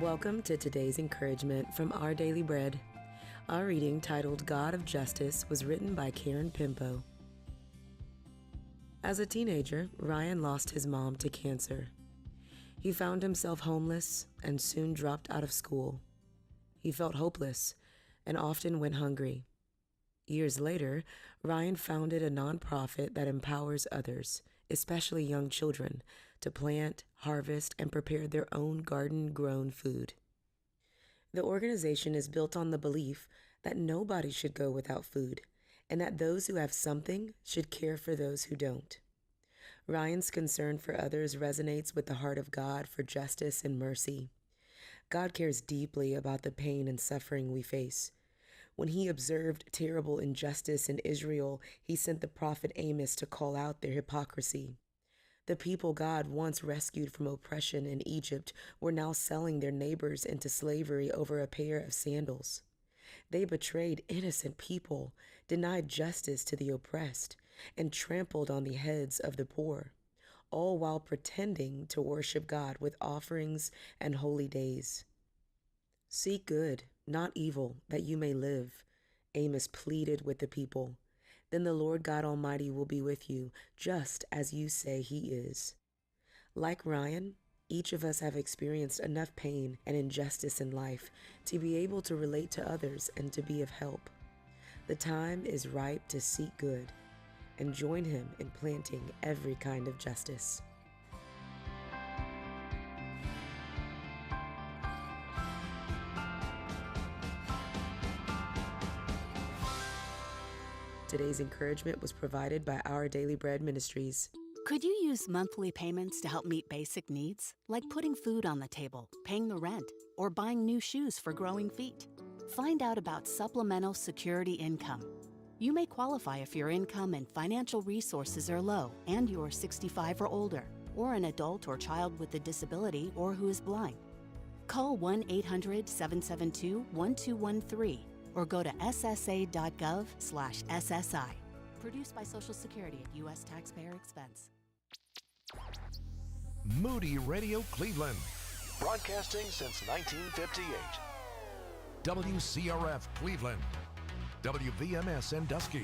Welcome to today's encouragement from Our Daily Bread. Our reading, titled God of Justice, was written by Karen Pimpo. As a teenager, Ryan lost his mom to cancer. He found himself homeless and soon dropped out of school. He felt hopeless and often went hungry. Years later, Ryan founded a nonprofit that empowers others, especially young children, to plant, harvest, and prepare their own garden-grown food. The organization is built on the belief that nobody should go without food, and that those who have something should care for those who don't. Ryan's concern for others resonates with the heart of God for justice and mercy. God cares deeply about the pain and suffering we face. When he observed terrible injustice in Israel, he sent the prophet Amos to call out their hypocrisy. The people God once rescued from oppression in Egypt were now selling their neighbors into slavery over a pair of sandals. They betrayed innocent people, denied justice to the oppressed, and trampled on the heads of the poor, all while pretending to worship God with offerings and holy days. Seek good, not evil, that you may live, Amos pleaded with the people. Then the Lord God Almighty will be with you, just as you say he is. Like Ryan, each of us have experienced enough pain and injustice in life to be able to relate to others and to be of help. The time is ripe to seek good and join him in planting every kind of justice. Today's encouragement was provided by Our Daily Bread Ministries. Could you use monthly payments to help meet basic needs, like putting food on the table, paying the rent, or buying new shoes for growing feet? Find out about Supplemental Security Income. You may qualify if your income and financial resources are low and you are 65 or older, or an adult or child with a disability or who is blind. Call 1-800-772-1213 or go to ssa.gov/SSI. Produced by Social Security at U.S. taxpayer expense. Moody Radio Cleveland, broadcasting since 1958. WCRF Cleveland, WVMS Sandusky,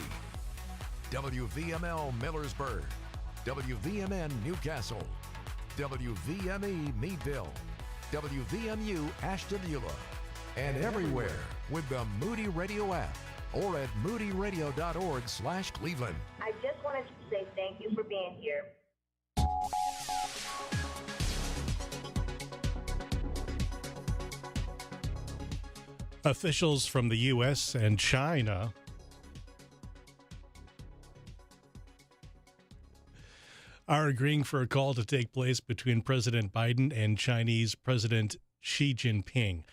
WVML Millersburg, WVMN Newcastle, WVME Meadville, WVMU Ashtabula, and everywhere with the Moody Radio app or at moodyradio.org/Cleveland. I just wanted to say thank you for being here. Officials from the U.S. and China are agreeing for a call to take place between President Biden and Chinese President Xi Jinping.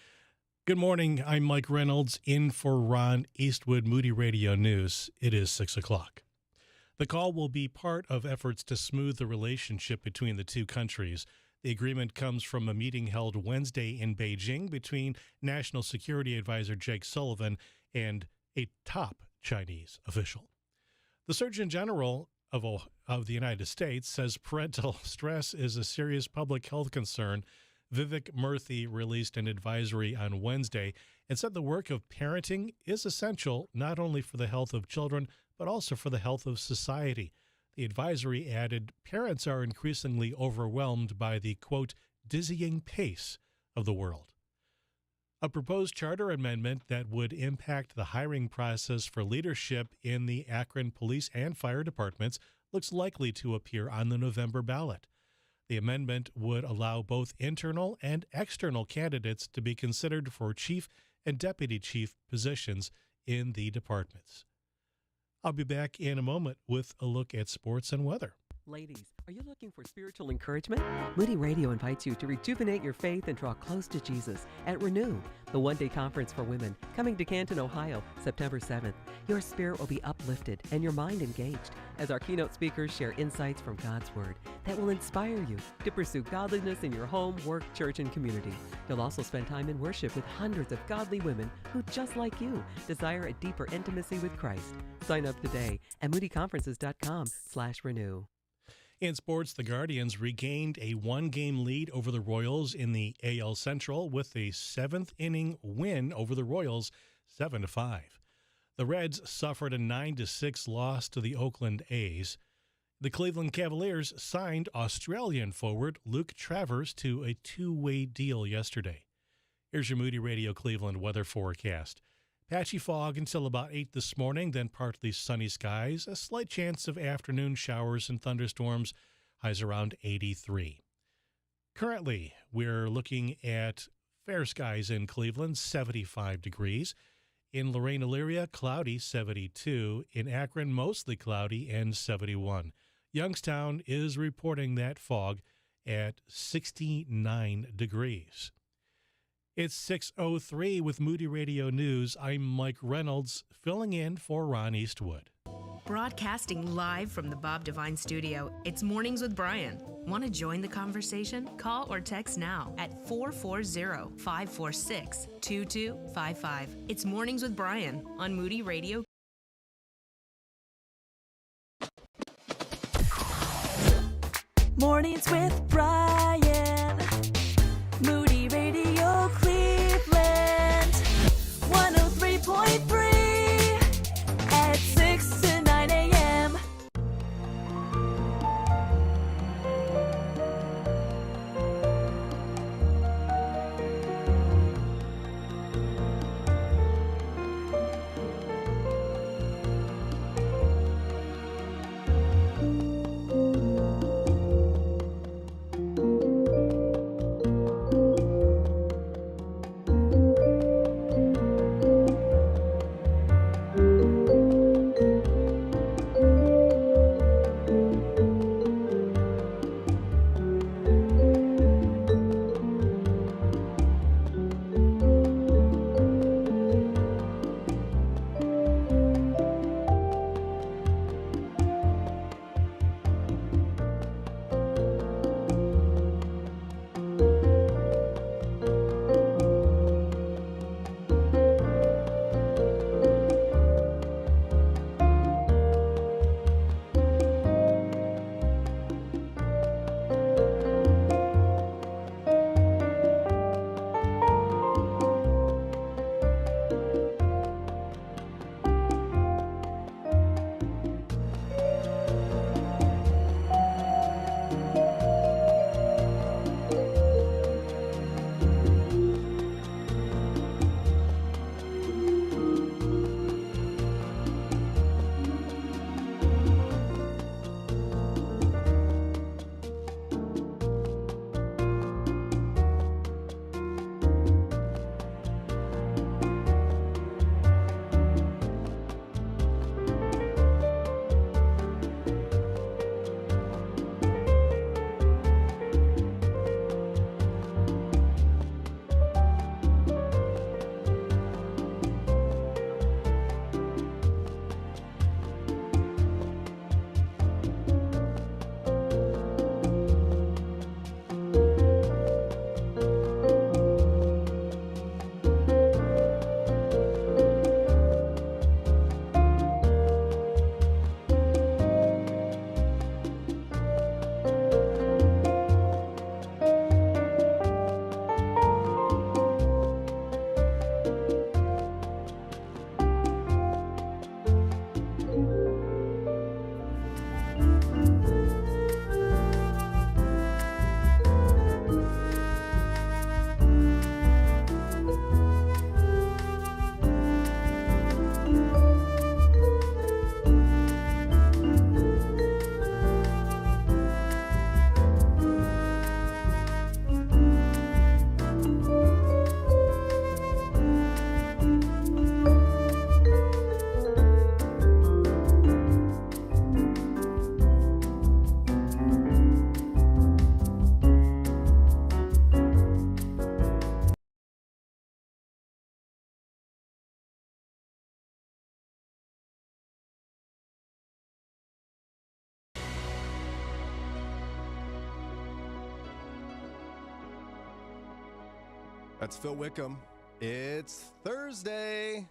Good morning. I'm Mike Reynolds, in for Ron Eastwood, Moody Radio News. It is 6 o'clock. The call will be part of efforts to smooth the relationship between the two countries. The agreement comes from a meeting held Wednesday in Beijing between National Security Advisor Jake Sullivan and a top Chinese official. The Surgeon General of the United States says parental stress is a serious public health concern. Vivek Murthy released an advisory on Wednesday and said the work of parenting is essential not only for the health of children, but also for the health of society. The advisory added, parents are increasingly overwhelmed by the, quote, dizzying pace of the world. A proposed charter amendment that would impact the hiring process for leadership in the Akron Police and Fire Departments looks likely to appear on the November ballot. The amendment would allow both internal and external candidates to be considered for chief and deputy chief positions in the departments. I'll be back in a moment with a look at sports and weather. Ladies, are you looking for spiritual encouragement? Moody Radio invites you to rejuvenate your faith and draw close to Jesus at Renew, the one-day conference for women, coming to Canton, Ohio, September 7th. Your spirit will be uplifted and your mind engaged as our keynote speakers share insights from God's Word that will inspire you to pursue godliness in your home, work, church, and community. You'll also spend time in worship with hundreds of godly women who, just like you, desire a deeper intimacy with Christ. Sign up today at moodyconferences.com/renew. In sports, the Guardians regained a one-game lead over the Royals in the AL Central with a seventh-inning win over the Royals, 7-5. The Reds suffered a 9-6 loss to the Oakland A's. The Cleveland Cavaliers signed Australian forward Luke Travers to a two-way deal yesterday. Here's your Moody Radio Cleveland weather forecast. Patchy fog until about 8 this morning, then partly sunny skies, a slight chance of afternoon showers and thunderstorms, highs around 83. Currently, we're looking at fair skies in Cleveland, 75 degrees. In Lorraine, Elyria, cloudy, 72. In Akron, mostly cloudy and 71. Youngstown is reporting that fog at 69 degrees. It's 6:03 with Moody Radio News. I'm Mike Reynolds, filling in for Ron Eastwood. Broadcasting live from the Bob Devine Studio, it's Mornings with Brian. Want to join the conversation? Call or text now at 440-546-2255. It's Mornings with Brian on Moody Radio. Mornings with Brian. Moody Radio Cleveland. 103.3 at 6 to 9 a.m. That's Phil Wickham. It's Thursday.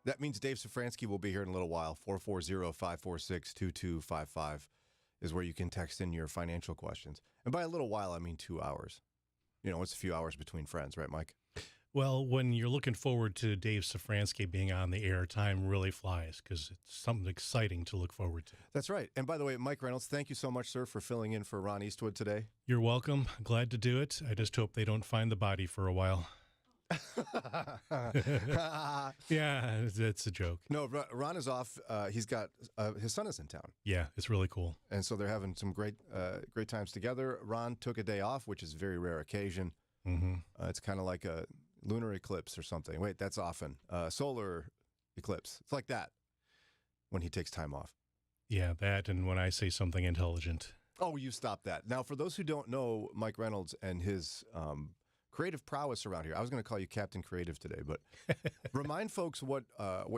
That means Dave Szfranski will be here in a little while. 440-546-2255 is where you can text in your financial questions. And by a little while, I mean 2 hours. You know, it's a few hours between friends, right, Mike? Well, when you're looking forward to Dave Szfranski being on the air, time really flies because it's something exciting to look forward to. That's right. And by the way, Mike Reynolds, thank you so much, sir, for filling in for Ron Eastwood today. You're welcome. Glad to do it. I just hope they don't find the body for a while. Yeah, it's a joke. No, Ron is off. He's got his son is in town. Yeah, it's really cool. And so they're having some great times together. Ron took a day off, which is a very rare occasion. Mm-hmm. It's kind of like a lunar eclipse or something. Wait, that's often. Solar eclipse. It's like that when he takes time off. Yeah, that and when I say something intelligent. Oh, you stop that. Now, for those who don't know Mike Reynolds and his creative prowess around here, I was going to call you Captain Creative today, but remind folks what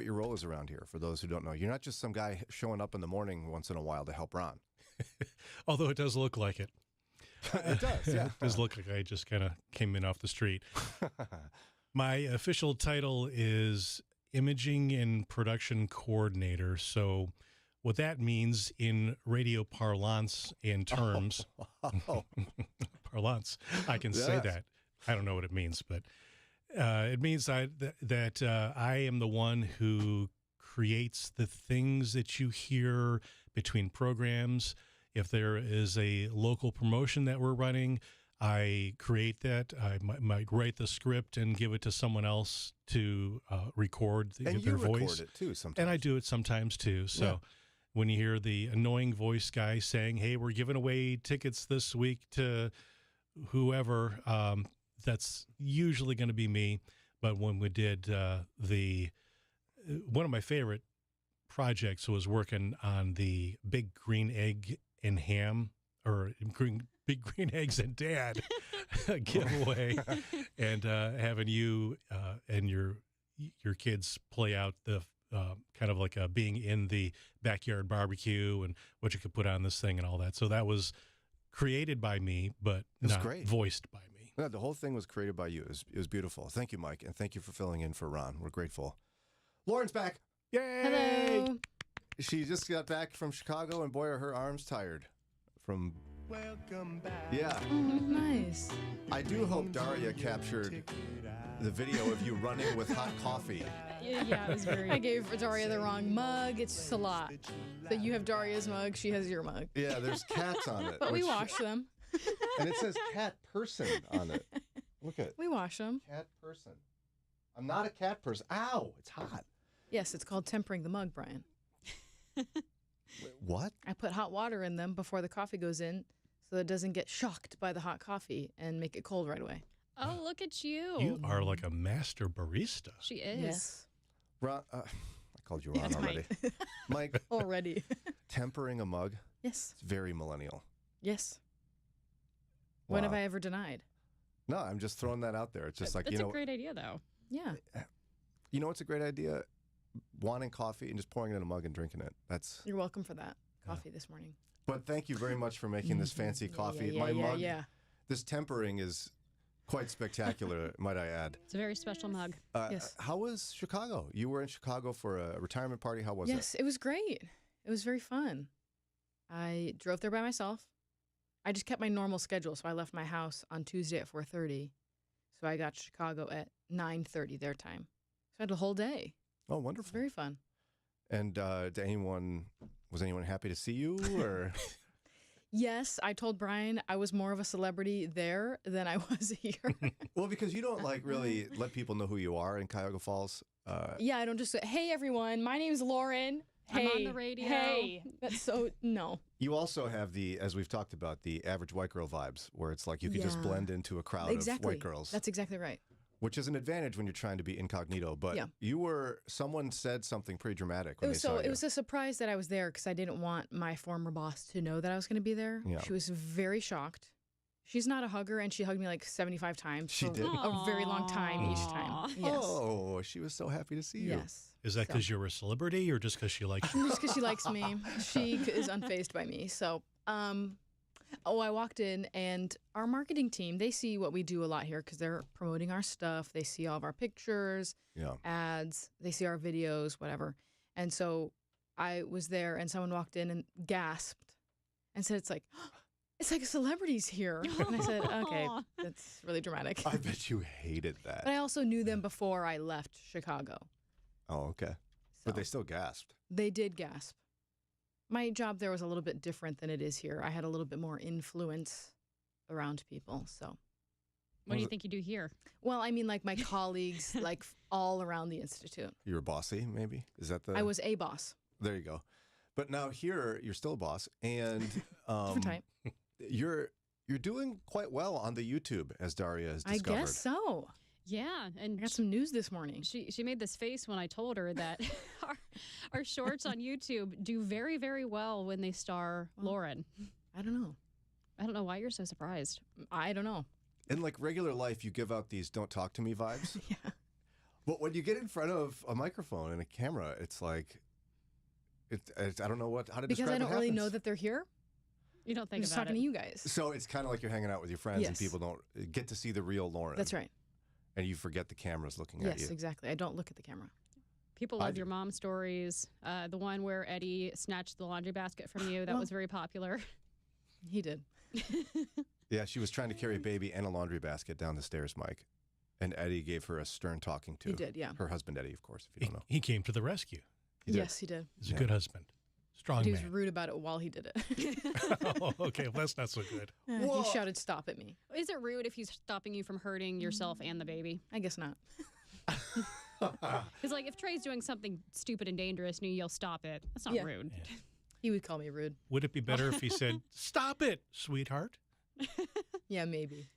your role is around here, for those who don't know. You're not just some guy showing up in the morning once in a while to help Ron. Although it does look like it. It does, yeah. It does look like I just kind of came in off the street. My official title is Imaging and Production Coordinator. So what that means in radio parlance and terms, parlance, I can say that. I don't know what it means, but it means that I am the one who creates the things that you hear between programs. If there is a local promotion that we're running, I create that. I might write the script and give it to someone else to record their voice. And you record it too sometimes. And I do it sometimes too. So when you hear the annoying voice guy saying, hey, we're giving away tickets this week to whoever, that's usually going to be me. But when we did one of my favorite projects was working on the Big Green Egg and Ham, or Big Green Eggs and Dad giveaway, and having you and your kids play out the kind of like being in the backyard barbecue and what you could put on this thing and all that. So that was created by me, but not voiced by me. No, the whole thing was created by you. It was beautiful. Thank you, Mike, and thank you for filling in for Ron. We're grateful. Lauren's back. Yay! Hello. She just got back from Chicago, and boy, are her arms tired from... Welcome back. Yeah. Oh, nice. I do hope Daria captured the video of you running with hot coffee. Yeah, it was very... I gave Daria the wrong mug. It's just a lot. So you have Daria's mug, she has your mug. Yeah, there's cats on it. But we wash them. And it says cat person on it. Look at it. We wash them. Cat person. I'm not a cat person. Ow, it's hot. Yes, it's called tempering the mug, Brian. Wait, what? I put hot water in them before the coffee goes in so that it doesn't get shocked by the hot coffee and make it cold right away. Oh, look at you. You are like a master barista. She is. Yes. Ron, I called you Ron That's already. Mike. Already. Tempering a mug? Yes. It's very millennial. Yes. Wow. When have I ever denied? No, I'm just throwing that out there. It's just like, That's a great idea, though. Yeah. You know what's a great idea? Wanting coffee and just pouring it in a mug and drinking it. That's. You're welcome for that coffee this morning. But thank you very much for making this fancy coffee. My mug, this tempering is quite spectacular, might I add. It's a very special mug. Yes. How was Chicago? You were in Chicago for a retirement party. How was it? Yes, it was great. It was very fun. I drove there by myself. I just kept my normal schedule, so I left my house on Tuesday at 4:30. So I got to Chicago at 9:30 their time. So I had a whole day. Oh, It wonderful. was very fun. And was anyone happy to see you? Or Yes, I told Brian I was more of a celebrity there than I was here. Well, because you don't like really let people know who you are in Cuyahoga Falls. Yeah, I don't just say, hey, everyone, my name's Lauren. I'm Hey, on the radio. Hey, that's so, no. You also have as we've talked about, the average white girl vibes, where it's like you could just blend into a crowd of white girls. That's exactly right. Which is an advantage when you're trying to be incognito. But someone said something pretty dramatic when they saw you. It was a surprise that I was there because I didn't want my former boss to know that I was going to be there. Yeah. She was very shocked. She's not a hugger, and she hugged me like 75 times. She did? A very long time each time. Yes. Oh, she was so happy to see you. Yes. Is that because you're a celebrity or just because she likes you? Just because she likes me. She is unfazed by me. So, I walked in, and our marketing team, they see what we do a lot here because they're promoting our stuff. They see all of our pictures, ads. They see our videos, whatever. And so I was there, and someone walked in and gasped and said, it's like a celebrity's here. And I said, okay, that's really dramatic. I bet you hated that. But I also knew them before I left Chicago. Oh, okay. But they still gasped. They did gasp. My job there was a little bit different than it is here. I had a little bit more influence around people, so. What do you think you do here? Well, I mean, like my colleagues, like all around the Institute. You were bossy, maybe? Is that the... I was a boss. There you go. But now here, you're still a boss, and Different type. You're doing quite well on the YouTube, as Daria has discovered. I guess so. Yeah, and I got some news this morning. She made this face when I told her that our shorts on YouTube do very, very well when they star Lauren. I don't know. I don't know why you're so surprised. I don't know. In like regular life, you give out these "don't talk to me" vibes. Yeah. But when you get in front of a microphone and a camera, it's like, it's I don't know how to describe it. Because I don't really know that they're here. You don't think I'm just about talking it. to you guys. So it's kind of like you're hanging out with your friends, and Yes. people don't get to see the real Lauren. That's right. And you forget the camera's looking at you. Yes, exactly. I don't look at the camera. People love your mom stories. The one where Eddie snatched the laundry basket from you, that was very popular. He did. Yeah, she was trying to carry a baby and a laundry basket down the stairs, Mike. And Eddie gave her a stern talking to. He did, yeah. Her husband, Eddie, of course, if you don't know. He came to the rescue. Yes, he did. He's a good husband. Strong He was man. rude about it while he did it. Oh, okay, well, that's not so good. He shouted, "Stop" at me. Is it rude if he's stopping you from hurting yourself and the baby? I guess not. Because, like, if Trey's doing something stupid and dangerous and you yell, "Stop it," that's not Yeah. rude. He would call me rude. Would it be better if he said, "Stop it, sweetheart"? Yeah, maybe.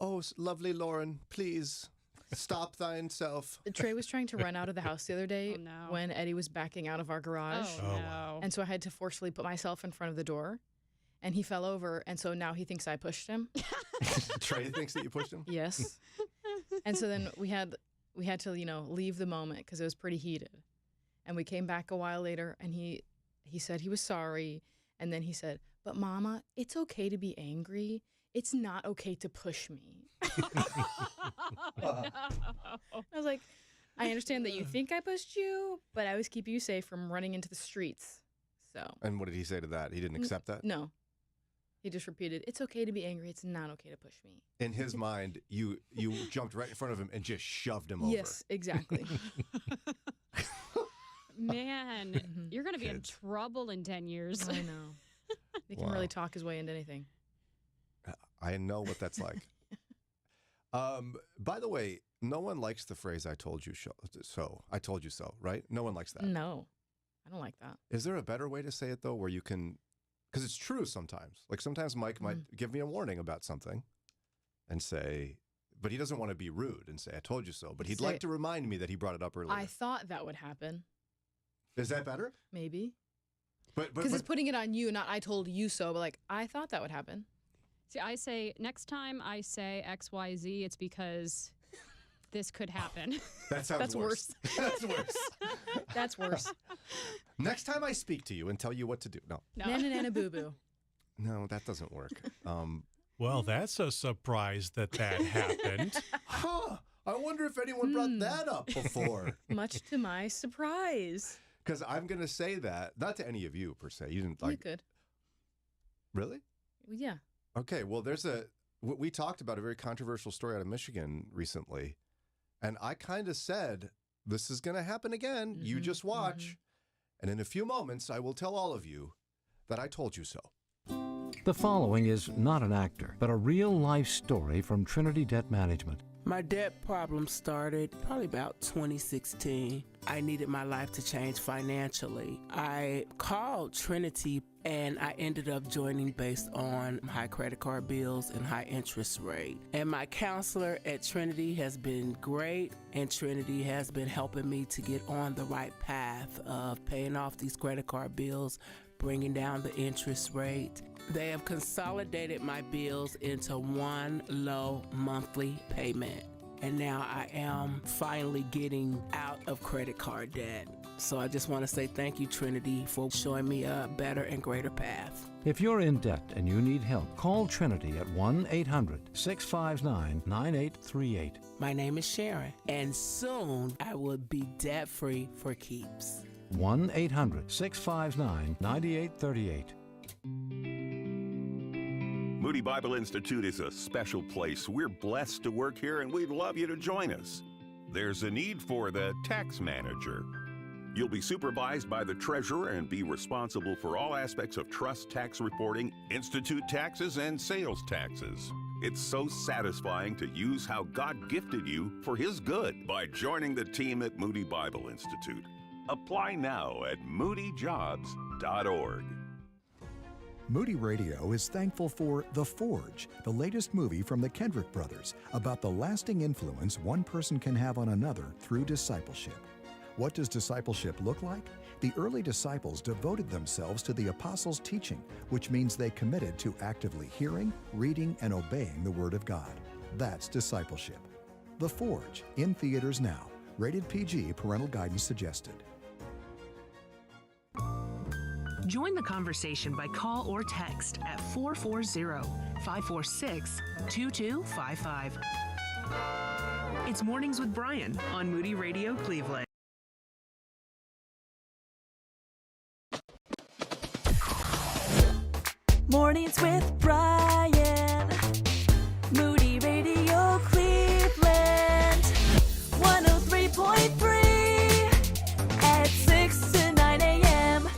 Oh, lovely Lauren, please stop thine self. Trey was trying to run out of the house the other day when Eddie was backing out of our garage. Oh, no. And so I had to forcefully put myself in front of the door. And he fell over, and so now he thinks I pushed him. Trey thinks that you pushed him? Yes. And so then we had to, leave the moment because it was pretty heated. And we came back a while later, and he said he was sorry. And then he said, "But Mama, it's okay to be angry. It's not okay to push me." No. I was like, I understand that you think I pushed you, but I was keeping you safe from running into the streets. So. And what did he say to that? He didn't accept that? No. He just repeated, "It's okay to be angry. It's not okay to push me." In his mind, you jumped right in front of him and just shoved him over. Yes, exactly. Man, you're going to be in trouble in 10 years. I know. He can really talk his way into anything. I know what that's like. By the way, no one likes the phrase "I told you so." I told you so, right? No one likes that. No, I don't like that. Is there a better way to say it, though, where you can... Because it's true sometimes. Like sometimes Mike might give me a warning about something and say... But he doesn't want to be rude and say, "I told you so." But he'd like to remind me that he brought it up earlier. I thought that would happen. Is that better? Maybe. But Because it's putting it on you, not "I told you so," but like, I thought that would happen. See, I say, next time I say XYZ, it's because this could happen. That sounds That's worse. That's worse. That's worse. Next time I speak to you and tell you what to do. No. Nana nana boo boo. No, that doesn't work. Well, that's a surprise that happened. Huh. I wonder if anyone brought that up before. Much to my surprise. Because I'm going to say that, not to any of you per se. You didn't like... You could. Really? Yeah. Okay, well, we talked about a very controversial story out of Michigan recently, and I kind of said, this is going to happen again. You just watch. And in a few moments, I will tell all of you that I told you so. The following is not an actor, but a real-life story from Trinity Debt Management. My debt problem started probably about 2016. I needed my life to change financially. I called Trinity and I ended up joining based on high credit card bills and high interest rate. And my counselor at Trinity has been great, and Trinity has been helping me to get on the right path of paying off these credit card bills, bringing down the interest rate. They have consolidated my bills into one low monthly payment. And now I am finally getting out of credit card debt. So I just want to say thank you, Trinity, for showing me a better and greater path. If you're in debt and you need help, call Trinity at 1-800-659-9838. My name is Sharon, and soon I will be debt-free for keeps. 1-800-659-9838. Moody Bible Institute is a special place. We're blessed to work here, and we'd love you to join us. There's a need for the tax manager. You'll be supervised by the treasurer and be responsible for all aspects of trust tax reporting, institute taxes, and sales taxes. It's so satisfying to use how God gifted you for His good by joining the team at Moody Bible Institute. Apply now at moodyjobs.org. Moody Radio is thankful for The Forge, the latest movie from the Kendrick brothers about the lasting influence one person can have on another through discipleship. What does discipleship look like? The early disciples devoted themselves to the apostles' teaching, which means they committed to actively hearing, reading, and obeying the Word of God. That's discipleship. The Forge, in theaters now. Rated PG, parental guidance suggested. Join the conversation by call or text at 440-546-2255. It's Mornings with Brian on Moody Radio Cleveland. Mornings with Brian. Moody Radio Cleveland. 103.3 at 6 to 9 a.m.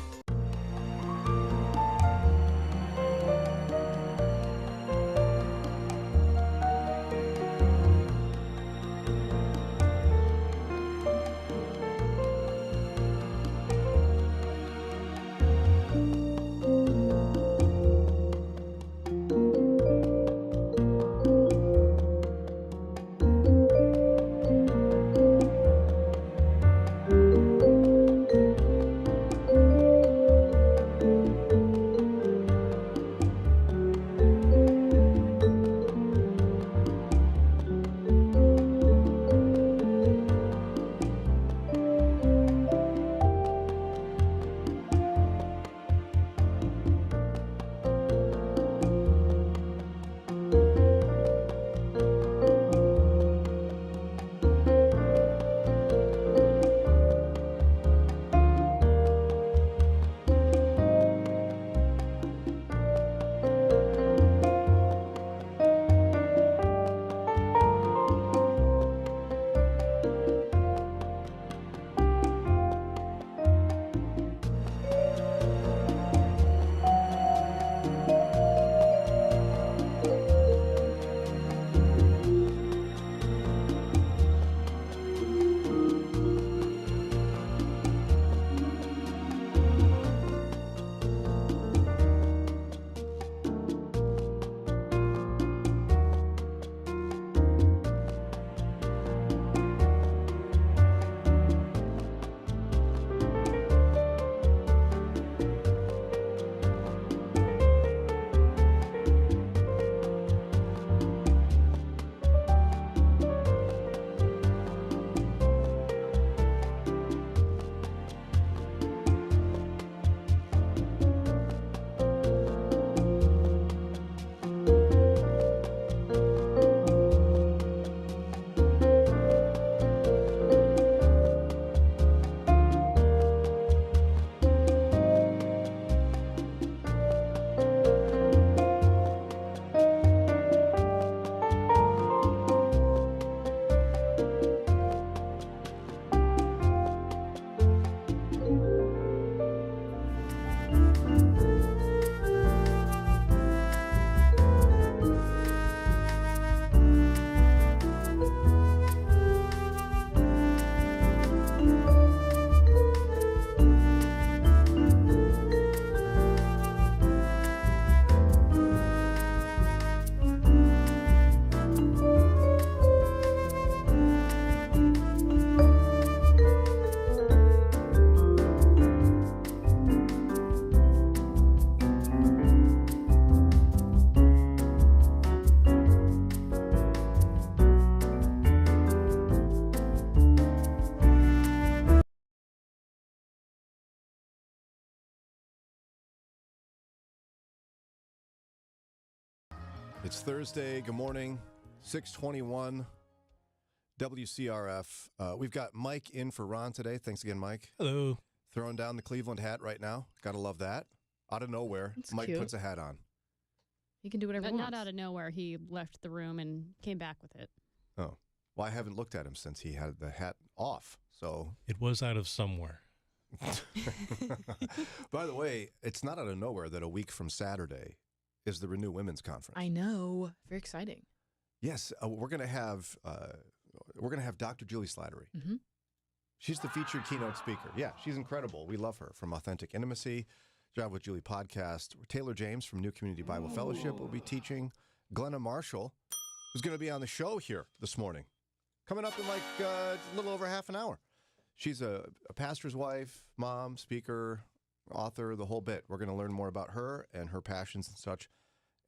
It's Thursday. Good morning. 621 WCRF. We've got Mike in for Ron today. Thanks again, Mike. Hello. Throwing down the Cleveland hat right now. Gotta love that. Out of nowhere, That's Mike cute. puts a hat on. He can do whatever he But wants. not out of nowhere. He left the room and came back with it. Oh. Well, I haven't looked at him since he had the hat off, so. It was out of somewhere. By the way, it's not out of nowhere that a week from Saturday is the Renew Women's Conference. I know. Very exciting. Yes, we're going to have Dr. Julie Slattery. Mm-hmm. She's the featured keynote speaker. Yeah, she's incredible. We love her. From Authentic Intimacy, Drive with Julie podcast. Taylor James from New Community Bible Fellowship will be teaching. Glenna Marshall, who's going to be on the show here this morning, coming up in like a little over half an hour. She's a pastor's wife, mom, speaker, author, the whole bit. We're going to learn more about her and her passions and such,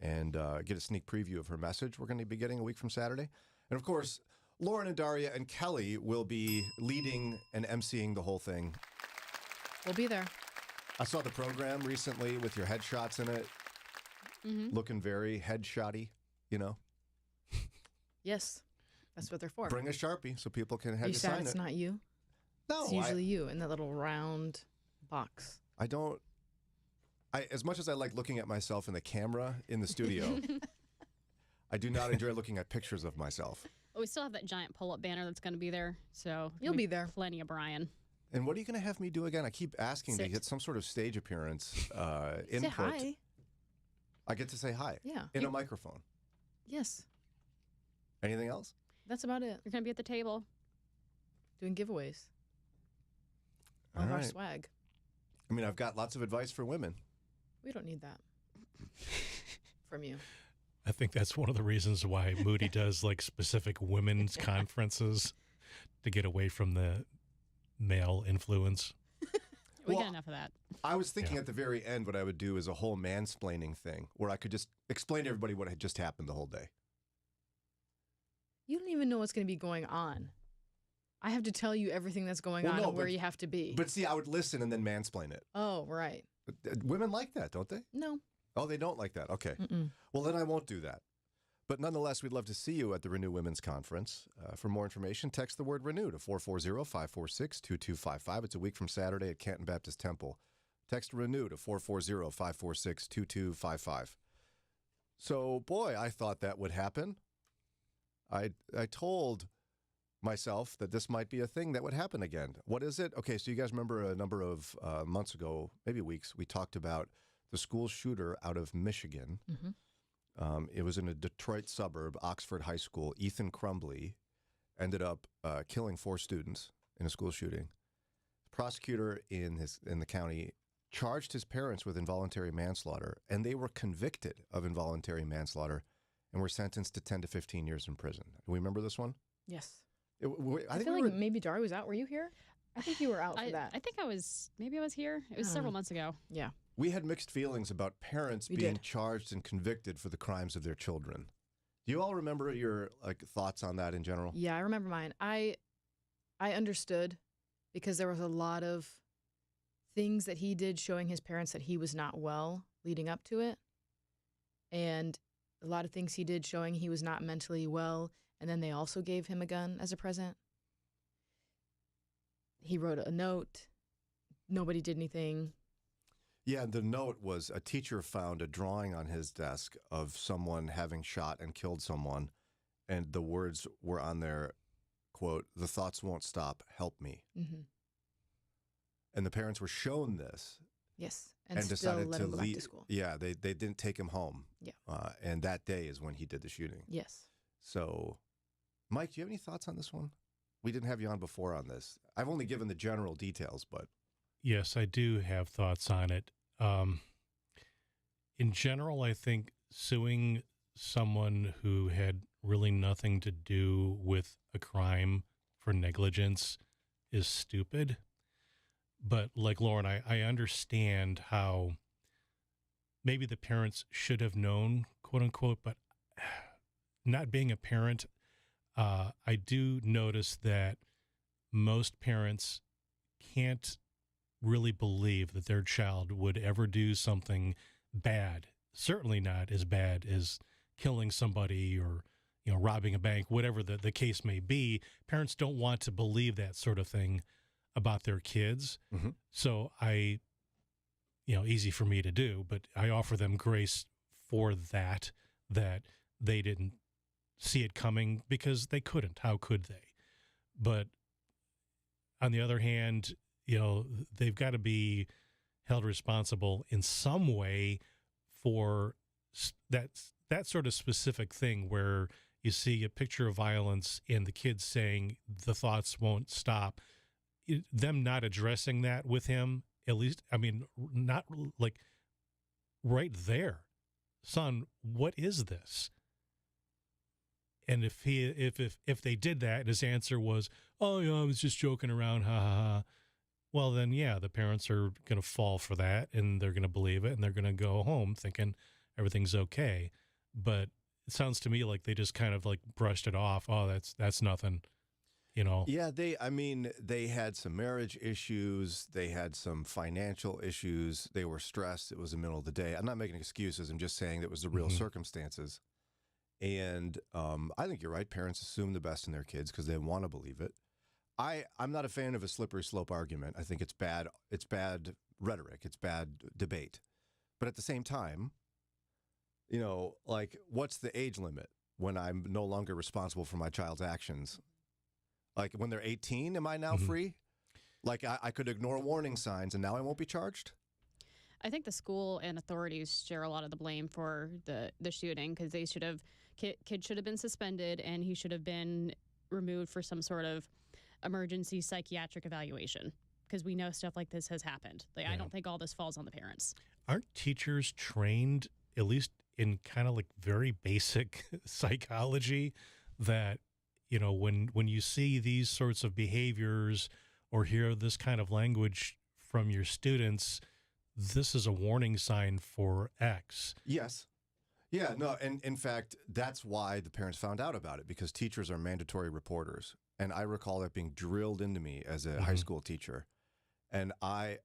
and get a sneak preview of her message we're going to be getting a week from Saturday. And of course, Lauren and Daria and Kelly will be leading and emceeing the whole thing. We'll be there. I saw the program recently with your headshots in it, looking very headshotty, you know. Yes, that's what they're for. Bring a Sharpie so people can have you you sad sign it's it. not you? No, it's usually you in that little round box. I don't. As much as I like looking at myself in the camera in the studio, I do not enjoy looking at pictures of myself. Well, we still have that giant pull-up banner that's going to be there, so You'll be there. Plenty of Brian. And what are you going to have me do again? I keep asking to Sit. get some sort of stage appearance Say input. hi. I get to say hi. Yeah. In a microphone. Yes, Anything else? that's about it. You're going to be at the table. Doing giveaways All of our right. swag. I mean, I've got lots of advice for women. We don't need that from you. I think that's one of the reasons why Moody does like specific women's conferences to get away from the male influence. We Well, got enough of that. I was thinking Yeah. at the very end what I would do is a whole mansplaining thing where I could just explain to everybody what had just happened the whole day. You don't even know what's going to be going on. I have to tell you everything that's going Well, on no, and where but- you have to be. But see, I would listen and then mansplain it. Oh, right. Women like that, don't they? No. Oh, they don't like that. Okay. Mm-mm. Well, then I won't do that. But nonetheless, we'd love to see you at the Renew Women's Conference. For more information, text the word Renew to 440-546-2255. It's a week from Saturday at Canton Baptist Temple. Text Renew to 440-546-2255. So, boy, I thought that would happen. I told myself that this might be a thing that would happen again. What is it? Okay, so you guys remember a number of months ago, maybe weeks, we talked about the school shooter out of Michigan. Mm-hmm. It was in a Detroit suburb, Oxford High School. Ethan Crumbly ended up killing 4 students in a school shooting. The prosecutor in the county charged his parents with involuntary manslaughter, and they were convicted of involuntary manslaughter and were sentenced to 10 to 15 years in prison. Do we remember this one? Yes. I I think feel we like were, maybe Dari was out. Were you here? I think you were out for that. I think I was here. It was I don't several know. months ago. Yeah. we had mixed feelings about parents We being did. charged and convicted for the crimes of their children. Do you all remember your thoughts on that in general? Yeah, I remember mine. I understood because there was a lot of things that he did showing his parents that he was not well leading up to it. And a lot of things he did showing he was not mentally well. And then they also gave him a gun as a present. He wrote a note. Nobody did anything. Yeah, the note was a teacher found a drawing on his desk of someone having shot and killed someone, and the words were on there, quote, "The thoughts won't stop, help me." Mm-hmm. And the parents were shown this Yes. And still decided let to him go back leave. to school. Yeah, they didn't take him home. Yeah. And that day is when he did the shooting. Yes. So, Mike, do you have any thoughts on this one? We didn't have you on before on this. I've only given the general details, but Yes, I do have thoughts on it. In general, I think suing someone who had really nothing to do with a crime for negligence is stupid. But like Lauren, I understand how maybe the parents should have known, quote unquote, but not being a parent, I do notice that most parents can't really believe that their child would ever do something bad, certainly not as bad as killing somebody or, robbing a bank, whatever the case may be. Parents don't want to believe that sort of thing about their kids. Mm-hmm. So easy for me to do, but I offer them grace for that they didn't see it coming because they couldn't. How could they? But on the other hand, they've got to be held responsible in some way for that sort of specific thing where you see a picture of violence and the kids saying the thoughts won't stop. Them not addressing that with him, at least, not like right there. Son, what is this? And if they did that, and his answer was, "Oh, I was just joking around, ha ha ha." Well, then, yeah, the parents are going to fall for that, and they're going to believe it, and they're going to go home thinking everything's okay. But it sounds to me like they just kind of like brushed it off. Oh, that's nothing, Yeah, they had some marriage issues. They had some financial issues. They were stressed. It was the middle of the day. I'm not making excuses. I'm just saying that was the real circumstances. And I think you're right. Parents assume the best in their kids because they want to believe it. I'm not a fan of a slippery slope argument. I think it's bad. It's bad rhetoric. It's bad debate. But at the same time, what's the age limit when I'm no longer responsible for my child's actions? Like when they're 18, am I now free? Like I could ignore warning signs and now I won't be charged? I think the school and authorities share a lot of the blame for the shooting because they should have kid should have been suspended and he should have been removed for some sort of emergency psychiatric evaluation because we know stuff like this has happened. I don't think all this falls on the parents. Aren't teachers trained at least in kind of like very basic psychology that when you see these sorts of behaviors or hear this kind of language from your students, this is a warning sign for X? Yes. Yeah, no, and in fact, that's why the parents found out about it, because teachers are mandatory reporters. And I recall that being drilled into me as a high school teacher. And I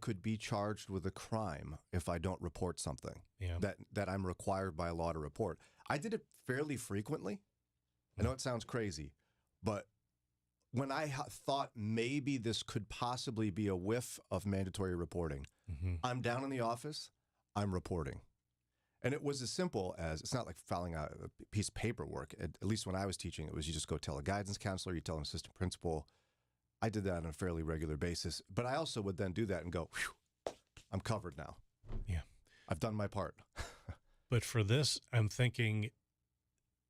could be charged with a crime if I don't report something that I'm required by law to report. I did it fairly frequently. I know it sounds crazy, but when I thought maybe this could possibly be a whiff of mandatory reporting, I'm down in the office, I'm reporting. And it was as simple as, it's not like filing out a piece of paperwork. At least when I was teaching, it was you just go tell a guidance counselor, you tell an assistant principal. I did that on a fairly regular basis. But I also would then do that and go, whew, I'm covered now. Yeah. I've done my part. But for this, I'm thinking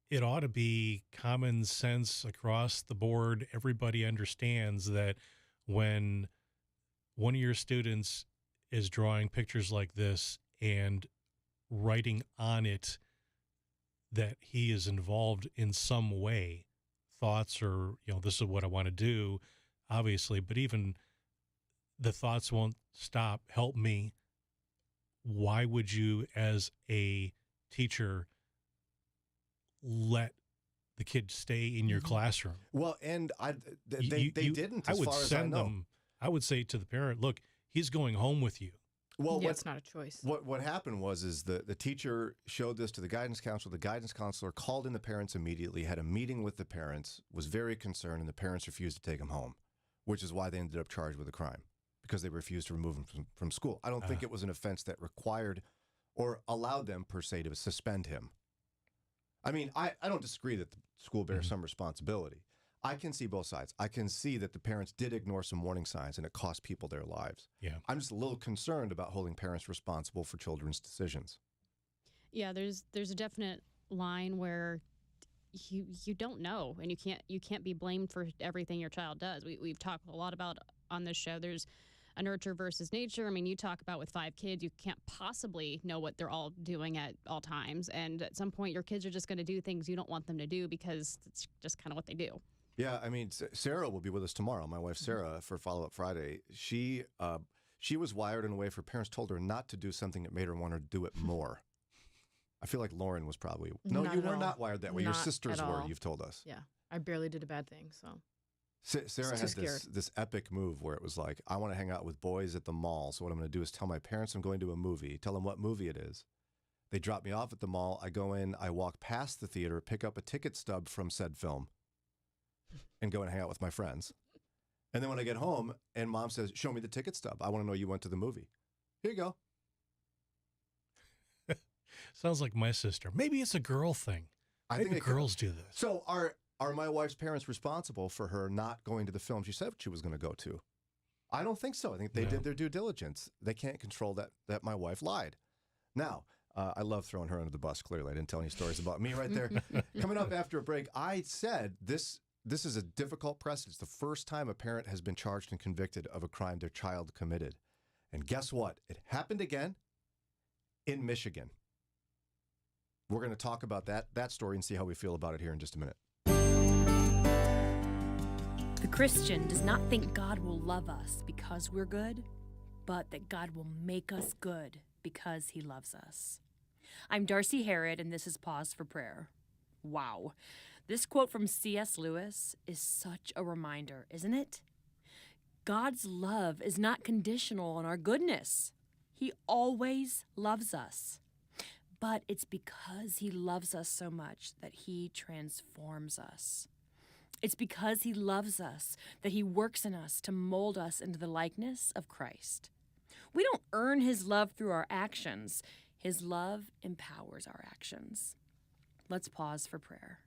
it ought to be common sense across the board. Everybody understands that when one of your students is drawing pictures like this and writing on it that he is involved in some way, thoughts or, this is what I want to do, obviously, but even the thoughts won't stop, help me. Why would you, as a teacher, let the kid stay in your classroom? Well, and they didn't, as far as I know. I would say to the parent, look, he's going home with you. Well, it's not a choice. What happened was the teacher showed this to the guidance counselor. The guidance counselor called in the parents immediately, had a meeting with the parents, was very concerned, and the parents refused to take him home, which is why they ended up charged with a crime, because they refused to remove him from school. I don't think it was an offense that required or allowed them, per se, to suspend him. I mean, I don't disagree that the school bears some responsibility. I can see both sides. I can see that the parents did ignore some warning signs and it cost people their lives. Yeah. I'm just a little concerned about holding parents responsible for children's decisions. Yeah, there's a definite line where you don't know, and you can't be blamed for everything your child does. We've talked a lot about on this show. There's a nurture versus nature. I mean, you talk about with 5 kids, you can't possibly know what they're all doing at all times. And at some point, your kids are just going to do things you don't want them to do because it's just kind of what they do. Yeah, I mean, Sarah will be with us tomorrow. My wife, Sarah, for Follow Up Friday. She was wired in a way her parents told her not to do something that made her want to do it more. I feel like Lauren was probably... No, you were not wired that way. Your sisters were, you've told us. Yeah, I barely did a bad thing, so... Sarah had this epic move where it was like, I want to hang out with boys at the mall, so what I'm going to do is tell my parents I'm going to a movie, tell them what movie it is. They drop me off at the mall. I go in, I walk past the theater, pick up a ticket stub from said film, and go and hang out with my friends. And then when I get home and mom says, show me the ticket stub. I want to know you went to the movie. Here you go. Sounds like my sister. Maybe it's a girl thing. I Maybe think girls do this. So are my wife's parents responsible for her not going to the film she said she was going to go to? I don't think so. I think they did their due diligence. They can't control that my wife lied. Now, I love throwing her under the bus, clearly. I didn't tell any stories about me right there. Coming up after a break, I said this is a difficult precedent. It's the first time a parent has been charged and convicted of a crime their child committed. And guess what? It happened again in Michigan. We're going to talk about that story and see how we feel about it here in just a minute. The Christian does not think God will love us because we're good, but that God will make us good because he loves us. I'm Darcy Harrod, and this is Pause for Prayer. Wow. This quote from C.S. Lewis is such a reminder, isn't it? God's love is not conditional on our goodness. He always loves us. But it's because he loves us so much that he transforms us. It's because he loves us that he works in us to mold us into the likeness of Christ. We don't earn his love through our actions. His love empowers our actions. Let's pause for prayer.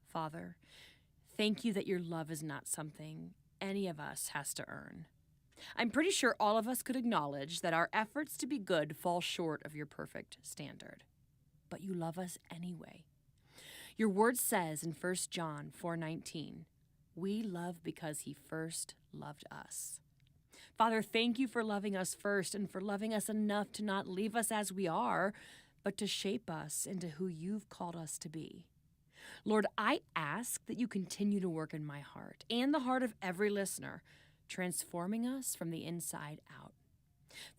Father, thank you that your love is not something any of us has to earn. I'm pretty sure all of us could acknowledge that our efforts to be good fall short of your perfect standard. But you love us anyway. Your word says in 1 John 4:19, we love because he first loved us. Father, thank you for loving us first and for loving us enough to not leave us as we are, but to shape us into who you've called us to be. Lord, I ask that you continue to work in my heart and the heart of every listener, transforming us from the inside out.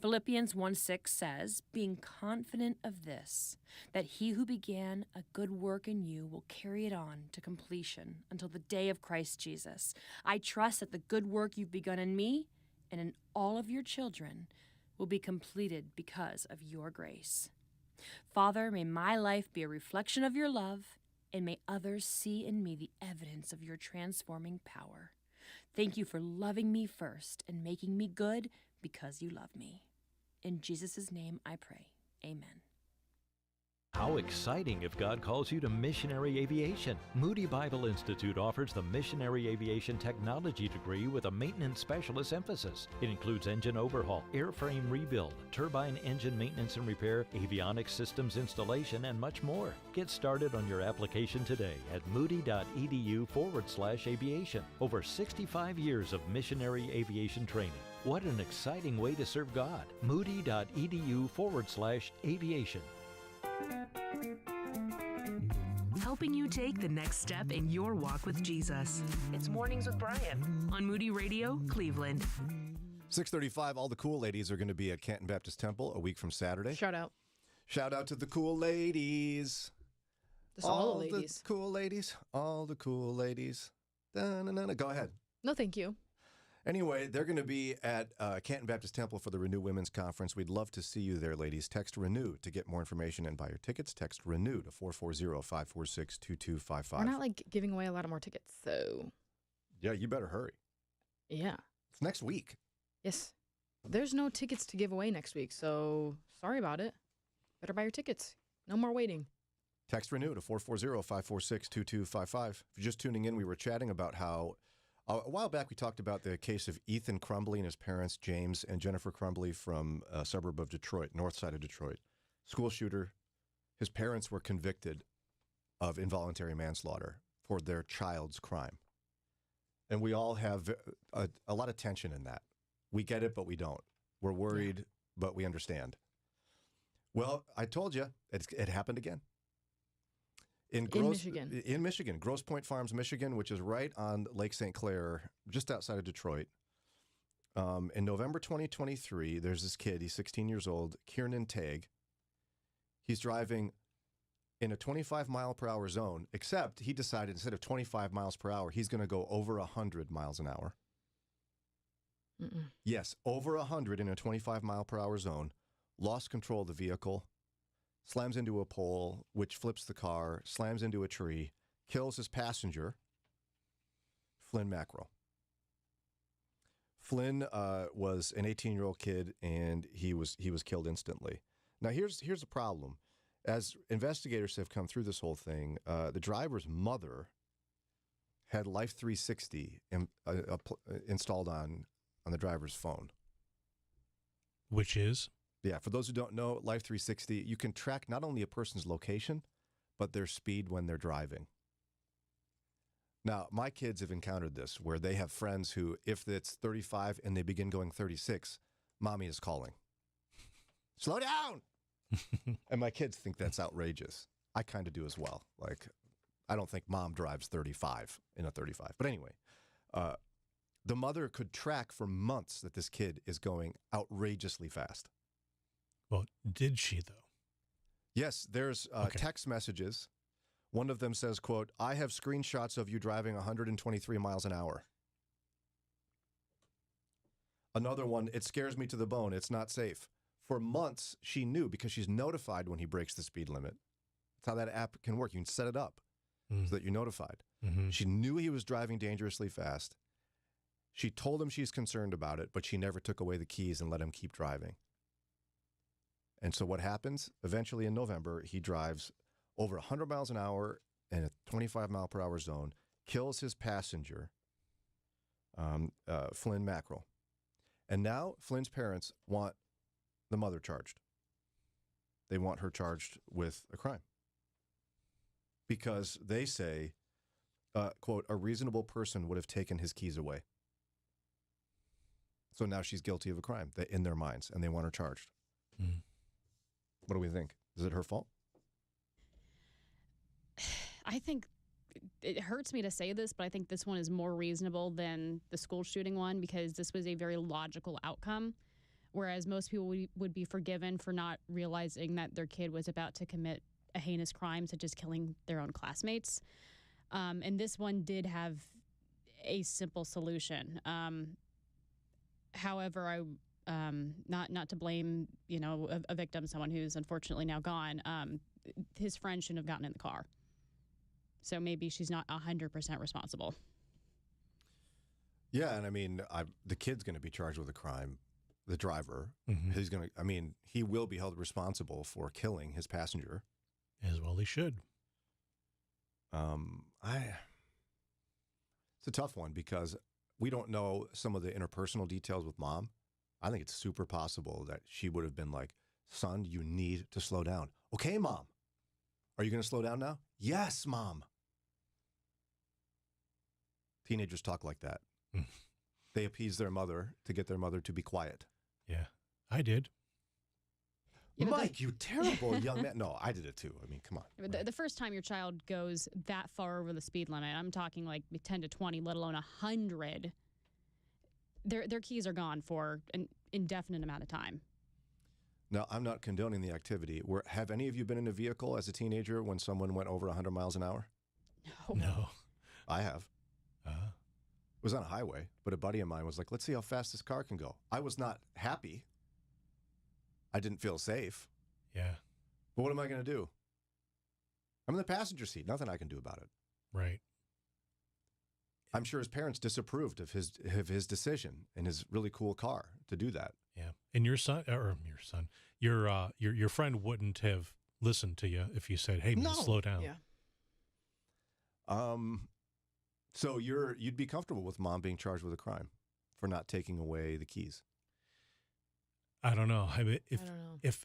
Philippians 1:6 says, being confident of this, that he who began a good work in you will carry it on to completion until the day of Christ Jesus. I trust that the good work you've begun in me and in all of your children will be completed because of your grace. Father, may my life be a reflection of your love, and may others see in me the evidence of your transforming power. Thank you for loving me first and making me good because you love me. In Jesus' name I pray. Amen. How exciting if God calls you to missionary aviation. Moody Bible Institute offers the Missionary Aviation Technology degree with a maintenance specialist emphasis. It includes engine overhaul, airframe rebuild, turbine engine maintenance and repair, avionics systems installation, and much more. Get started on your application today at moody.edu/aviation. Over 65 years of missionary aviation training. What an exciting way to serve God. moody.edu/aviation. Helping you take the next step in your walk with Jesus. It's Mornings with Brian on Moody Radio, Cleveland. 6:35, all the cool ladies are going to be at Canton Baptist Temple a week from Saturday. Shout out. Shout out to the cool ladies. Just all the ladies. The cool ladies. All the cool ladies. Da-na-na-na. Go ahead. No, thank you. Anyway, they're going to be at Canton Baptist Temple for the Renew Women's Conference. We'd love to see you there, ladies. Text RENEW to get more information and buy your tickets. Text RENEW to 440-546-2255. We're not like giving away a lot of more tickets, so. Yeah, you better hurry. Yeah. It's next week. Yes. There's no tickets to give away next week, so sorry about it. Better buy your tickets. No more waiting. Text RENEW to 440-546-2255. If you're just tuning in, we were chatting about how a while back we talked about the case of Ethan Crumbly and his parents, James and Jennifer Crumbly, from a suburb of Detroit, north side of Detroit. School shooter. His parents were convicted of involuntary manslaughter for their child's crime. And we all have a lot of tension in that. We get it, but we don't. We're worried, but we understand. Well, I told you, it happened again. In Michigan, Grosse Pointe Farms, Michigan, which is right on Lake St. Clair, just outside of Detroit. In November 2023, there's this kid, he's 16 years old, Kiernan Tagg. He's driving in a 25 mile per hour zone, except he decided instead of 25 miles per hour, he's going to go over 100 miles an hour. Mm-mm. Yes, over 100 in a 25 mile per hour zone, lost control of the vehicle, slams into a pole, which flips the car, slams into a tree, kills his passenger, Flynn Macro. Flynn was an 18-year-old kid, and he was killed instantly. Now, here's the problem. As investigators have come through this whole thing, the driver's mother had Life 360 installed on the driver's phone. Which is? Yeah, for those who don't know, Life 360, you can track not only a person's location, but their speed when they're driving. Now, my kids have encountered this, where they have friends who, if it's 35 and they begin going 36, mommy is calling. Slow down! And my kids think that's outrageous. I kind of do as well. Like, I don't think mom drives 35 in a 35. But anyway, the mother could track for months that this kid is going outrageously fast. Well, did she, though? Yes, there's text messages. One of them says, quote, "I have screenshots of you driving 123 miles an hour." Another one, "It scares me to the bone. It's not safe." For months, she knew because she's notified when he breaks the speed limit. That's how that app can work. You can set it up so that you're notified. Mm-hmm. She knew he was driving dangerously fast. She told him she's concerned about it, but she never took away the keys and let him keep driving. And so what happens? Eventually in November, he drives over 100 miles an hour in a 25 mile per hour zone, kills his passenger, Flynn Mackerel. And now Flynn's parents want the mother charged. They want her charged with a crime. Because they say, quote, "a reasonable person would have taken his keys away." So now she's guilty of a crime in their minds, and they want her charged. Mm. What do we think? Is it her fault? I think it hurts me to say this, but I think this one is more reasonable than the school shooting one because this was a very logical outcome, whereas most people would be forgiven for not realizing that their kid was about to commit a heinous crime, such as killing their own classmates. And this one did have a simple solution. However, not to blame, a victim, someone who's unfortunately now gone. His friend shouldn't have gotten in the car. So maybe she's not 100% responsible. Yeah, and I mean, the kid's going to be charged with a crime. The driver, Mm-hmm. He will be held responsible for killing his passenger. As well he should. It's a tough one because we don't know some of the interpersonal details with mom. I think it's super possible that she would have been like, "Son, you need to slow down." "Okay, mom. Are you going to slow down now?" "Yes, mom." Teenagers talk like that. They appease their mother to get their mother to be quiet. Yeah, I did. Yeah, Mike, you terrible young man. No, I did it too. I mean, come on. The first time your child goes that far over the speed limit, I'm talking like 10 to 20, let alone 100, their keys are gone for an indefinite amount of time. Now, I'm not condoning the activity. Have any of you been in a vehicle as a teenager when someone went over 100 miles an hour? No. I have. It was on a highway, but a buddy of mine was like, "Let's see how fast this car can go." I was not happy. I didn't feel safe. Yeah. But what am I going to do? I'm in the passenger seat. Nothing I can do about it. Right. I'm sure his parents disapproved of his decision in his really cool car to do that. Yeah. And your friend wouldn't have listened to you if you said, "Hey, man, slow down." Yeah. So you'd be comfortable with mom being charged with a crime for not taking away the keys? I don't know. I mean, if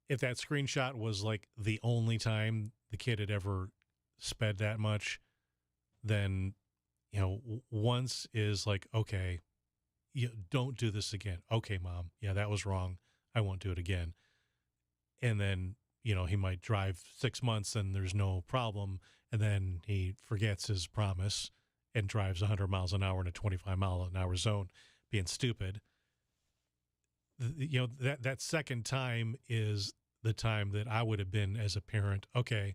that screenshot was like the only time the kid had ever sped that much, then once is like, okay, don't do this again. Okay, mom. Yeah, that was wrong. I won't do it again. And then he might drive 6 months and there's no problem, and then he forgets his promise and drives 100 miles an hour in a 25 mile an hour zone, being stupid. That second time is the time that I would have been as a parent. Okay,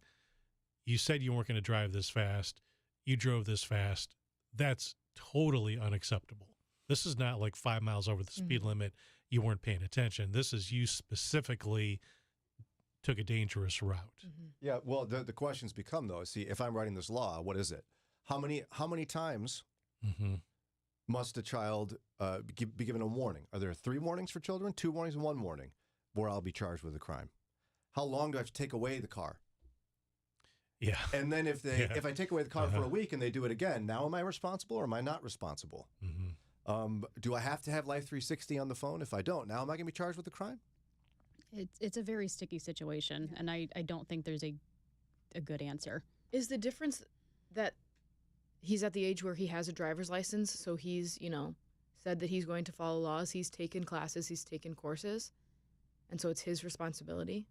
you said you weren't going to drive this fast. You drove this fast. That's totally unacceptable. This is not like 5 miles over the speed limit. You weren't paying attention. This is you specifically took a dangerous route. Mm-hmm. Yeah, well, the questions become, though, see, if I'm writing this law, what is it? How many times must a child be given a warning? Are there 3 warnings for children, 2 warnings, and 1 warning where I'll be charged with a crime? How long do I have to take away the car? Yeah. And then if I take away the car for a week and they do it again, now am I responsible or am I not responsible? Do I have to have Life 360 on the phone? If I don't, now am I going to be charged with a crime? It's a very sticky situation, and I don't think there's a good answer. Is the difference that he's at the age where he has a driver's license, so he's, said that he's going to follow laws, he's taken classes, he's taken courses, and so it's his responsibility?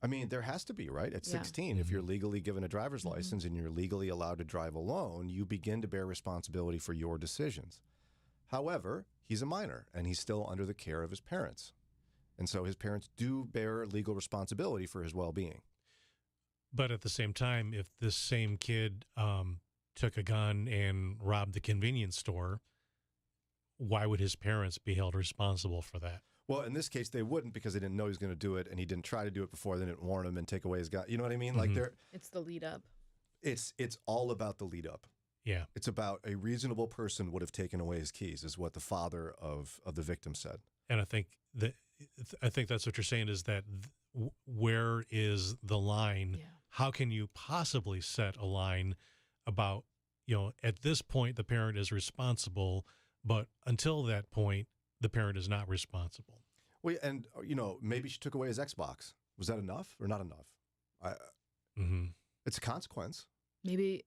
I mean, there has to be, right? At 16, if you're legally given a driver's license and you're legally allowed to drive alone, you begin to bear responsibility for your decisions. However, he's a minor, and he's still under the care of his parents. And so his parents do bear legal responsibility for his well-being. But at the same time, if this same kid took a gun and robbed the convenience store, why would his parents be held responsible for that? Well, in this case, they wouldn't because they didn't know he was going to do it, and he didn't try to do it before. They didn't warn him and take away his gun. You know what I mean? Like it's the lead up. It's all about the lead up. Yeah. It's about a reasonable person would have taken away his keys, is what the father of the victim said. And I think that's what you're saying is that where is the line? Yeah. How can you possibly set a line about, at this point, the parent is responsible, but until that point, the parent is not responsible. Well, and, maybe she took away his Xbox. Was that enough or not enough? It's a consequence. Maybe,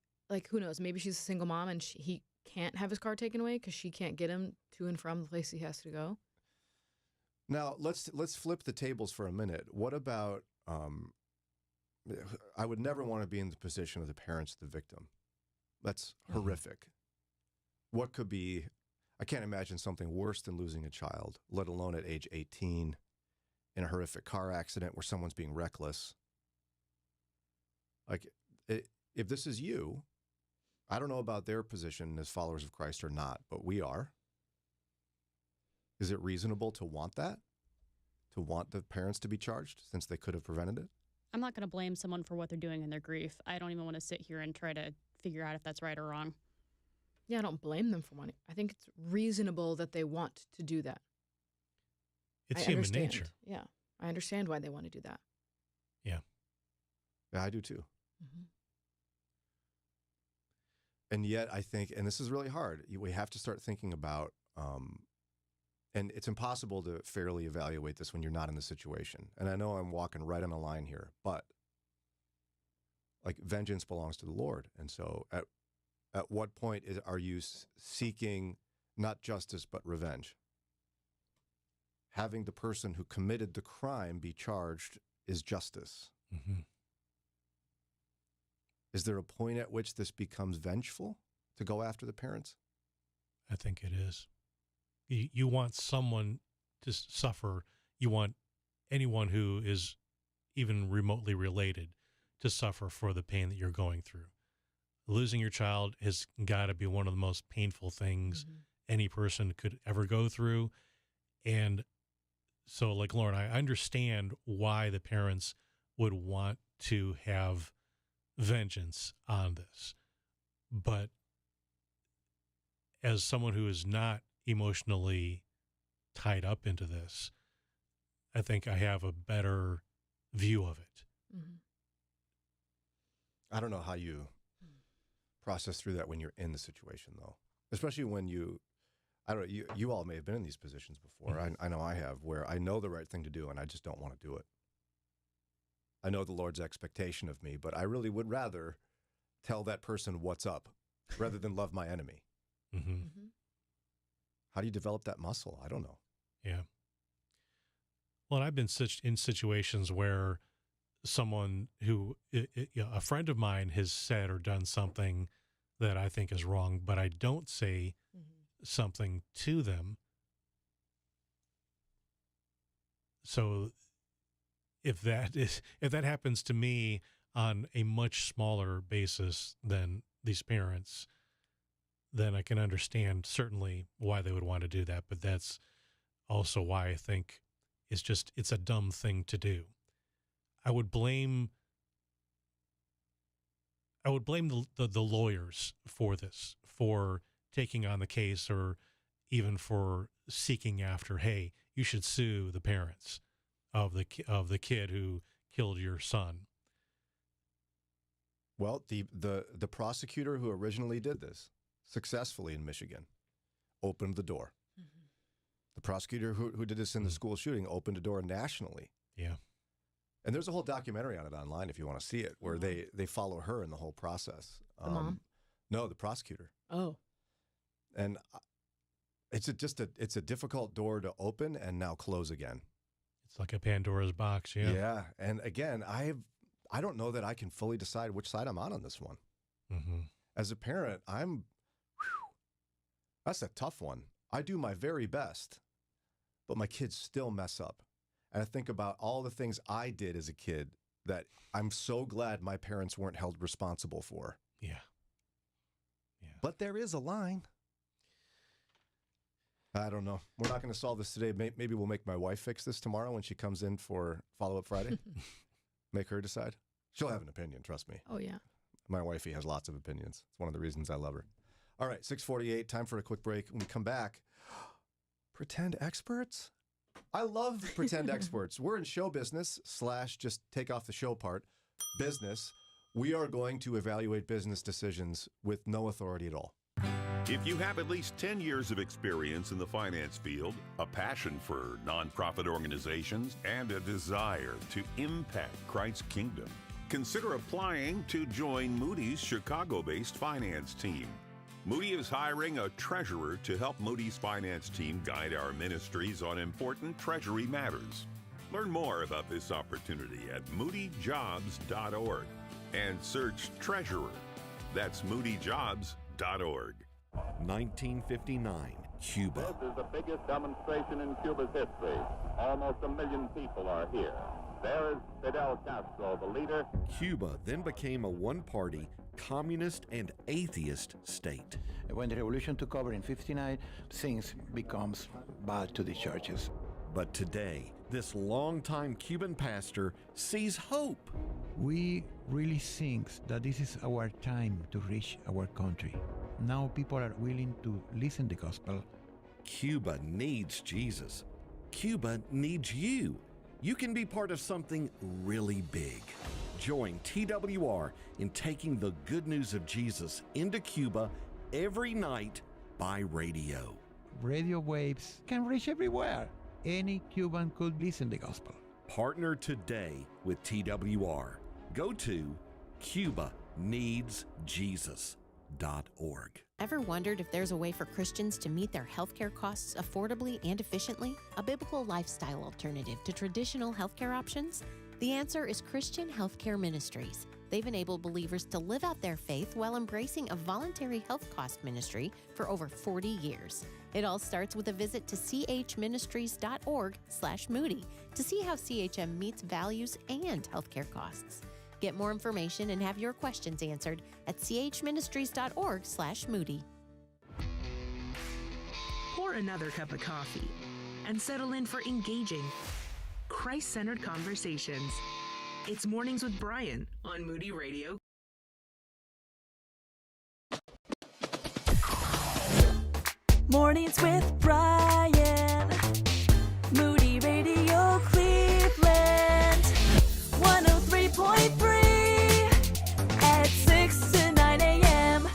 who knows? Maybe she's a single mom and he can't have his car taken away because she can't get him to and from the place he has to go. Now, let's flip the tables for a minute. What about, I would never want to be in the position of the parents of the victim. That's horrific. What could be, I can't imagine something worse than losing a child, let alone at age 18 in a horrific car accident where someone's being reckless. If this is you, I don't know about their position as followers of Christ or not, but we are. Is it reasonable to want that? To want the parents to be charged since they could have prevented it? I'm not going to blame someone for what they're doing in their grief. I don't even want to sit here and try to figure out if that's right or wrong. Yeah, I don't blame them for wanting. I think it's reasonable that they want to do that. It's human nature. Yeah, I understand why they want to do that. Yeah. Yeah, I do too. And yet I think, and this is really hard, we have to start thinking about, and it's impossible to fairly evaluate this when you're not in the situation. And I know I'm walking right on a line here, but vengeance belongs to the Lord. And so at what point are you seeking not justice, but revenge? Having the person who committed the crime be charged is justice. Is there a point at which this becomes vengeful to go after the parents? I think it is. You want someone to suffer. You want anyone who is even remotely related to suffer for the pain that you're going through. Losing your child has got to be one of the most painful things any person could ever go through. And so, Lauren, I understand why the parents would want to have vengeance on this. But as someone who is not emotionally tied up into this, I think I have a better view of it. I don't know how you process through that when you're in the situation, though, especially when you all may have been in these positions before. I know I have, where I know the right thing to do and I just don't want to do it. I know the Lord's expectation of me, but I really would rather tell that person what's up rather than love my enemy. How do you develop that muscle? I don't know. Yeah. Well, I've been in situations where someone who, a friend of mine has said or done something that I think is wrong, but I don't say something to them. So if that happens to me on a much smaller basis than these parents, then I can understand certainly why they would want to do that. But that's also why I think it's a dumb thing to do. I would blame the lawyers for this, for taking on the case, or even for seeking after, hey, you should sue the parents of the kid who killed your son. Well, the prosecutor who originally did this successfully in Michigan opened the door. Mm-hmm. The prosecutor who did this in the school shooting opened a door nationally. Yeah. And there's a whole documentary on it online if you want to see it, where they follow her in the whole process. The mom? No, the prosecutor. Oh. And it's a difficult door to open and now close again. It's like a Pandora's box, yeah. Yeah, and again, I don't know that I can fully decide which side I'm on this one. Mm-hmm. As a parent, that's a tough one. I do my very best, but my kids still mess up. And I think about all the things I did as a kid that I'm so glad my parents weren't held responsible for. Yeah. But there is a line. I don't know. We're not going to solve this today. Maybe we'll make my wife fix this tomorrow when she comes in for Follow-Up Friday. Make her decide. She'll have an opinion, trust me. Oh, yeah. My wifey has lots of opinions. It's one of the reasons I love her. All right, 6:48, time for a quick break. When we come back, pretend experts? I love pretend experts. We're in show business / just take off the show part, business. We are going to evaluate business decisions with no authority at all. If you have at least 10 years of experience in the finance field, a passion for nonprofit organizations, and a desire to impact Christ's kingdom, consider applying to join Moody's Chicago-based finance team. Moody is hiring a treasurer to help Moody's finance team guide our ministries on important treasury matters. Learn more about this opportunity at moodyjobs.org and search treasurer. That's moodyjobs.org. 1959, Cuba. This is the biggest demonstration in Cuba's history. Almost 1 million people are here. There is Fidel Castro, the leader. Cuba then became a one-party, communist and atheist state. When the revolution took over in 59, things becomes bad to the churches. But today, this longtime Cuban pastor sees hope. We really think that this is our time to reach our country. Now people are willing to listen to the gospel. Cuba needs Jesus. Cuba needs you. You can be part of something really big. Join TWR in taking the good news of Jesus into Cuba every night by radio. Radio waves can reach everywhere. Any Cuban could listen to the gospel. Partner today with TWR. Go to CubaNeedsJesus.org. Ever wondered if there's a way for Christians to meet their healthcare costs affordably and efficiently? A biblical lifestyle alternative to traditional healthcare options? The answer is Christian Healthcare Ministries. They've enabled believers to live out their faith while embracing a voluntary health cost ministry for over 40 years. It all starts with a visit to chministries.org/Moody to see how CHM meets values and healthcare costs. Get more information and have your questions answered at chministries.org/Moody. Pour another cup of coffee and settle in for engaging, Christ-centered conversations. It's Mornings with Brian on Moody Radio. Mornings with Brian. Moody Radio Cleveland. 103.3 at 6 to 9 a.m.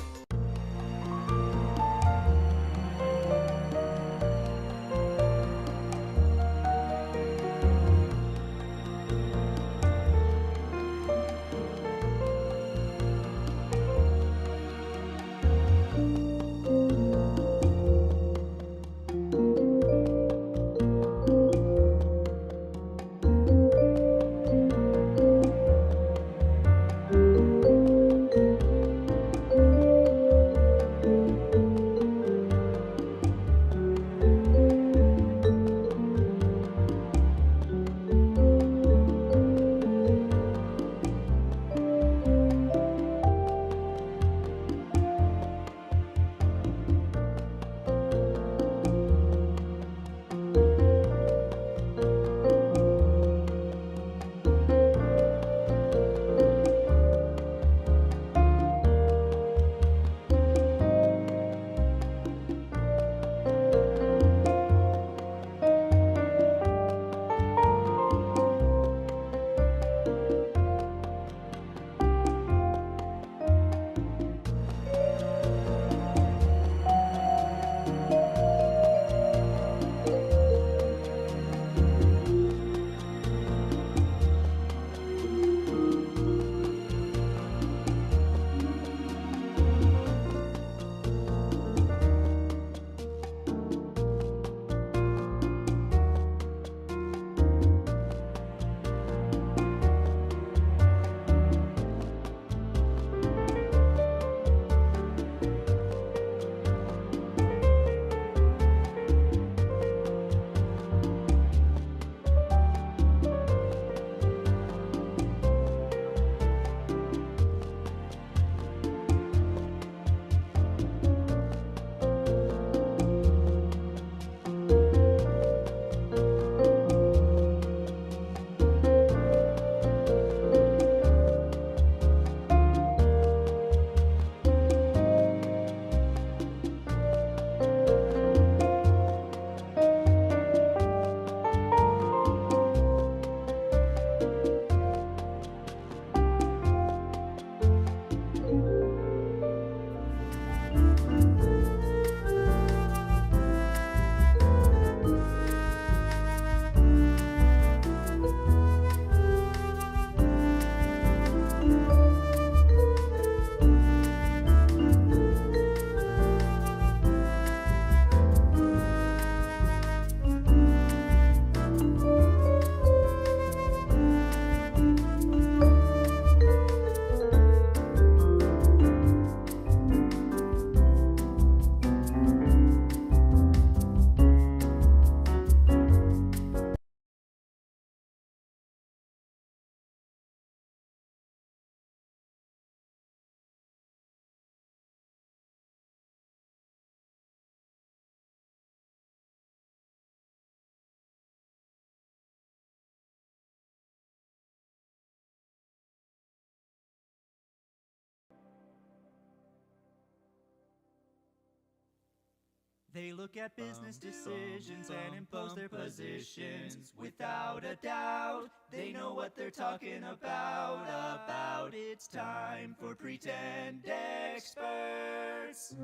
They look at business decisions and impose their positions. Without a doubt, they know what they're talking about. It's time for Pretend Experts.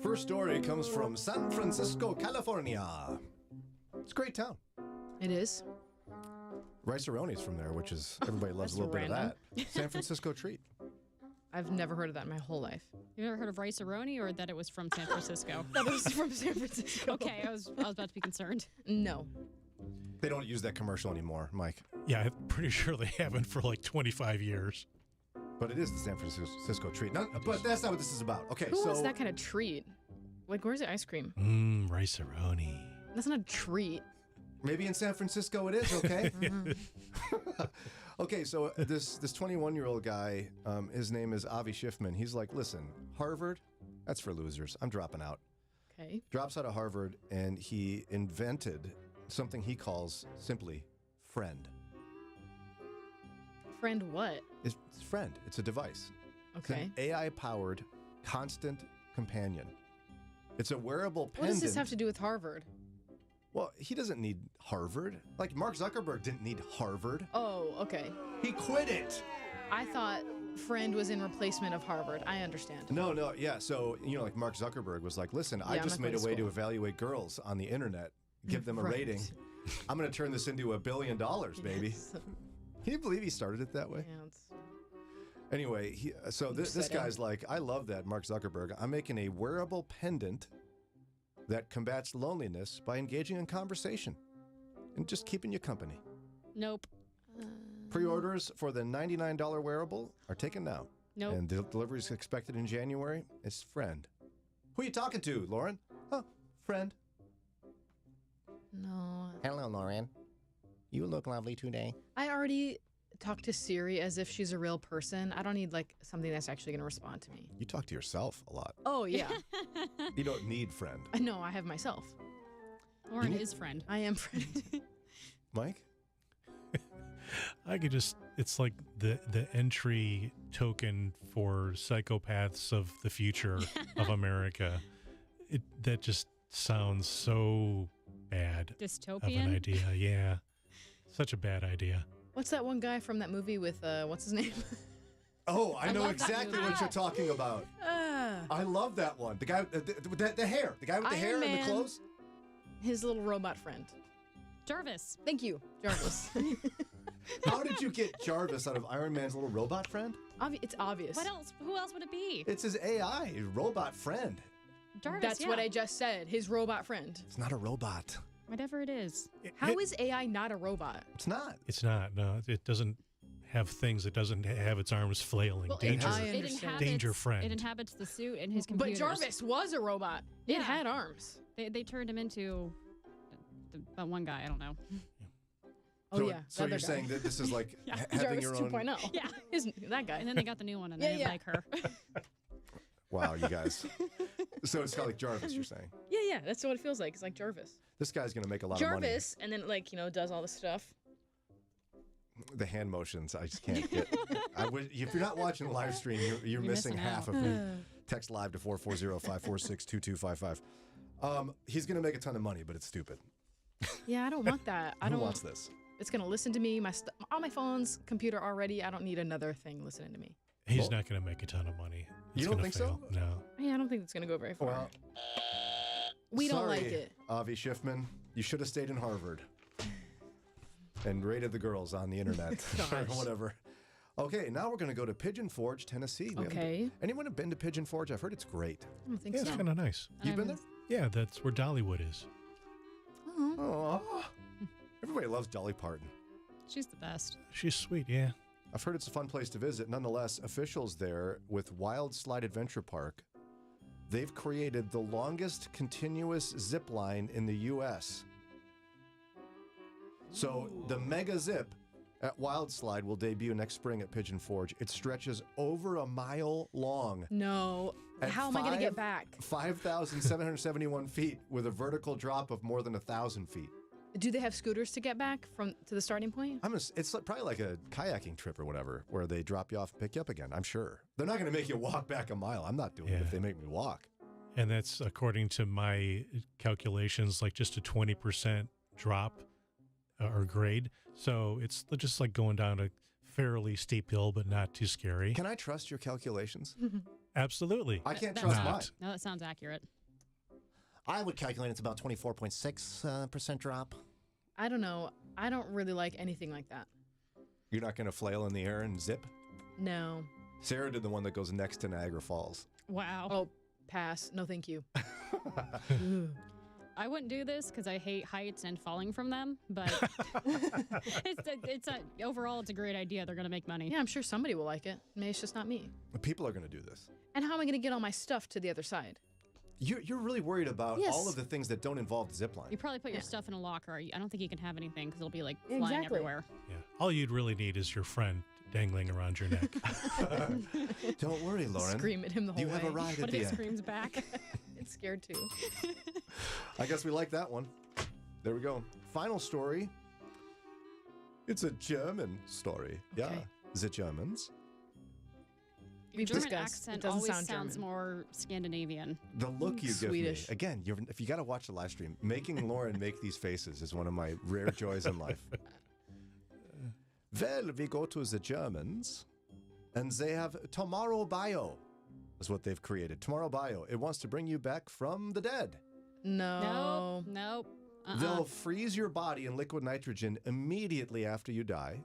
First story comes from San Francisco, California. It's a great town. It is. Rice-A-Roni's from there, which is, everybody loves a That's little bit of random. that. San Francisco treat. I've never heard of that in my whole life. You ever heard of Rice-A-Roni, or that it was from San Francisco? That it was from San Francisco. Okay, I was about to be concerned. No. They don't use that commercial anymore, Mike. Yeah, I'm pretty sure they haven't for like 25 years. But it is the San Francisco treat. But that's not what this is about. Okay, Who so wants that kind of treat? Like, where's the ice cream? Rice-A-Roni. That's not a treat. maybe in San Francisco it is, okay? Okay, so this 21-year-old guy, his name is Avi Schiffman. He's like, listen, Harvard, that's for losers. I'm dropping out. Okay. Drops out of Harvard, and he invented something he calls simply friend. Friend what? It's friend. It's a device. Okay. It's an AI-powered constant companion. It's a wearable pendant. What does this have to do with Harvard? Well, he doesn't need Harvard. Like Mark Zuckerberg didn't need Harvard. Oh, okay. He quit it. I thought friend was in replacement of Harvard. I understand. No, yeah. So, like Mark Zuckerberg was like, listen, I Yeah, I'm just not made a going to way to school. evaluate girls on the internet, give them a Right. rating. I'm going to turn this into $1 billion, baby. Yes. Can you believe he started it that way? Yeah, it's Anyway, this upsetting. guy's like, I love that, Mark Zuckerberg. I'm making a wearable pendant that combats loneliness by engaging in conversation and just keeping you company. Nope. Pre-orders for the $99 wearable are taken now. Nope. And delivery is expected in January. It's friend. Who are you talking to, Lauren? Oh, friend. No. Hello, Lauren. You look lovely today. I already talk to Siri as if she's a real person. I don't need like something that's actually going to respond to me. You talk to yourself a lot. Oh, yeah. You don't need friend. No, I have myself. Lauren is friend. I am friend. Mike? I could just, it's like the entry token for psychopaths of the future of America. That just sounds so bad. Dystopian? Of an idea, yeah. Such a bad idea. What's that one guy from that movie with, what's his name? Oh, I know love that exactly movie. what you're talking about. I love that one. The guy with the hair. The guy with the Iron hair and Man. the clothes. His little robot friend. Jarvis. Thank you, Jarvis. How did you get Jarvis out of Iron Man's little robot friend? It's obvious. What else? Who else would it be? It's his AI, his robot friend. Jarvis, That's what yeah. I just said. His robot friend. It's not a robot. Whatever it is. How is AI not a robot? It's not. It's not, no. It doesn't have things. It doesn't have its arms flailing. Well, Danger, danger It friend. inhabits the suit and his But computers. Jarvis was a robot. It Yeah. had arms. They turned him into the one guy. I don't know. So you're saying that this is like having Jarvis your own. 2.0. Yeah. Isn't that guy? And then they got the new one, and Yeah, I didn't yeah. like her. Wow, you guys. So it's kind of like Jarvis, you're saying. Yeah, that's what it feels like. It's like Jarvis. This guy's going to make a lot of money. Jarvis, and then does all this stuff. The hand motions, I just can't get. If you're not watching the live stream, you're missing half of it. Text live to 440-546-2255. He's going to make a ton of money, but it's stupid. Yeah, I don't want that. I Who don't wants this? It's gonna listen to me. On my phone's computer already. I don't need another thing listening to me. He's not going to make a ton of money. You It's don't gonna think fail. so? No. Yeah, I don't think it's gonna go very far. Well, we don't like sorry, it. Avi Schiffman. You should have stayed in Harvard and raided the girls on the internet or Gosh. whatever. Okay, now we're going to go to Pigeon Forge, Tennessee. We haven't Okay. been- Anyone have been to Pigeon Forge? I've heard it's great. I don't think Yeah, so. it's kind of nice. You've been there? Yeah, that's where Dollywood is. Oh, everybody loves Dolly Parton. She's the best. She's sweet, yeah. I've heard it's a fun place to visit. Nonetheless, officials there with Wild Slide Adventure Park, they've created the longest continuous zip line in the U.S. So the Mega Zip at Wild Slide will debut next spring at Pigeon Forge. It stretches over a mile long. No. At How am I gonna get back? 5,771 feet with a vertical drop of more than 1,000 feet. Do they have scooters to get back to the starting point? It's probably like a kayaking trip or whatever, where they drop you off and pick you up again. I'm sure they're not going to make you walk back a mile. I'm not doing it if they make me walk. And that's, according to my calculations, like just a 20% drop or grade. So it's just like going down a fairly steep hill, but not too scary. Can I trust your calculations? Absolutely. I can't trust mine. No, that sounds accurate. I would calculate it's about 24.6% drop. I don't know. I don't really like anything like that. You're not going to flail in the air and zip? No. Sarah did the one that goes next to Niagara Falls. Wow. Oh, pass. No, thank you. I wouldn't do this because I hate heights and falling from them, but overall, it's a great idea. They're going to make money. Yeah, I'm sure somebody will like it. Maybe it's just not me. People are going to do this. And how am I going to get all my stuff to the other side? You're really worried about Yes. all of the things that don't involve the zip line. You probably put your stuff in a locker. I don't think you can have anything because it'll be like flying Exactly. everywhere. Yeah. All you'd really need is your friend dangling around your neck. Don't worry, Lauren. Scream at him the whole You way. have a ride What at if the it end. screams back? It's scared too. I guess we like that one. There we go. Final story. It's a German story. Yeah. Okay. The Germans. Your We've German discussed. It accent doesn't always sound sounds German. more Scandinavian. The look you give me. Swedish. Again, if you got to watch the live stream, making Lauren make these faces is one of my rare joys in life. Well, we go to the Germans, and they have Tomorrow Bio, is what they've created. Tomorrow Bio. It wants to bring you back from the dead. No. Nope. They'll freeze your body in liquid nitrogen immediately after you die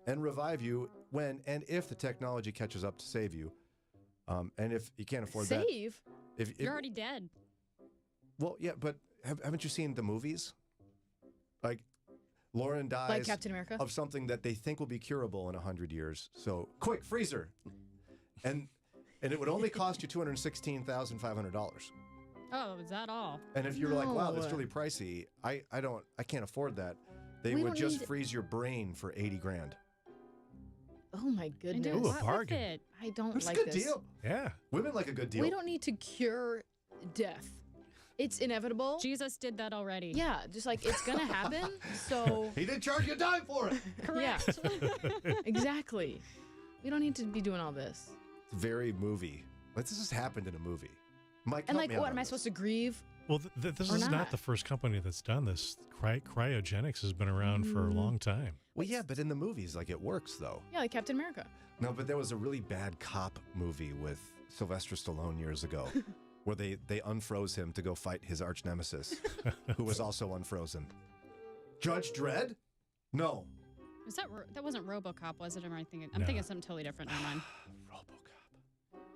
and revive you when and if the technology catches up to save you. And if you can't afford that. Save? If You're already dead. Well, yeah, but haven't you seen the movies? Like, Lauren dies Like Captain America? of something that they think will be curable in 100 years. So, quick, freezer. And it would only cost you $216,500. Oh, is that all? And if you're like, wow, that's No. really pricey, I can't afford that. They We would don't just need- freeze your brain for 80 grand. Oh my And goodness. do Ooh, a what with bargain. it? I don't That's like a good this. deal. Yeah. Women like a good deal. We don't need to cure death. It's inevitable. Jesus did that already. Yeah, just like it's gonna happen. So He didn't charge you a dime for it. Correct. yeah, exactly. We don't need to be doing all this. It's very movie. Like, this has happened in a movie. Mike, And help like, me out what on am I this. supposed to grieve? Well, this Or is not not. the first company that's done this. Cryogenics has been around for a long time. Well, yeah, but in the movies, like, it works, though. Yeah, like Captain America. No, but there was a really bad cop movie with Sylvester Stallone years ago where they unfroze him to go fight his arch nemesis, who was also unfrozen. Judge Dredd? No. Was that wasn't RoboCop, was it? Or am I thinking? I'm thinking something totally different. Never mind.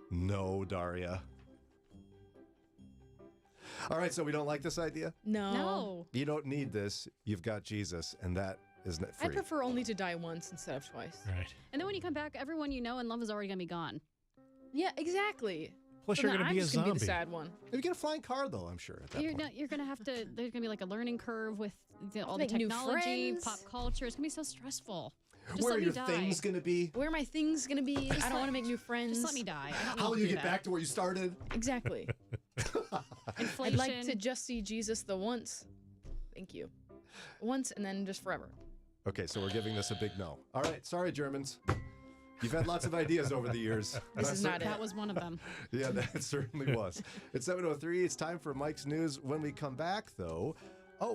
No, Daria. All right, so we don't like this idea? No. You don't need this. You've got Jesus, and that is free. I prefer only to die once instead of twice. Right. And then when you come back, everyone you know and love is already gonna be gone. Yeah, exactly. Plus, So you're then going to I'm be a just gonna be zombie. the sad one. You get a flying car, though, I'm sure, at that point. You're gonna have to. There's gonna be like a learning curve with all the make new technology, friends. pop culture. It's gonna be so stressful. Just Where let are me your die. things going to be? Where are my things gonna be? I don't want to make new friends. Just let me die. I don't How need will to you do get that. back to where you started? Exactly. Inflation. I'd like to just see Jesus the once. Thank you. Once and then just forever. Okay, so we're giving this a big no. All right, sorry, Germans. You've had lots of ideas over the years. This is not it. That was one of them. Yeah, that certainly was. It's 7:03. It's time for Mike's News. When we come back, though,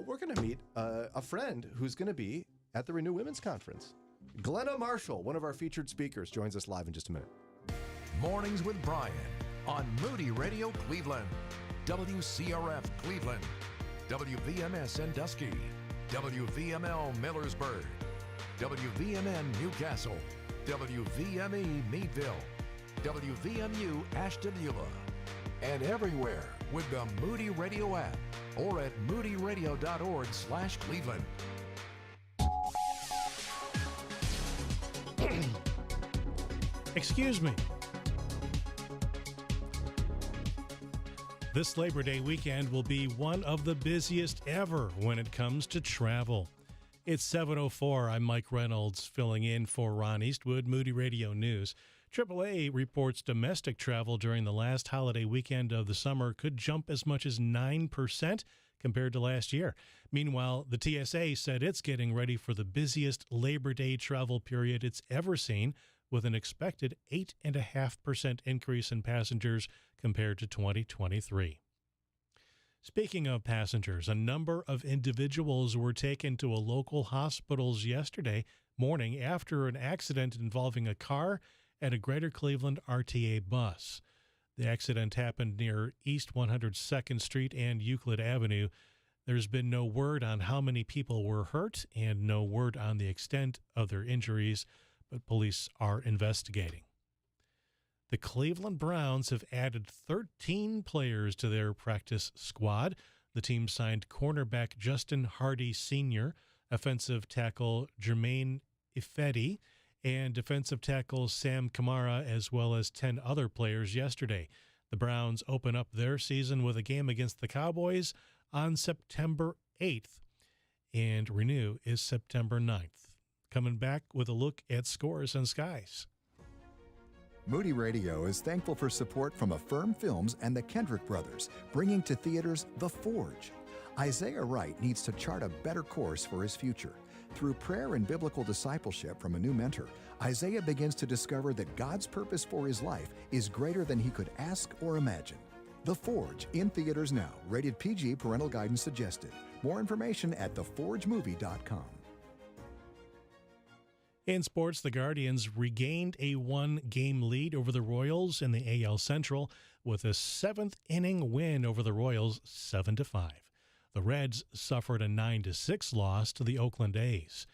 we're going to meet a friend who's going to be at the Renew Women's Conference. Glenna Marshall, one of our featured speakers, joins us live in just a minute. Mornings with Brian on Moody Radio Cleveland, WCRF Cleveland, WVMS Sandusky, WVML Millersburg, WVMN Newcastle, WVME Meadville, WVMU Ashtabula, and everywhere with the Moody Radio app or at moodyradio.org/Cleveland. Excuse me. This Labor Day weekend will be one of the busiest ever when it comes to travel. It's 7:04. I'm Mike Reynolds filling in for Ron Eastwood, Moody Radio News. AAA reports domestic travel during the last holiday weekend of the summer could jump as much as 9% compared to last year. Meanwhile, the TSA said it's getting ready for the busiest Labor Day travel period it's ever seen, with an expected 8.5% increase in passengers compared to 2023. Speaking of passengers, a number of individuals were taken to a local hospitals yesterday morning after an accident involving a car and a Greater Cleveland RTA bus. The accident happened near East 102nd Street and Euclid Avenue. There's been no word on how many people were hurt and no word on the extent of their injuries, but police are investigating. The Cleveland Browns have added 13 players to their practice squad. The team signed cornerback Justin Hardy Sr., offensive tackle Jermaine Ifedi, and defensive tackle Sam Kamara, as well as 10 other players yesterday. The Browns open up their season with a game against the Cowboys on September 8th, and renew is September 9th. Coming back with a look at scores and skies. Moody Radio is thankful for support from Affirm Films and the Kendrick Brothers, bringing to theaters The Forge. Isaiah Wright needs to chart a better course for his future. Through prayer and biblical discipleship from a new mentor, Isaiah begins to discover that God's purpose for his life is greater than he could ask or imagine. The Forge, in theaters now. Rated PG, parental guidance suggested. More information at theforgemovie.com. In sports, the Guardians regained a one-game lead over the Royals in the AL Central with a seventh-inning win over the Royals, 7-5. The Reds suffered a 9-6 loss to the Oakland A's.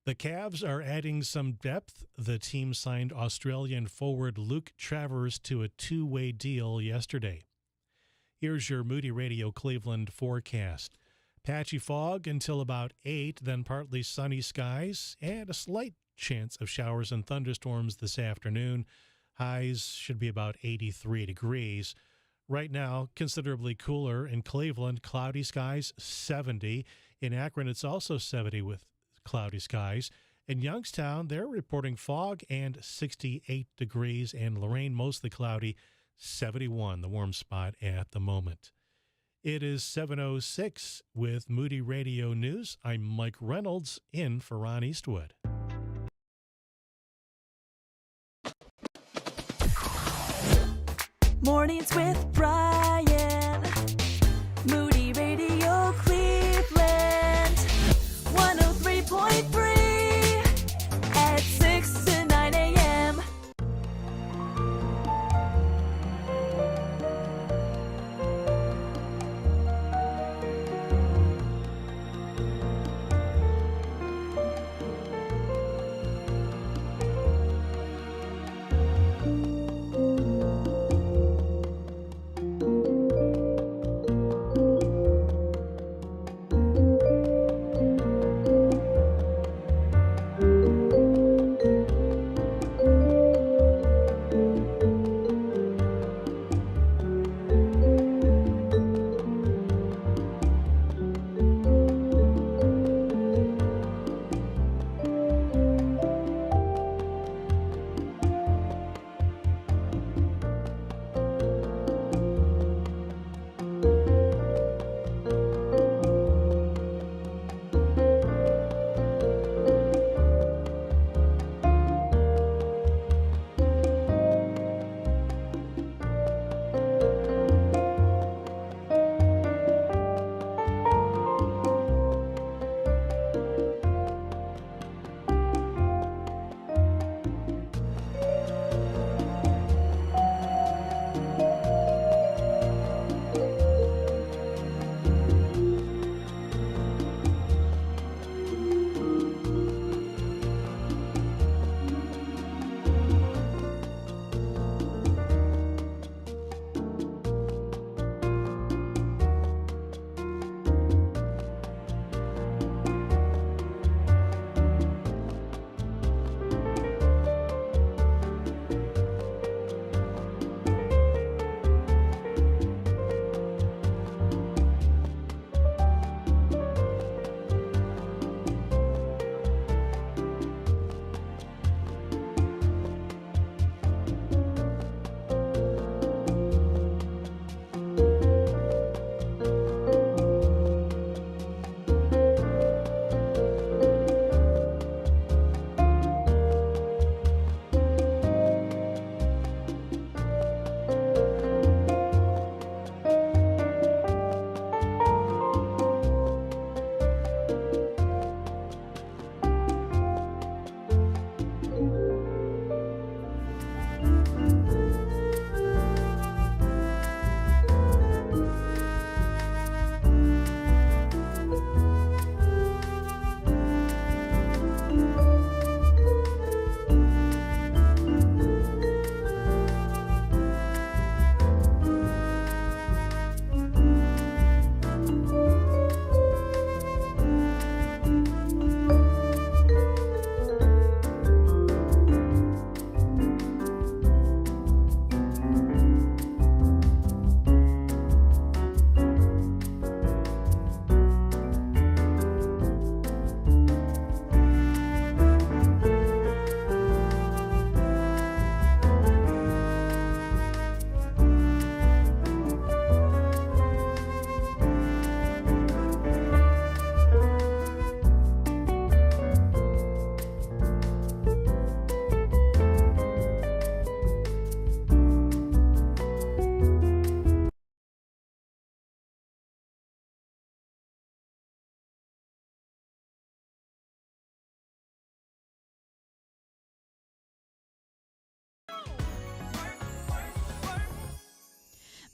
The Cavs are adding some depth. The team signed Australian forward Luke Travers to a two-way deal yesterday. Here's your Moody Radio Cleveland forecast. Patchy fog until about 8, then partly sunny skies, and a slight chance of showers and thunderstorms this afternoon. Highs should be about 83 degrees. Right now, considerably cooler in Cleveland, cloudy skies, 70. In Akron, it's also 70 with cloudy skies. In Youngstown, they're reporting fog and 68 degrees, and Lorraine, mostly cloudy, 71, the warm spot at the moment. It is 7:06 with Moody Radio News. I'm Mike Reynolds in for Ron Eastwood. Mornings with Brian. Moody Radio Cleveland. 103.3 at 6 to 9 a.m.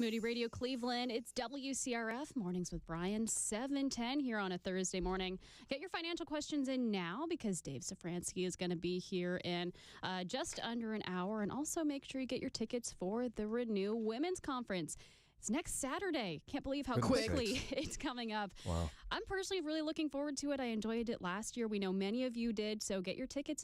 Moody Radio Cleveland, it's WCRF Mornings with Brian, 7:10 here on a Thursday morning. Get your financial questions in now because Dave Szfranski is going to be here in just under an hour. And also make sure you get your tickets for the Renew Women's Conference. It's next Saturday. Can't believe how quickly it's coming up. Wow. I'm personally really looking forward to it. I enjoyed it last year. We know many of you did. So get your tickets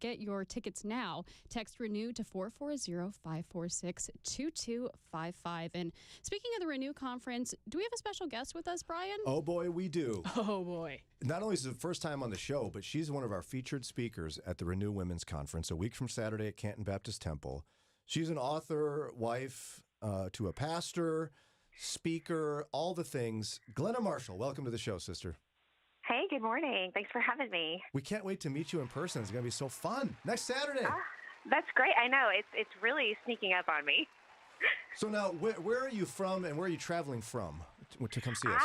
get your tickets now. Text Renew to 440-546-2255. And speaking of the Renew Conference, do we have a special guest with us, Brian? Oh, boy, we do. Oh, boy. Not only is it the first time on the show, but she's one of our featured speakers at the Renew Women's Conference a week from Saturday at Canton Baptist Temple. She's an author, wife, to a pastor, speaker, all the things. Glenna Marshall, welcome to the show, sister. Hey, good morning. Thanks for having me. We can't wait to meet you in person. It's going to be so fun. Next Saturday. That's great. I know. It's really sneaking up on me. So now, where are you from and where are you traveling from to come see us?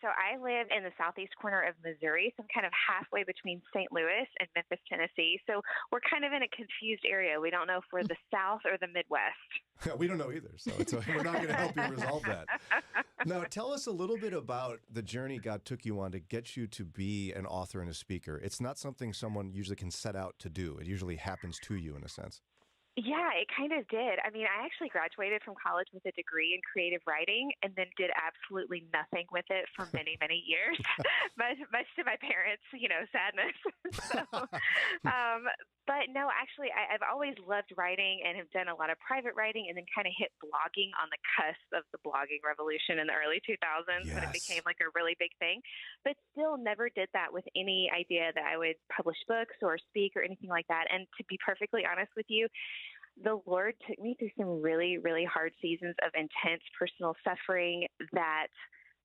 So I live in the southeast corner of Missouri, so I'm kind of halfway between St. Louis and Memphis, Tennessee. So we're kind of in a confused area. We don't know if we're the South or the Midwest. We don't know either, so we're not going to help you resolve that. Now, tell us a little bit about the journey God took you on to get you to be an author and a speaker. It's not something someone usually can set out to do. It usually happens to you in a sense. Yeah, it kind of did. I mean, I actually graduated from college with a degree in creative writing and then did absolutely nothing with it for many, many years, much to my parents', sadness. But no, actually, I've always loved writing and have done a lot of private writing and then kind of hit blogging on the cusp of the blogging revolution in the early 2000s when it became like a really big thing, but still never did that with any idea that I would publish books or speak or anything like that. And to be perfectly honest with you, the Lord took me through some really, really hard seasons of intense personal suffering that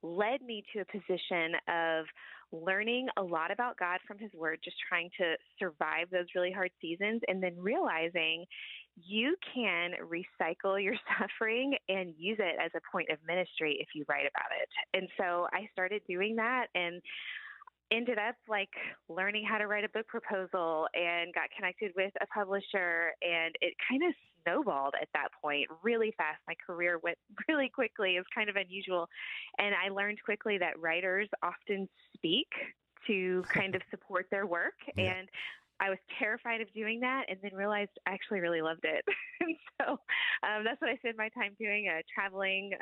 led me to a position of learning a lot about God from His Word, just trying to survive those really hard seasons, and then realizing you can recycle your suffering and use it as a point of ministry if you write about it. And so I started doing that and ended up learning how to write a book proposal and got connected with a publisher, and it kind of snowballed at that point really fast. My career went really quickly. It was kind of unusual. And I learned quickly that writers often speak to kind of support their work. Yeah. And I was terrified of doing that and then realized I actually really loved it. And so that's what I spend my time doing, traveling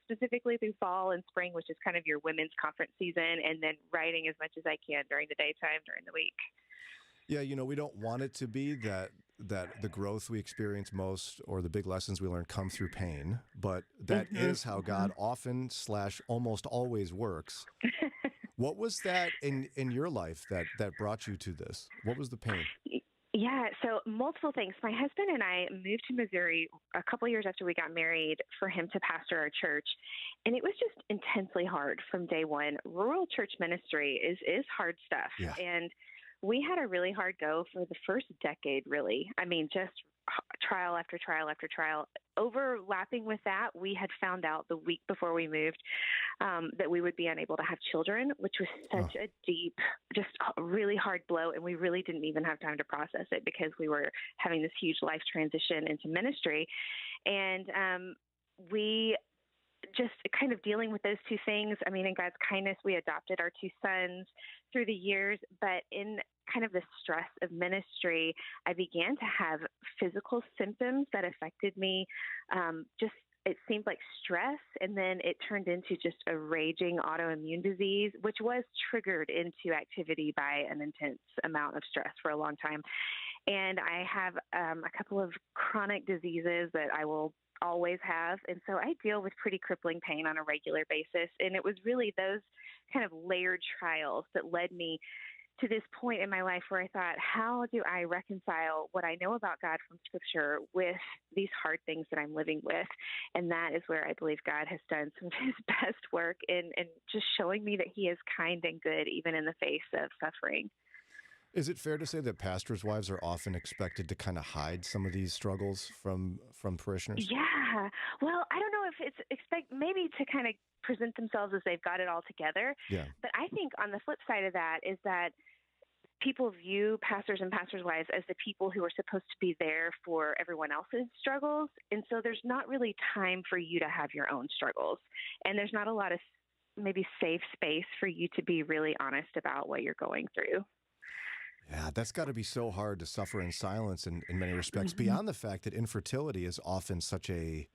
specifically through fall and spring, which is kind of your women's conference season, and then writing as much as I can during the daytime, during the week. Yeah, we don't want it to be that the growth we experience most or the big lessons we learn come through pain, but that is how God often / almost always works. What was that in your life that brought you to this? What was the pain? Yeah, so multiple things. My husband and I moved to Missouri a couple years after we got married for him to pastor our church, and it was just intensely hard from day one. Rural church ministry is hard stuff, and we had a really hard go for the first decade, really. I mean, just trial after trial after trial. Overlapping with that, we had found out the week before we moved that we would be unable to have children, which was such a deep, just a really hard blow. And we really didn't even have time to process it because we were having this huge life transition into ministry. And we just kind of dealing with those two things. I mean, in God's kindness, we adopted our two sons through the years, but in kind of the stress of ministry, I began to have physical symptoms that affected me. It seemed like stress, and then it turned into just a raging autoimmune disease, which was triggered into activity by an intense amount of stress for a long time. And I have a couple of chronic diseases that I will always have. And so I deal with pretty crippling pain on a regular basis. And it was really those kind of layered trials that led me to this point in my life where I thought, how do I reconcile what I know about God from Scripture with these hard things that I'm living with? And that is where I believe God has done some of His best work in just showing me that He is kind and good, even in the face of suffering. Is it fair to say that pastors' wives are often expected to kind of hide some of these struggles from parishioners? Yeah. Well, I don't know if it's maybe to kind of present themselves as they've got it all together. Yeah. But I think on the flip side of that is that people view pastors and pastors' wives as the people who are supposed to be there for everyone else's struggles. And so there's not really time for you to have your own struggles. And there's not a lot of maybe safe space for you to be really honest about what you're going through. Yeah, that's got to be so hard to suffer in silence in many respects, beyond the fact that infertility is often such a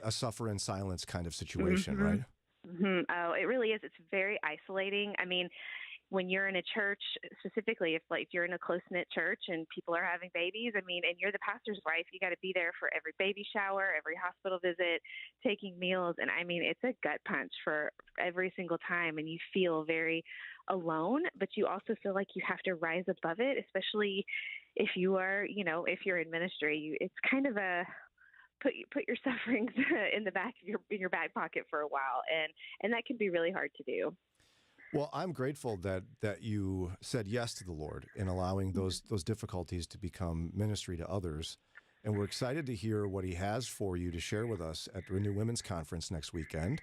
suffer in silence kind of situation, right? Oh, it really is. It's very isolating. I mean, when you're in a church, specifically, if you're in a close-knit church and people are having babies, I mean, and you're the pastor's wife, you got to be there for every baby shower, every hospital visit, taking meals. And I mean, it's a gut punch for every single time. And you feel very alone, but you also feel like you have to rise above it, especially if you are, if you're in ministry. It's kind of a put your sufferings in your back pocket for a while, and that can be really hard to do. Well, I'm grateful that you said yes to the Lord in allowing those difficulties to become ministry to others. And we're excited to hear what he has for you to share with us at the Renew Women's Conference next weekend.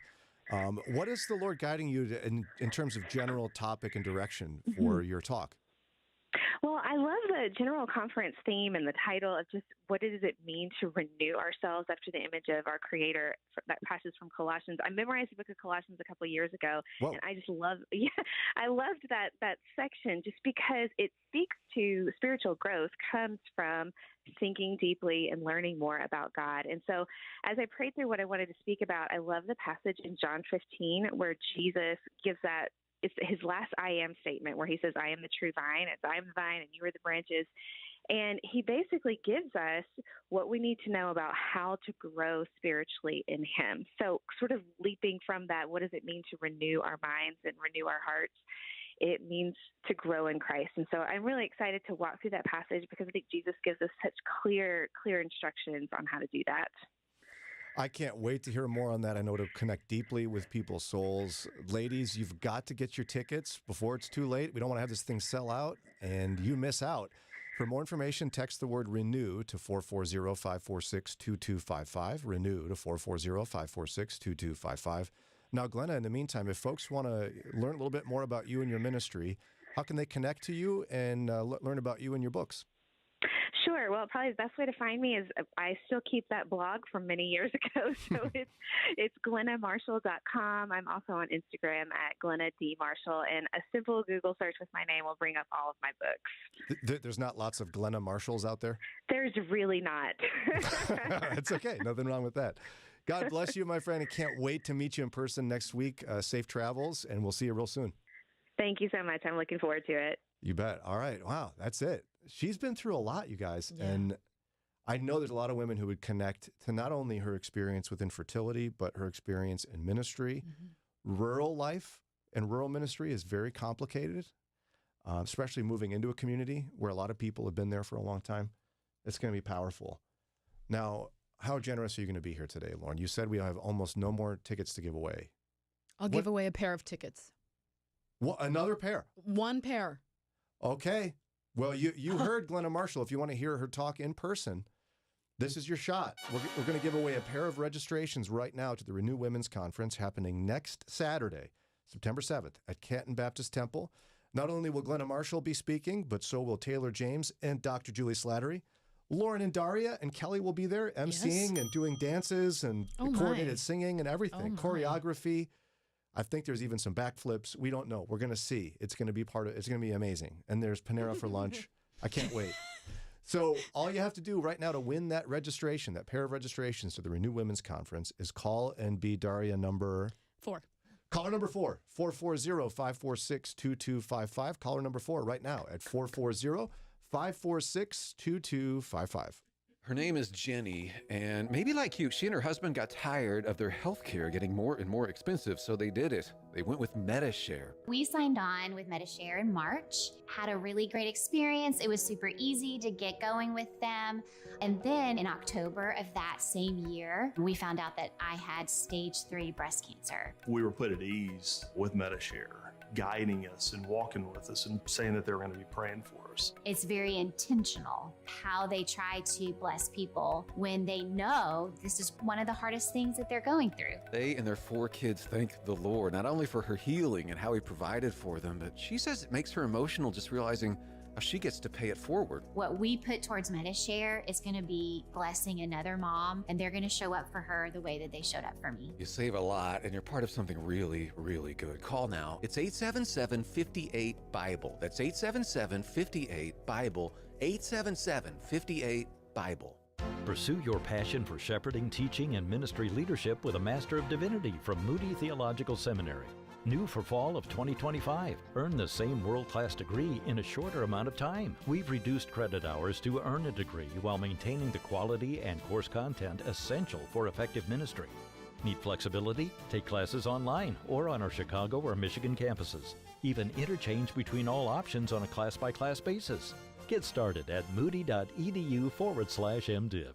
What is the Lord guiding you to, in terms of general topic and direction for your talk? Well, I love the general conference theme and the title of just what does it mean to renew ourselves after the image of our Creator, that passes from Colossians. I memorized the book of Colossians a couple of years ago, and I just loved that section just because it speaks to spiritual growth comes from thinking deeply and learning more about God. And so as I prayed through what I wanted to speak about, I love the passage in John 15 where Jesus gives it's his last I am statement where he says, I am the true vine, I am the vine and you are the branches. And he basically gives us what we need to know about how to grow spiritually in him. So sort of leaping from that, what does it mean to renew our minds and renew our hearts? It means to grow in Christ. And so I'm really excited to walk through that passage because I think Jesus gives us such clear instructions on how to do that. I can't wait to hear more on that. I know it'll connect deeply with people's souls. Ladies, you've got to get your tickets before it's too late. We don't want to have this thing sell out and you miss out. For more information, text the word RENEW to 440-546-2255. RENEW to 440-546-2255. Now, Glenna, in the meantime, if folks want to learn a little bit more about you and your ministry, how can they connect to you and learn about you and your books? Sure. Well, probably the best way to find me is I still keep that blog from many years ago. So it's GlennaMarshall.com. I'm also on Instagram at Glenna D. Marshall. And a simple Google search with my name will bring up all of my books. There's not lots of Glenna Marshalls out there? There's really not. It's okay. Nothing wrong with that. God bless you, my friend. I can't wait to meet you in person next week. Safe travels, and we'll see you real soon. Thank you so much. I'm looking forward to it. You bet. All right. Wow. That's it. She's been through a lot, you guys. Yeah. And I know there's a lot of women who would connect to not only her experience with infertility, but her experience in ministry. Rural life and rural ministry is very complicated, especially moving into a community where a lot of people have been there for a long time. It's going to be powerful. Now, how generous are you going to be here today, Lauren? You said we have almost no more tickets to give away. I'll give away a pair of tickets. What, another pair? One pair. Okay. Well, you heard Glenna Marshall. If you want to hear her talk in person, this is your shot. We're going to give away a pair of registrations right now to the Renew Women's Conference happening next Saturday, September 7th at Canton Baptist Temple. Not only will Glenna Marshall be speaking, but so will Taylor James and Dr. Julie Slattery. Lauren and Daria and Kelly will be there emceeing and doing dances and coordinated singing and everything, choreography. I think there's even some backflips. We don't know. We're going to see. It's going to be it's going to be amazing. And there's Panera for lunch. I can't wait. So all you have to do right now to win that registration, that pair of registrations to the Renew Women's Conference, is call and be Daria number 4. Caller number 4, 440-546-2255. Caller number 4 right now at 440-546-2255. Her name is Jenny, and maybe like you, she and her husband got tired of their health care getting more and more expensive, so they did it. They went with MediShare. We signed on with MediShare in March, had a really great experience. It was super easy to get going with them. And then in October of that same year, we found out that I had stage 3 breast cancer. We were put at ease with MediShare. guiding us and walking with us and saying that they're going to be praying for us. It's very intentional how they try to bless people when they know this is one of the hardest things that they're going through. They and their 4 kids thank the Lord, not only for her healing and how he provided for them, but she says it makes her emotional just realizing how she gets to pay it forward. What we put towards MediShare is going to be blessing another mom, and they're going to show up for her the way that they showed up for me. You save a lot, and you're part of something really, really good. Call now. It's 877-58-BIBLE. That's 877-58-BIBLE. 877-58-BIBLE. Pursue your passion for shepherding, teaching, and ministry leadership with a Master of Divinity from Moody Theological Seminary. New for fall of 2025. Earn the same world-class degree in a shorter amount of time. We've reduced credit hours to earn a degree while maintaining the quality and course content essential for effective ministry. Need flexibility? Take classes online or on our Chicago or Michigan campuses. Even interchange between all options on a class-by-class basis. Get started at moody.edu/MDiv.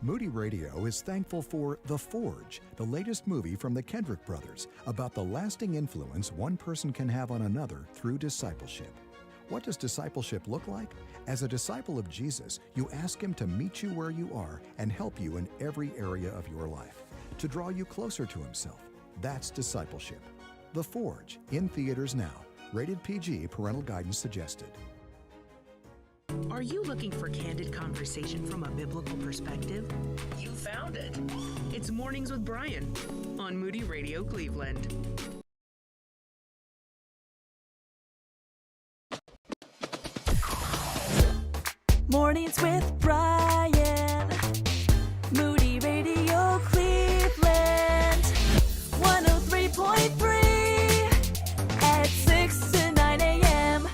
Moody Radio is thankful for The Forge, the latest movie from the Kendrick brothers about the lasting influence one person can have on another through discipleship. What does discipleship look like? As a disciple of Jesus, you ask him to meet you where you are and help you in every area of your life, to draw you closer to himself. That's discipleship. The Forge, in theaters now. Rated PG, parental guidance suggested. Are you looking for candid conversation from a biblical perspective? You found it. It's Mornings with Brian on Moody Radio Cleveland. Mornings with Brian. Moody Radio Cleveland. 103.3 at 6 to 9 a.m.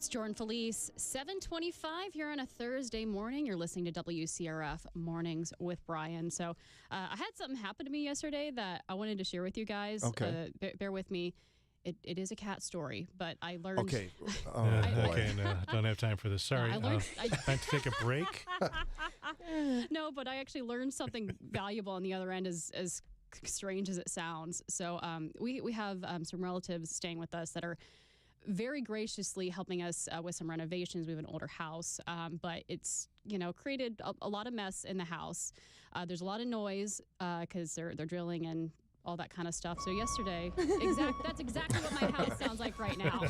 It's Jordan Felice, 7:25 here on a Thursday morning. You're listening to WCRF Mornings with Brian. So I had something happen to me yesterday that I wanted to share with you guys. Okay. Bear with me. It is a cat story, but I learned... Okay. Oh, boy. Okay, no, don't have time for this. Sorry. No, Time to take a break. No, but I actually learned something valuable on the other end, as strange as it sounds. So we have some relatives staying with us that are very graciously helping us with some renovations. We have an older house, but it's, created a lot of mess in the house. There's a lot of noise because they're drilling and all that kind of stuff. So yesterday, that's exactly what my house sounds like right now.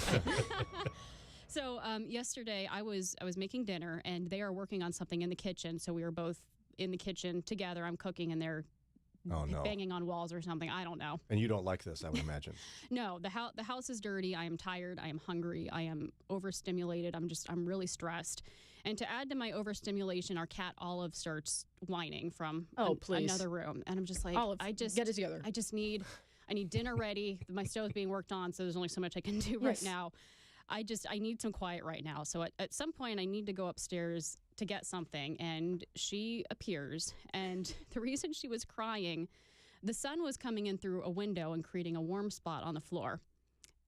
So yesterday I was making dinner and they are working on something in the kitchen. So we were both in the kitchen together. I'm cooking and they're banging on walls or something. I don't know. And you don't like this, I would imagine. No, the house is dirty. I am tired. I am hungry. I am overstimulated. I'm really stressed. And to add to my overstimulation, our cat Olive starts whining from another room. And I'm just like, Olive, get it together. I need dinner ready. My stove's being worked on, so there's only so much I can do right now. I need some quiet right now. So at some point I need to go upstairs to get something, and she appears. And the reason she was crying, the sun was coming in through a window and creating a warm spot on the floor.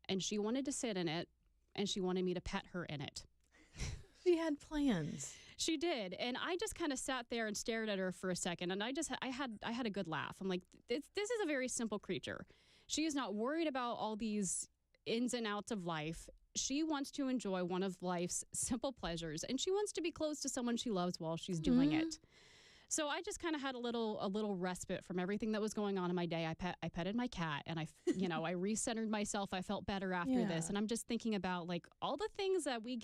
And she wanted to sit in it, and she wanted me to pet her in it. She had plans. She did. And I just kind of sat there and stared at her for a second, and I had a good laugh. I'm like, this is a very simple creature. She is not worried about all these ins and outs of life. She wants to enjoy one of life's simple pleasures, and she wants to be close to someone she loves while she's doing it. So I just kind of had a little respite from everything that was going on in my day. I petted my cat, and I recentered myself. I felt better after this, and I'm just thinking about like all the things that we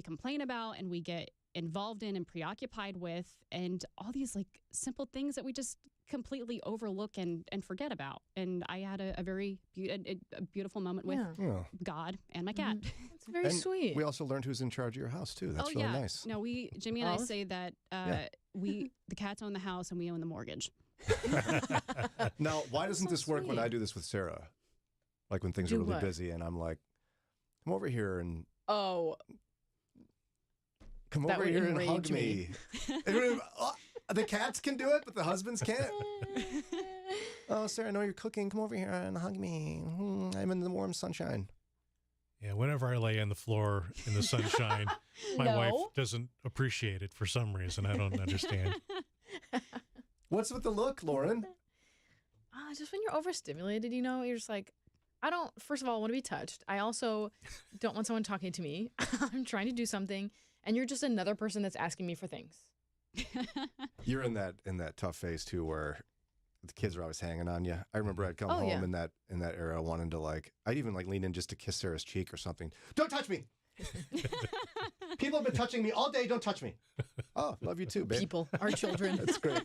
complain about and we get involved in and preoccupied with, and all these like simple things that we just completely overlook and forget about. And I had a very beautiful moment with God and my cat. It's very sweet. We also learned who's in charge of your house too. That's really nice. No, Jimmy and I say that the cats own the house and we own the mortgage. Now, why doesn't this work when I do this with Sarah? Like when things are really busy and I'm like, come over here and come over here and hug me. The cats can do it, but the husbands can't. Oh, Sarah, I know you're cooking. Come over here and hug me. I'm in the warm sunshine. Yeah, whenever I lay on the floor in the sunshine, my wife doesn't appreciate it for some reason. I don't understand. What's with the look, Lauren? Just when you're overstimulated, you're just like, first of all, I want to be touched. I also don't want someone talking to me. I'm trying to do something, and you're just another person that's asking me for things. You're in that tough phase too, where the kids are always hanging on you. I remember I'd come home in that era, wanting to I'd even lean in just to kiss Sarah's cheek or something. Don't touch me. People have been touching me all day. Don't touch me. Oh, love you too, babe. People, our children. That's great.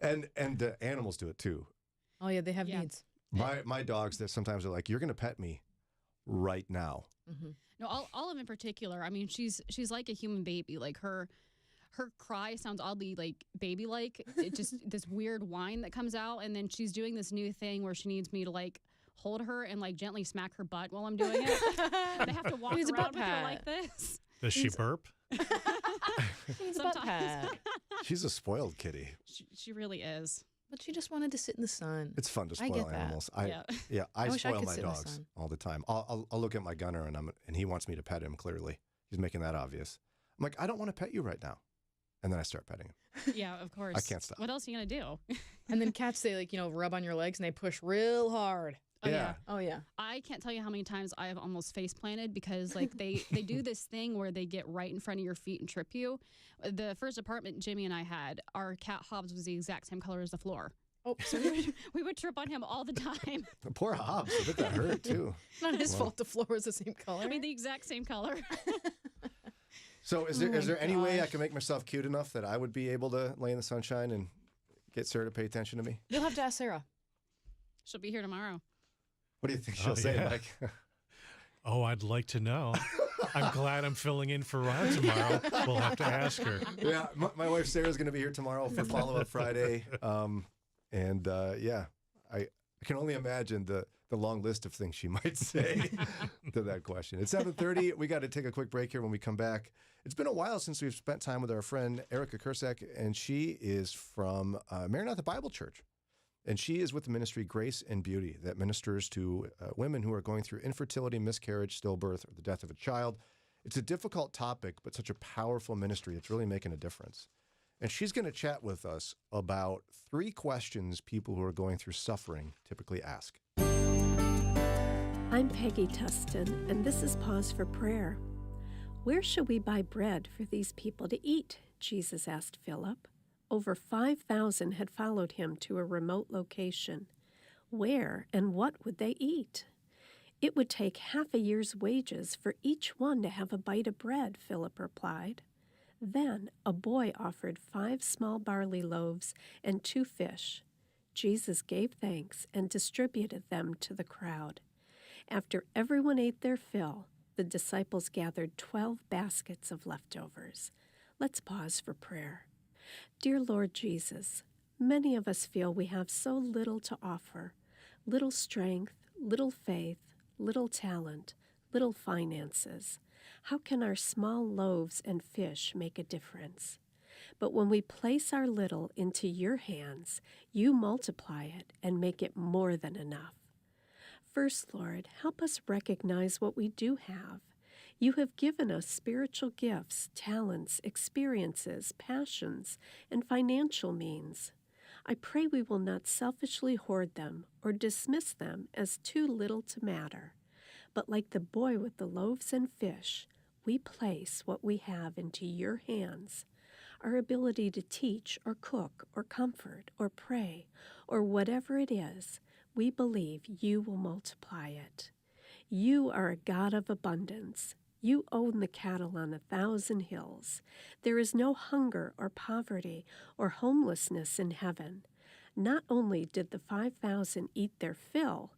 and animals do it too. Oh yeah, they have needs. My dogs, that sometimes are like, you're gonna pet me right now. Mm-hmm. No, Olive in particular. I mean, she's like a human baby. Like her cry sounds oddly like baby-like. It just this weird whine that comes out, and then she's doing this new thing where she needs me to hold her and gently smack her butt while I'm doing it. They have to walk around with her like this. Does she burp? Sometimes. She's a spoiled kitty. She really is. But she just wanted to sit in the sun. It's fun to spoil animals. I spoil my dogs all the time. I'll look at my Gunner and he wants me to pet him. Clearly, he's making that obvious. I'm like, I don't want to pet you right now, and then I start petting him. Yeah, of course. I can't stop. What else are you gonna do? And then cats, they rub on your legs and they push real hard. Oh, yeah. Oh, yeah. I can't tell you how many times I have almost face planted because they do this thing where they get right in front of your feet and trip you. The first apartment Jimmy and I had, our cat Hobbs was the exact same color as the floor. Oh, so we would trip on him all the time. Poor Hobbs. I bet that hurt too. Not his fault the floor was the same color. I mean, the exact same color. So is there any way I can make myself cute enough that I would be able to lay in the sunshine and get Sarah to pay attention to me? You'll have to ask Sarah. She'll be here tomorrow. What do you think she'll say, Mike? Oh, I'd like to know. I'm glad I'm filling in for Ron tomorrow. We'll have to ask her. Yeah, my wife Sarah's going to be here tomorrow for Follow Up Friday. I can only imagine the the long list of things she might say to that question. It's 7:30. We got to take a quick break here. When we come back, it's been a while since we've spent time with our friend Erica Kurcsack, and she is from Maranatha Bible Church. And she is with the ministry Grace and Beauty that ministers to women who are going through infertility, miscarriage, stillbirth, or the death of a child. It's a difficult topic, but such a powerful ministry. It's really making a difference. And she's going to chat with us about 3 questions people who are going through suffering typically ask. I'm Peggy Tustin, and this is Pause for Prayer. Where shall we buy bread for these people to eat? Jesus asked Philip. Over 5,000 had followed him to a remote location. Where and what would they eat? It would take half a year's wages for each one to have a bite of bread, Philip replied. Then a boy offered 5 small barley loaves and 2 fish. Jesus gave thanks and distributed them to the crowd. After everyone ate their fill, the disciples gathered 12 baskets of leftovers. Let's pause for prayer. Dear Lord Jesus, many of us feel we have so little to offer, little strength, little faith, little talent, little finances. How can our small loaves and fish make a difference? But when we place our little into your hands, you multiply it and make it more than enough. First, Lord, help us recognize what we do have. You have given us spiritual gifts, talents, experiences, passions, and financial means. I pray we will not selfishly hoard them or dismiss them as too little to matter. But like the boy with the loaves and fish, we place what we have into your hands. Our ability to teach or cook or comfort or pray or whatever it is, we believe you will multiply it. You are a God of abundance. You own the cattle on 1,000 hills. There is no hunger or poverty or homelessness in heaven. Not only did the 5,000 eat their fill,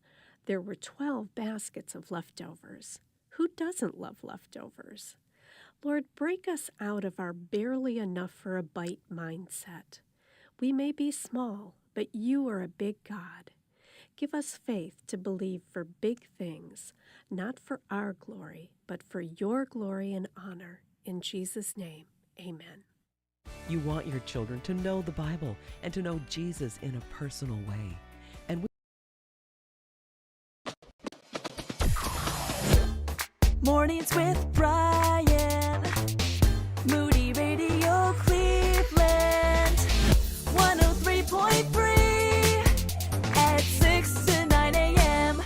there were 12 baskets of leftovers. Who doesn't love leftovers? Lord, break us out of our barely enough for a bite mindset. We may be small, but you are a big God. Give us faith to believe for big things, not for our glory, but for your glory and honor. In Jesus' name, amen. You want your children to know the Bible and to know Jesus in a personal way. And Mornings with Brian. Moody Radio Cleveland. 103.3 at 6 to 9 a.m.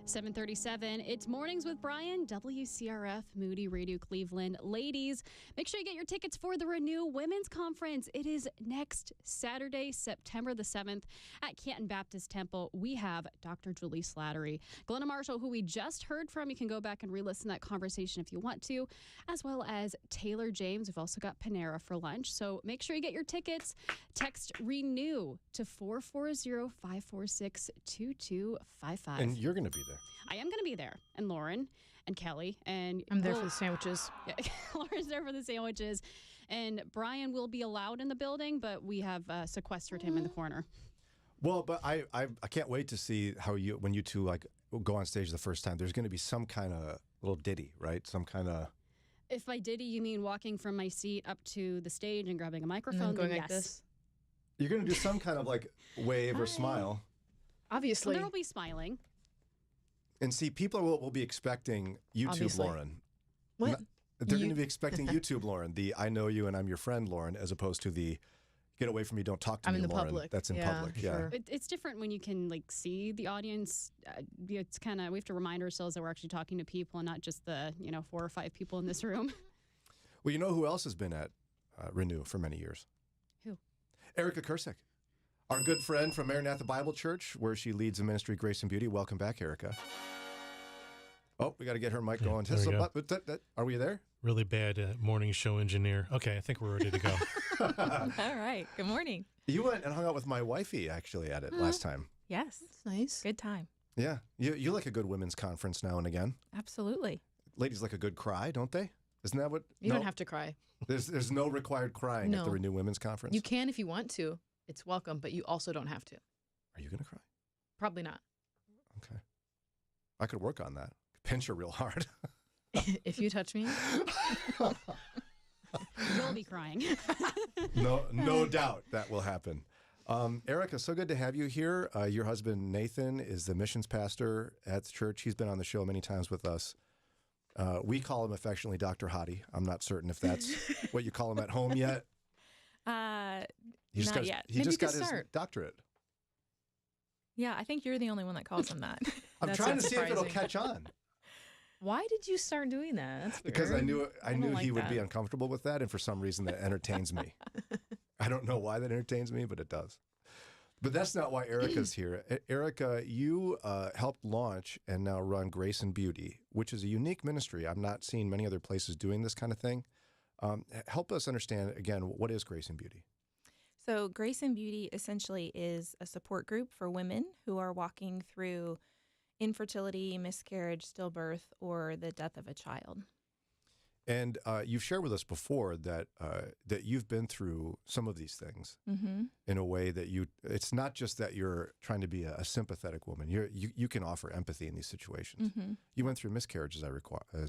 7:37. It's Mornings with Brian, WCRF, Moody Radio Cleveland. Ladies, make sure you get your tickets for the Renew Women's Conference. It is next Saturday, September the 7th at Canton Baptist Temple. We have Dr. Julie Slattery, Glenna Marshall, who we just heard from. You can go back and re-listen to that conversation if you want to, as well as Taylor James. We've also got Panera for lunch. So make sure you get your tickets. Text RENEW to 440-546-2255. And you're going to be there. I am going to be there. And Lauren and Kelly. And I'm there for the sandwiches. Yeah, Lauren's there for the sandwiches. And Brian will be allowed in the building, but we have sequestered him in the corner. Well, but I can't wait to see how when you two like go on stage the first time. There's going to be some kind of little ditty, right? Some kind of. If by ditty you mean walking from my seat up to the stage and grabbing a microphone, going then like yes. this. You're going to do some kind of like wave or smile. Obviously. There will be smiling. And see, people will be expecting YouTube Obviously. Lauren. What? They're going to be expecting YouTube Lauren, the I know you and I'm your friend Lauren, as opposed to the get away from me, don't talk to I'm me in the Lauren. public. That's in public. Yeah. Sure. It's different when you can like see the audience. It's kind of, we have to remind ourselves that we're actually talking to people and not just the 4 or 5 people in this room. Well, you know who else has been at Renew for many years? Who? Erica Kurcsack, our good friend from Maranatha Bible Church, where she leads the ministry Grace and Beauty. Welcome back, Erica. Oh, we got to get her mic going. there we go. Are we there? Really bad morning show engineer. Okay, I think we're ready to go. All right. Good morning. You went and hung out with my wifey actually at it last time. Yes. That's nice. Good time. Yeah. You like a good women's conference now and again. Absolutely. Ladies like a good cry, don't they? Isn't that what? You don't have to cry. There's no required crying at the No. Renew Women's Conference. You can if you want to. It's welcome, but you also don't have to. Are you going to cry? Probably not. Okay. I could work on that. Pinch her real hard. If you touch me. You'll be crying. No doubt that will happen. Erica, so good to have you here. Your husband, Nathan, is the missions pastor at the church. He's been on the show many times with us. We call him affectionately Dr. Hottie. I'm not certain if that's what you call him at home yet. Not yet. He just got his doctorate. Yeah, I think you're the only one that calls him that. I'm trying to see if it'll catch on. Why did you start doing that? That's Because weird. I knew like he would that. be uncomfortable with that, and for some reason that entertains me. I don't know why that entertains me, but it does. But that's not why Erica's here. Erica, you helped launch and now run Grace and Beauty, which is a unique ministry. I'm not seeing many other places doing this kind of thing. Help us understand, again, what is Grace and Beauty? So Grace and Beauty essentially is a support group for women who are walking through infertility, miscarriage, stillbirth, or the death of a child. And you've shared with us before that that you've been through some of these things in a way that it's not just that you're trying to be a sympathetic woman. You can offer empathy in these situations. You went through miscarriage, as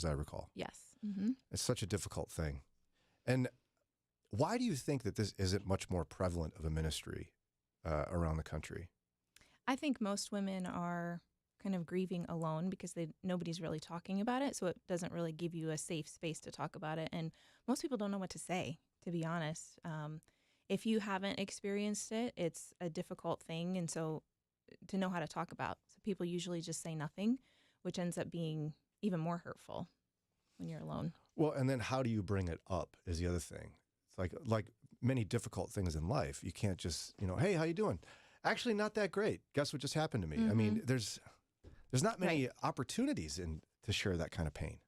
I recall. Yes. It's such a difficult thing. And why do you think that this isn't much more prevalent of a ministry around the country? I think most women are kind of grieving alone because nobody's really talking about it, so it doesn't really give you a safe space to talk about it. And most people don't know what to say, to be honest. If you haven't experienced it, it's a difficult thing, and so to know how to talk about. So people usually just say nothing, which ends up being even more hurtful when you're alone. Well, and then how do you bring it up is the other thing. It's like many difficult things in life. You can't just, hey, how you doing? Actually, not that great. Guess what just happened to me? I mean, there's not many opportunities to share that kind of pain.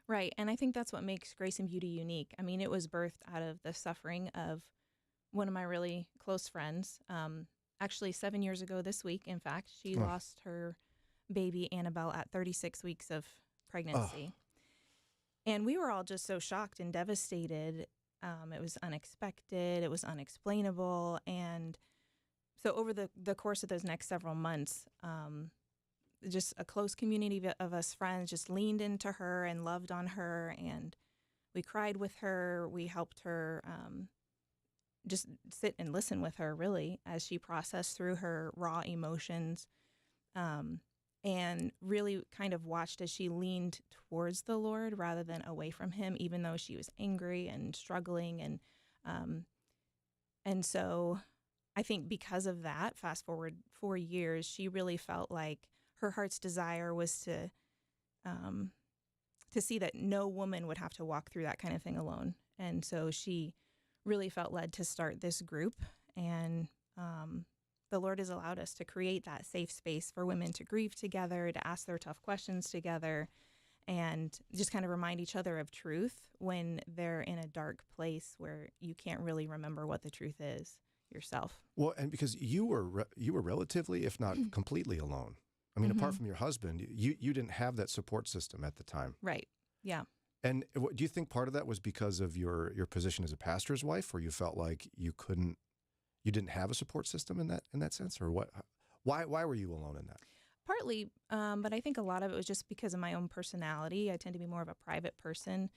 Right. And I think that's what makes Grace and Beauty unique. I mean, it was birthed out of the suffering of one of my really close friends. Actually, 7 years ago this week, in fact, she lost her baby, Annabelle, at 36 weeks of pregnancy. And we were all just so shocked and devastated. It was unexpected. It was unexplainable. And so over the course of those next several months, just a close community of us friends just leaned into her and loved on her, and we cried with her. We helped her just sit and listen with her, really, as she processed through her raw emotions, and really kind of watched as she leaned towards the Lord rather than away from him, even though she was angry and struggling. And so I think because of that, fast forward 4 years, she really felt like her heart's desire was to see that no woman would have to walk through that kind of thing alone. And so she really felt led to start this group. And the Lord has allowed us to create that safe space for women to grieve together, to ask their tough questions together, and just kind of remind each other of truth when they're in a dark place where you can't really remember what the truth is yourself. Well, and because you were relatively, if not completely alone. I mean, apart from your husband, you didn't have that support system at the time. Right. Yeah. And do you think part of that was because of your position as a pastor's wife, or you felt like you didn't have a support system in that sense, or what? Why were you alone in that? Partly, but I think a lot of it was just because of my own personality. I tend to be more of a private person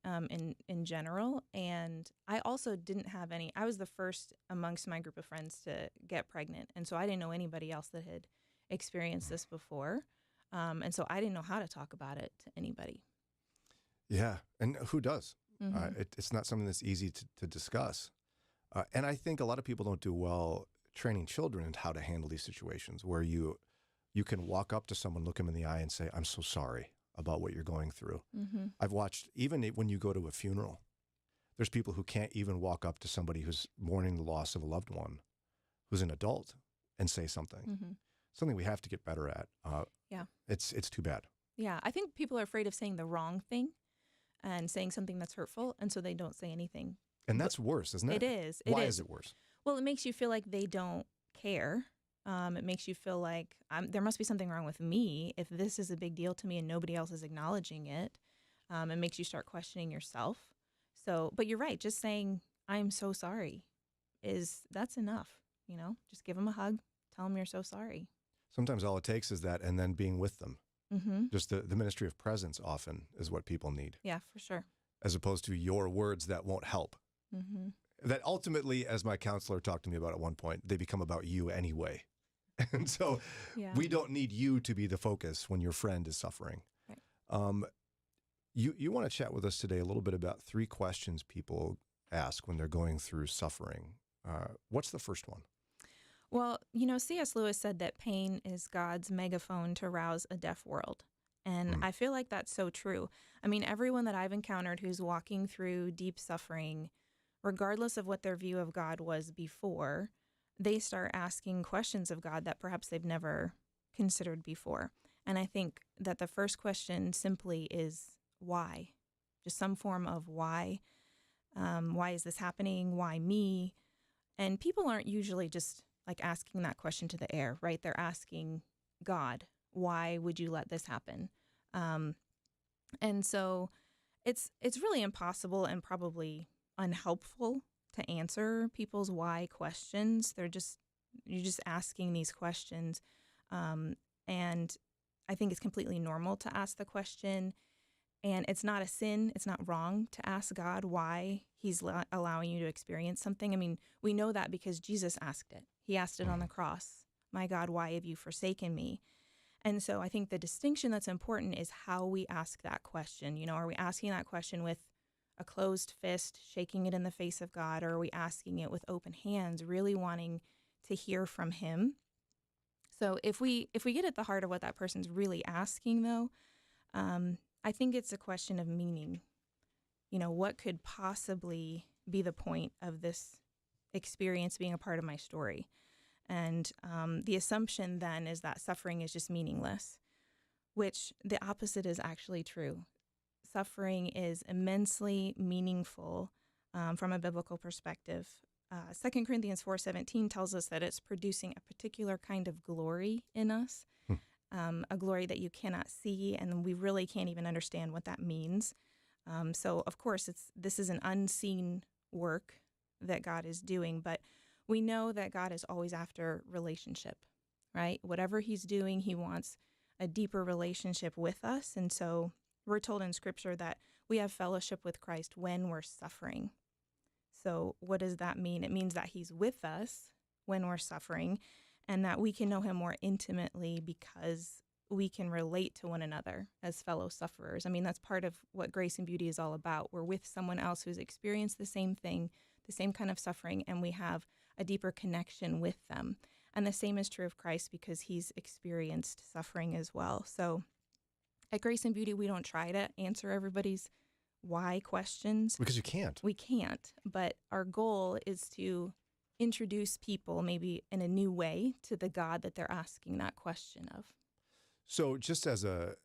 in general, and I also didn't have any. I was the first amongst my group of friends to get pregnant, and so I didn't know anybody else that had experienced this before, and so I didn't know how to talk about it to anybody. Yeah, and who does? It's not something that's easy to discuss, and I think a lot of people don't do well training children in how to handle these situations where you can walk up to someone, look them in the eye, and say, "I'm so sorry about what you're going through." I've watched, even when you go to a funeral, there's people who can't even walk up to somebody who's mourning the loss of a loved one, who's an adult, and say something. Something we have to get better at. Yeah. It's too bad. Yeah, I think people are afraid of saying the wrong thing and saying something that's hurtful, and so they don't say anything. And that's worse, isn't it? It is. Why is it worse? Well, it makes you feel like they don't care. It makes you feel like there must be something wrong with me if this is a big deal to me and nobody else is acknowledging it. It makes you start questioning yourself. So, but you're right. Just saying, "I'm so sorry," that's enough. Just give them a hug. Tell them you're so sorry. Sometimes all it takes is that, and then being with them. Just the ministry of presence often is what people need. Yeah, for sure. As opposed to your words that won't help. That ultimately, as my counselor talked to me about at one point, they become about you anyway. And so we don't need you to be the focus when your friend is suffering. Right. You want to chat with us today a little bit about 3 questions people ask when they're going through suffering. What's the first one? Well, C.S. Lewis said that pain is God's megaphone to rouse a deaf world. And I feel like that's so true. I mean, everyone that I've encountered who's walking through deep suffering, regardless of what their view of God was before, they start asking questions of God that perhaps they've never considered before. And I think that the first question simply is why? Just some form of why. Why is this happening? Why me? And people aren't usually just like asking that question to the air, right? They're asking God, why would you let this happen? And so it's really impossible and probably unhelpful to answer people's why questions. You're just asking these questions. And I think it's completely normal to ask the question. And it's not a sin. It's not wrong to ask God why he's allowing you to experience something. I mean, we know that because Jesus asked it. He asked it on the cross. "My God, why have you forsaken me?" And so I think the distinction that's important is how we ask that question. Are we asking that question with a closed fist, shaking it in the face of God, or are we asking it with open hands, really wanting to hear from him? So if we get at the heart of what that person's really asking, though, I think it's a question of meaning. What could possibly be the point of this experience being a part of my story? And the assumption then is that suffering is just meaningless, which the opposite is actually true. Suffering is immensely meaningful from a biblical perspective. 2 Corinthians 4:17 tells us that it's producing a particular kind of glory in us, a glory that you cannot see, and we really can't even understand what that means. So, of course, this is an unseen work that God is doing, but we know that God is always after relationship, right? Whatever he's doing, he wants a deeper relationship with us, and so we're told in Scripture that we have fellowship with Christ when we're suffering. So what does that mean? It means that he's with us when we're suffering and that we can know him more intimately because we can relate to one another as fellow sufferers. I mean, that's part of what Grace and Beauty is all about. We're with someone else who's experienced the same thing, the same kind of suffering, and we have a deeper connection with them. And the same is true of Christ because he's experienced suffering as well. So at Grace and Beauty, we don't try to answer everybody's why questions. Because you can't. We can't. But our goal is to introduce people maybe in a new way to the God that they're asking that question of. So just as a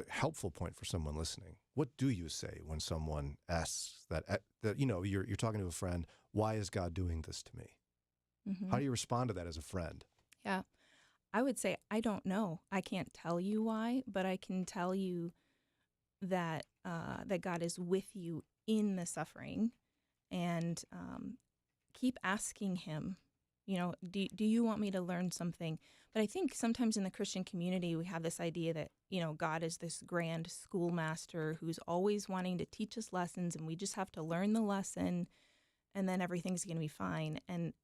helpful point for someone listening, what do you say when someone asks that you're talking to a friend, why is God doing this to me? Mm-hmm. How do you respond to that as a friend? Yeah. I would say, I don't know. I can't tell you why, but I can tell you that that God is with you in the suffering, and keep asking him, do you want me to learn something? But I think sometimes in the Christian community, we have this idea that, God is this grand schoolmaster who's always wanting to teach us lessons, and we just have to learn the lesson, and then everything's going to be fine. And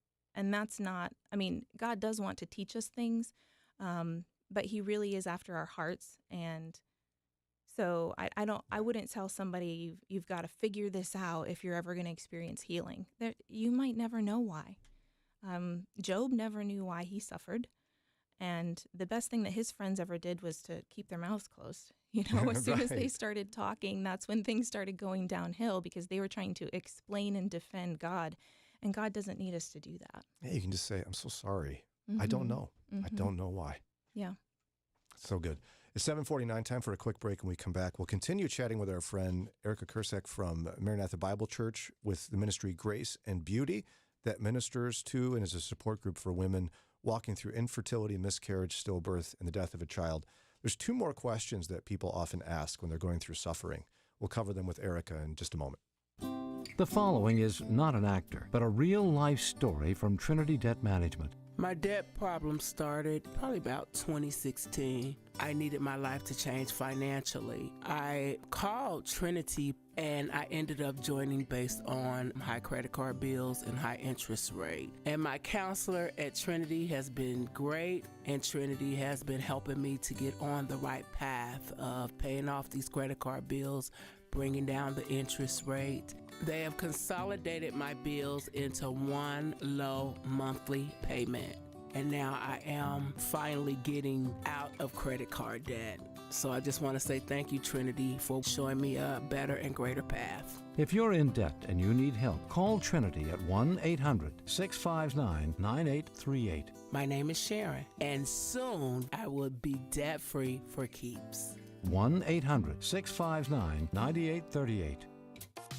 that's not, God does want to teach us things, but he really is after our hearts. And so I wouldn't tell somebody you've got to figure this out if you're ever going to experience healing. You might never know why. Job never knew why he suffered. And the best thing that his friends ever did was to keep their mouths closed. As soon as they started talking, that's when things started going downhill, because they were trying to explain and defend God. And God doesn't need us to do that. Yeah, you can just say, I'm so sorry. Mm-hmm. I don't know. Mm-hmm. I don't know why. Yeah. So good. It's 7:49, time for a quick break. When we come back, we'll continue chatting with our friend Erica Kurcsack from Maranatha Bible Church with the ministry Grace and Beauty that ministers to and is a support group for women walking through infertility, miscarriage, stillbirth, and the death of a child. There's two more questions that people often ask when they're going through suffering. We'll cover them with Erica in just a moment. The following is not an actor, but a real-life story from Trinity Debt Management. My debt problem started probably about 2016. I needed my life to change financially. I called Trinity and I ended up joining based on high credit card bills and high interest rate. And my counselor at Trinity has been great, and Trinity has been helping me to get on the right path of paying off these credit card bills, bringing down the interest rate. They have consolidated my bills into one low monthly payment. And now I am finally getting out of credit card debt. So I just want to say thank you, Trinity, for showing me a better and greater path. If you're in debt and you need help, call Trinity at 1-800-659-9838. My name is Sharon, and soon I will be debt-free for keeps. 1-800-659-9838.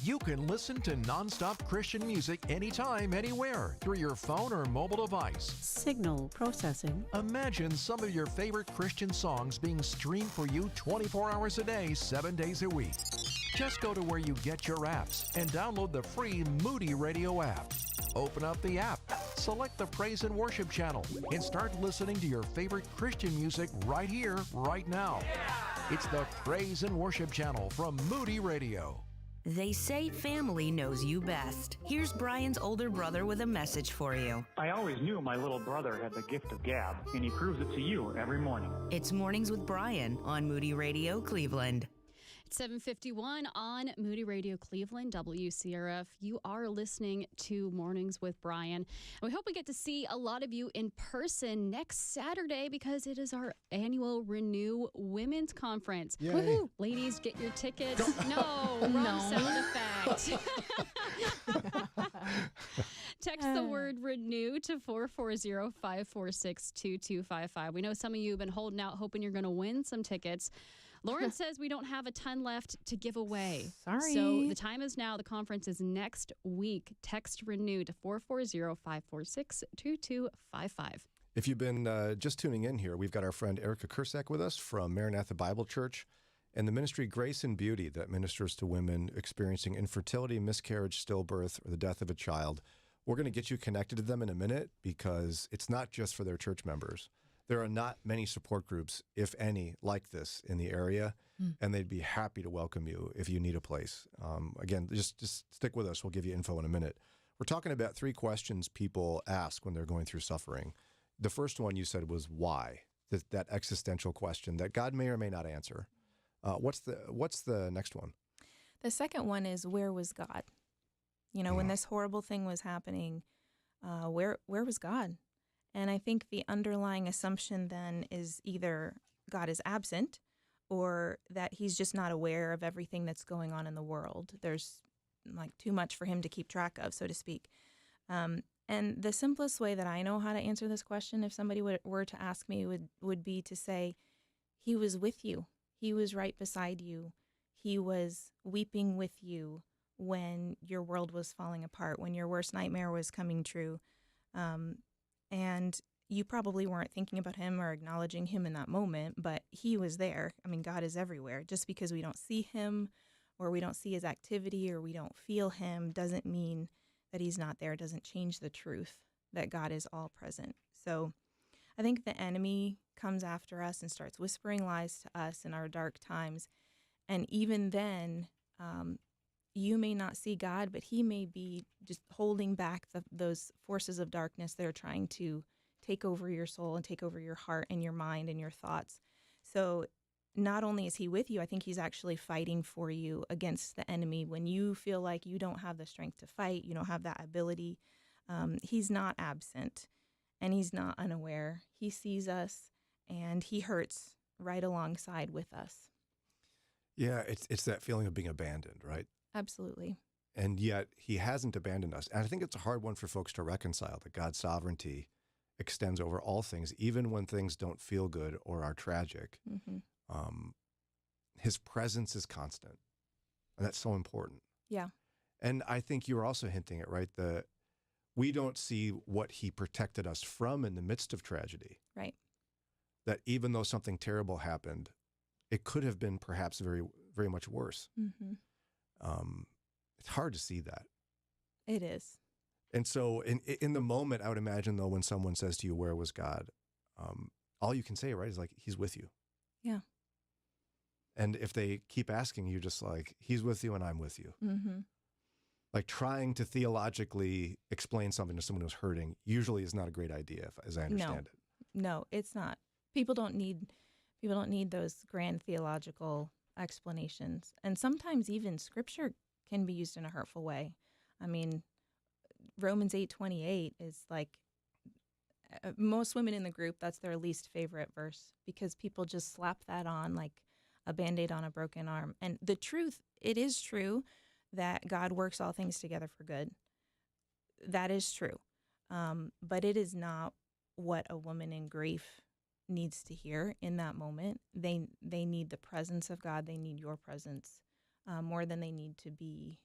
You can listen to nonstop Christian music anytime, anywhere, through your phone or mobile device. Signal processing. Imagine some of your favorite Christian songs being streamed for you 24 hours a day, 7 days a week. Just go to where you get your apps and download the free Moody Radio app. Open up the app, select the Praise and Worship channel, and start listening to your favorite Christian music right here, right now. It's the Praise and Worship channel from Moody Radio. They say family knows you best. Here's Brian's older brother with a message for you. I always knew my little brother had the gift of gab, and he proves it to you every morning. It's Mornings with Brian on Moody Radio Cleveland. It's 7:51 on Moody Radio Cleveland, WCRF. You are listening to Mornings with Brian. And we hope we get to see a lot of you in person next Saturday, because it is our annual Renew Women's Conference. Yay. Woohoo! Ladies, get your tickets. No, wrong sound effect. Text the word renew to 440-546-2255. We know some of you have been holding out, hoping you're going to win some tickets. Lauren says we don't have a ton left to give away. Sorry. So the time is now. The conference is next week. Text renew to 440-546-2255. If you've been just tuning in here, we've got our friend Erica Kurcsack with us from Maranatha Bible Church and the ministry Grace and Beauty that ministers to women experiencing infertility, miscarriage, stillbirth, or the death of a child. We're going to get you connected to them in a minute, because it's not just for their church members. There are not many support groups, if any, like this in the area, and they'd be happy to welcome you if you need a place. Again, just stick with us. We'll give you info in a minute. We're talking about 3 questions people ask when they're going through suffering. The first one you said was why, that existential question that God may or may not answer. What's the next one? The second one is, where was God? When this horrible thing was happening, where was God? And I think the underlying assumption then is either God is absent or that he's just not aware of everything that's going on in the world. There's like too much for him to keep track of, so to speak. And the simplest way that I know how to answer this question, if somebody were to ask me, would be to say, he was with you. He was right beside you. He was weeping with you when your world was falling apart, when your worst nightmare was coming true. And you probably weren't thinking about him or acknowledging him in that moment, but he was there. I mean, God is everywhere. Just because we don't see him or we don't see his activity or we don't feel him doesn't mean that he's not there. It doesn't change the truth that God is all present. So I think the enemy comes after us and starts whispering lies to us in our dark times. And even then, you may not see God, but he may be just holding back those forces of darkness that are trying to take over your soul and take over your heart and your mind and your thoughts. So not only is he with you, I think he's actually fighting for you against the enemy. When you feel like you don't have the strength to fight, you don't have that ability, he's not absent and he's not unaware. He sees us and he hurts right alongside with us. Yeah, it's that feeling of being abandoned, right? Absolutely. And yet he hasn't abandoned us. And I think it's a hard one for folks to reconcile, that God's sovereignty extends over all things, even when things don't feel good or are tragic. Mm-hmm. His presence is constant. And that's so important. Yeah. And I think you were also hinting at, right, that we don't see what he protected us from in the midst of tragedy. Right. That even though something terrible happened, it could have been perhaps very, very much worse. Mm-hmm. It's hard to see that. It is. And so in the moment, I would imagine, though, when someone says to you, where was God? All you can say, right, is like, he's with you. Yeah. And if they keep asking you, just like, he's with you and I'm with you. Mm-hmm. Like trying to theologically explain something to someone who's hurting usually is not a great idea, as I understand it. No, it's not. People don't need those grand theological explanations. And sometimes even scripture can be used in a hurtful way. I mean, Romans 8:28 is like, most women in the group, that's their least favorite verse because people just slap that on like a Band-Aid on a broken arm. And the truth, it is true that God works all things together for good. That is true. But it is not what a woman in grief needs to hear in that moment. They need the presence of God. They need your presence more than they need to be.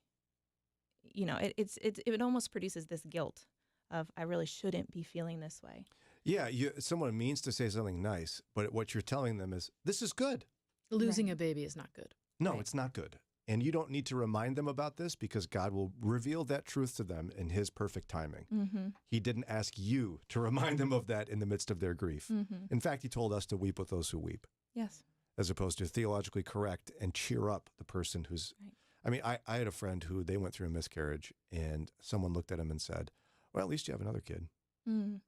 You know, it almost produces this guilt of, I really shouldn't be feeling this way. Yeah, someone means to say something nice, but what you're telling them is, this is good. Losing a baby is not good. No, it's not good. And you don't need to remind them about this because God will reveal that truth to them in his perfect timing. Mm-hmm. He didn't ask you to remind them of that in the midst of their grief. Mm-hmm. In fact, he told us to weep with those who weep. Yes. As opposed to theologically correct and cheer up the person who's... Right. I mean, I had a friend who they went through a miscarriage and someone looked at him and said, well, at least you have another kid. Mm-mm.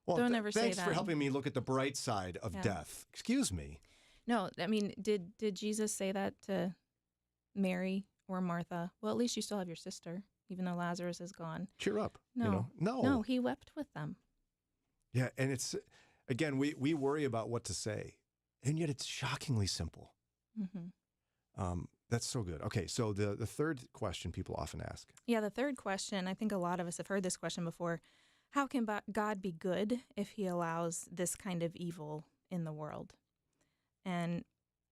Well, Don't ever say that. Thanks for helping me look at the bright side of death. Excuse me. No, I mean, did Jesus say that to Mary or Martha? Well, at least you still have your sister, even though Lazarus is gone. Cheer up. No, you know? No, he wept with them. Yeah, and it's, again, we worry about what to say, and yet it's shockingly simple. Mm-hmm. That's so good. Okay, so the third question people often ask. Yeah, the third question, I think a lot of us have heard this question before. How can God be good if he allows this kind of evil in the world? And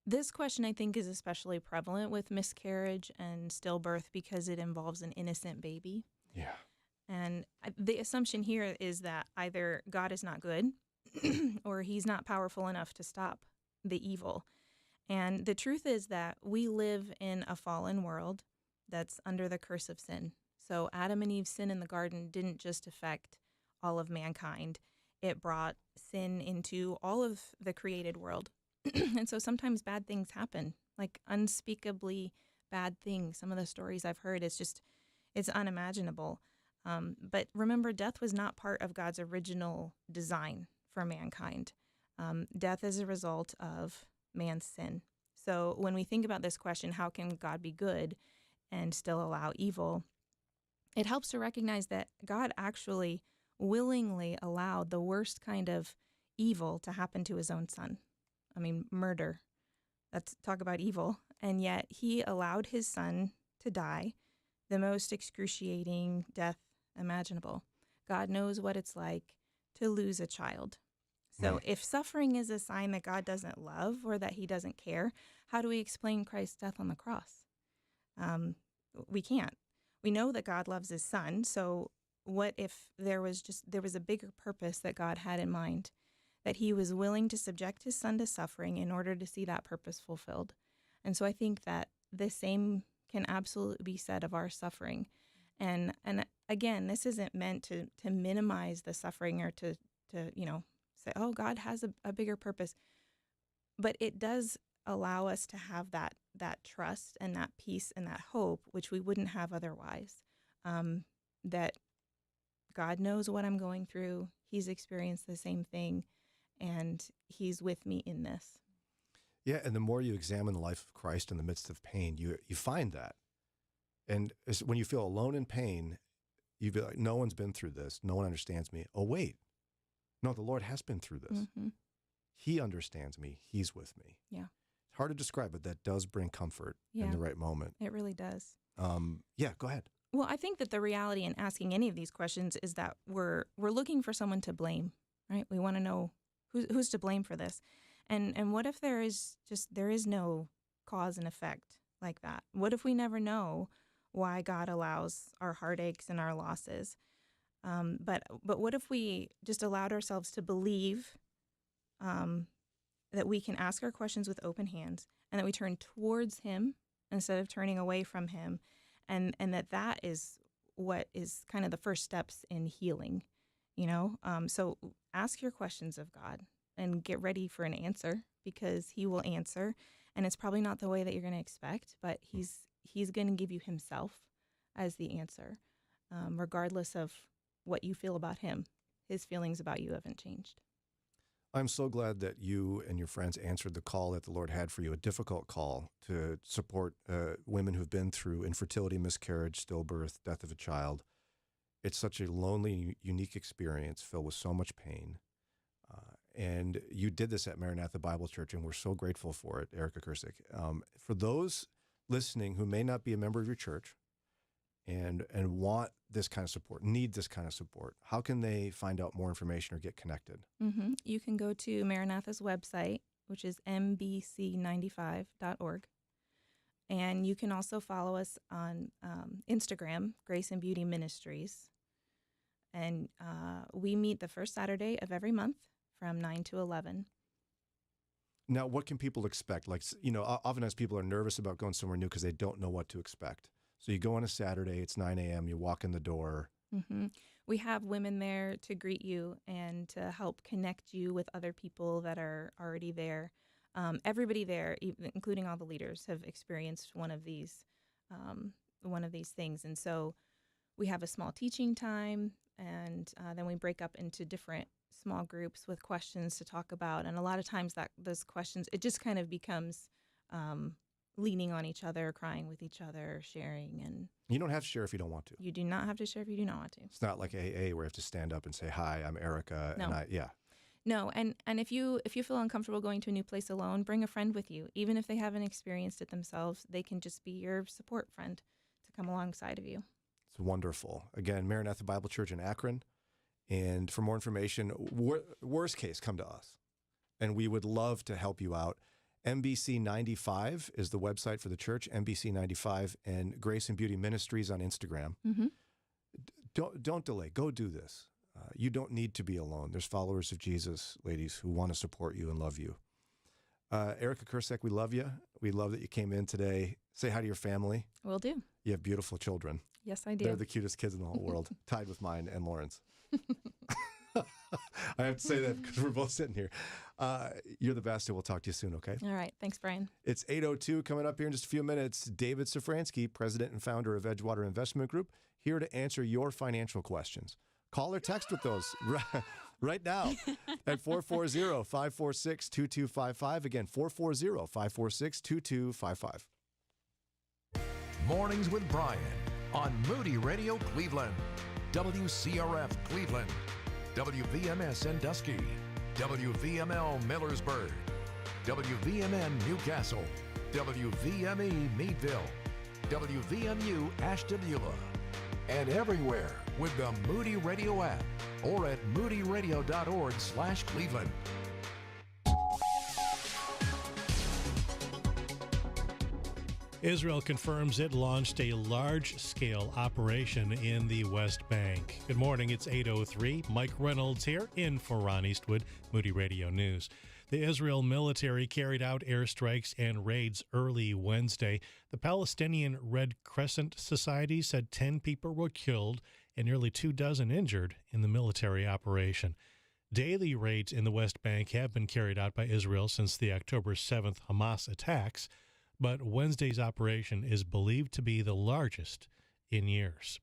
this question, I think, is especially prevalent with miscarriage and stillbirth because it involves an innocent baby. Yeah. And the assumption here is that either God is not good or he's not powerful enough to stop the evil. And the truth is that we live in a fallen world that's under the curse of sin. So Adam and Eve's sin in the garden didn't just affect all of mankind. It brought sin into all of the created world. And so sometimes bad things happen, like unspeakably bad things. Some of the stories I've heard, it's unimaginable. But remember, death was not part of God's original design for mankind. Death is a result of man's sin. So when we think about this question, how can God be good and still allow evil? It helps to recognize that God actually willingly allowed the worst kind of evil to happen to his own son. I mean, murder. That's talk about evil. And yet he allowed his son to die the most excruciating death imaginable. God knows what it's like to lose a child. So if suffering is a sign that God doesn't love or that he doesn't care, how do we explain Christ's death on the cross? We can't. We know that God loves his son. So what if there was a bigger purpose that God had in mind, that he was willing to subject his son to suffering in order to see that purpose fulfilled? And so I think that the same can absolutely be said of our suffering. And again, this isn't meant to minimize the suffering or to say, oh, God has a bigger purpose. But it does allow us to have that trust and that peace and that hope, which we wouldn't have otherwise, that God knows what I'm going through. He's experienced the same thing, and he's with me in this. Yeah, and the more you examine the life of Christ in the midst of pain, you find that. And when you feel alone in pain, you feel like, no one's been through this. No one understands me. Oh, wait. No, the Lord has been through this. Mm-hmm. He understands me. He's with me. Yeah. It's hard to describe, but that does bring comfort in the right moment. It really does. Yeah, go ahead. Well, I think that the reality in asking any of these questions is that we're looking for someone to blame, right? We want to know who's to blame for this. And what if there is no cause and effect like that? What if we never know why God allows our heartaches and our losses? But what if we just allowed ourselves to believe that we can ask our questions with open hands, and that we turn towards him instead of turning away from him, and that is what is kind of the first steps in healing, So ask your questions of God and get ready for an answer, because he will answer, and it's probably not the way that you're going to expect, but he's going to give you himself as the answer, regardless of what you feel about him. His feelings about you haven't changed. I'm so glad that you and your friends answered the call that the Lord had for you, a difficult call to support women who've been through infertility, miscarriage, stillbirth, death of a child. It's such a lonely, unique experience filled with so much pain. And you did this at Maranatha Bible Church, and we're so grateful for it, Erica Kurcasck. For those listening who may not be a member of your church and want this kind of support, need this kind of support, how can they find out more information or get connected? Mm-hmm. You can go to Maranatha's website, which is mbc95.org. And you can also follow us on Instagram, Grace and Beauty Ministries. And we meet the first Saturday of every month from 9 to 11. Now, what can people expect? Like, oftentimes people are nervous about going somewhere new because they don't know what to expect. So you go on a Saturday, it's 9 a.m., you walk in the door. Mm-hmm. We have women there to greet you and to help connect you with other people that are already there. Everybody there, including all the leaders, have experienced one of these things. And so we have a small teaching time, and then we break up into different small groups with questions to talk about. And a lot of times those questions, it just kind of becomes leaning on each other, crying with each other, sharing. And you don't have to share if you don't want to. You do not have to share if you do not want to. It's not like AA where you have to stand up and say, hi, I'm Erica. No. And No, and if you feel uncomfortable going to a new place alone, bring a friend with you. Even if they haven't experienced it themselves, they can just be your support friend to come alongside of you. It's wonderful. Again, Maranatha Bible Church in Akron. And for more information, worst case, come to us. And we would love to help you out. MBC95 is the website for the church, MBC95, and Grace and Beauty Ministries on Instagram. Mm-hmm. Don't delay. Go do this. You don't need to be alone. There's followers of Jesus, ladies, who want to support you and love you. Erica Kurcasck, we love you. We love that you came in today. Say hi to your family. Will do. You have beautiful children. Yes, I do. They're the cutest kids in the whole world, tied with mine and Lauren's. I have to say that because we're both sitting here. You're the best, and we'll talk to you soon, okay? All right. Thanks, Brian. It's 8:02 coming up here in just a few minutes. David Szfranski, president and founder of Edgewater Investment Group, here to answer your financial questions. Call or text with those right now at 440-546-2255. Again, 440-546-2255. Mornings with Brian on Moody Radio Cleveland. WCRF Cleveland, WVMS Sandusky, WVML Millersburg, WVMN Newcastle, WVME Meadville, WVMU Ashtabula, and everywhere with the Moody Radio app or at moodyradio.org/Cleveland. Israel confirms it launched a large-scale operation in the West Bank. Good morning, it's 8:03. Mike Reynolds here in for Ron Eastwood, Moody Radio News. The Israel military carried out airstrikes and raids early Wednesday. The Palestinian Red Crescent Society said 10 people were killed and nearly 24 injured in the military operation. Daily raids in the West Bank have been carried out by Israel since the October 7th Hamas attacks, but Wednesday's operation is believed to be the largest in years.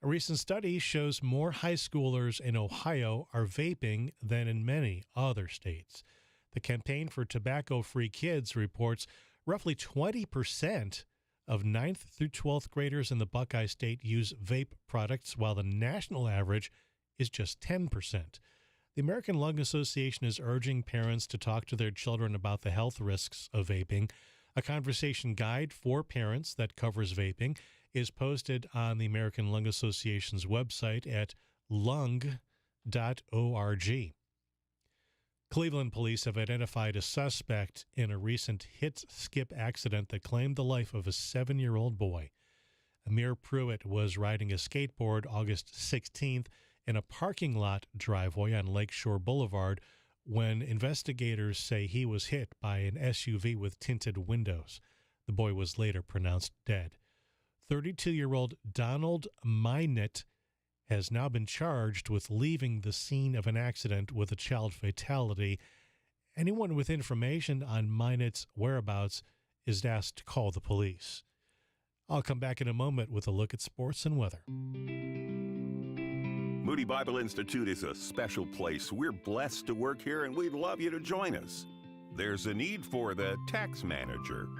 A recent study shows more high schoolers in Ohio are vaping than in many other states. The Campaign for Tobacco-Free Kids reports roughly 20% of 9th through 12th graders in the Buckeye State use vape products, while the national average is just 10%. The American Lung Association is urging parents to talk to their children about the health risks of vaping. A conversation guide for parents that covers vaping is posted on the American Lung Association's website at lung.org. Cleveland police have identified a suspect in a recent hit-skip accident that claimed the life of a 7-year-old boy. Amir Pruitt was riding a skateboard August 16th in a parking lot driveway on Lakeshore Boulevard when investigators say he was hit by an SUV with tinted windows. The boy was later pronounced dead. 32-year-old Donald Minett has now been charged with leaving the scene of an accident with a child fatality. Anyone with information on Minett's whereabouts is asked to call the police. I'll come back in a moment with a look at sports and weather. Moody Bible Institute is a special place. We're blessed to work here, and we'd love you to join us. There's a need for the tax manager.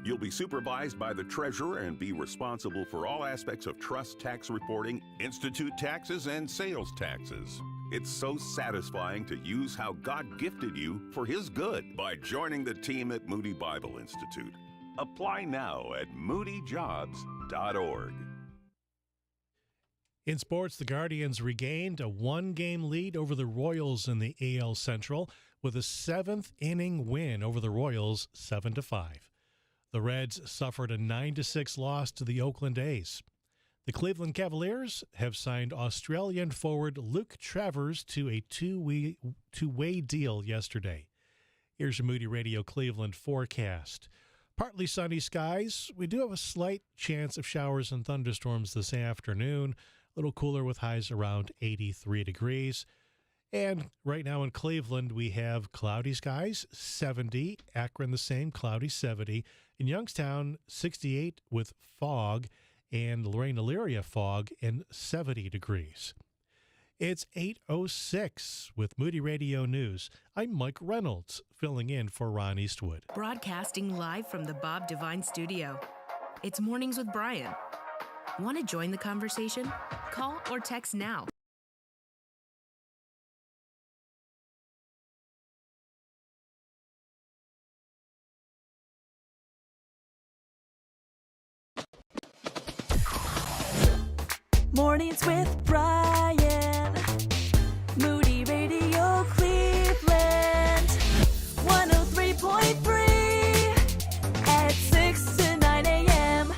You'll be supervised by the treasurer and be responsible for all aspects of trust tax reporting, institute taxes, and sales taxes. It's so satisfying to use how God gifted you for His good by joining the team at Moody Bible Institute. Apply now at moodyjobs.org. In sports, the Guardians regained a one-game lead over the Royals in the AL Central with a 7th-inning win over the Royals, 7-5. The Reds suffered a 9-6 loss to the Oakland A's. The Cleveland Cavaliers have signed Australian forward Luke Travers to a two-way deal yesterday. Here's your Moody Radio Cleveland forecast. Partly sunny skies. We do have a slight chance of showers and thunderstorms this afternoon. A little cooler with highs around 83 degrees. And right now in Cleveland, we have cloudy skies, 70. Akron, the same, cloudy, 70. In Youngstown, 68 with fog, and Lorraine, Elyria, fog, and 70 degrees. It's 8:06 with Moody Radio News. I'm Mike Reynolds, filling in for Ron Eastwood. Broadcasting live from the Bob Devine Studio. It's Mornings with Brian. Want to join the conversation? Call or text now. Mornings with Brian. Moody Radio Cleveland. 103.3 at 6 to 9 a.m.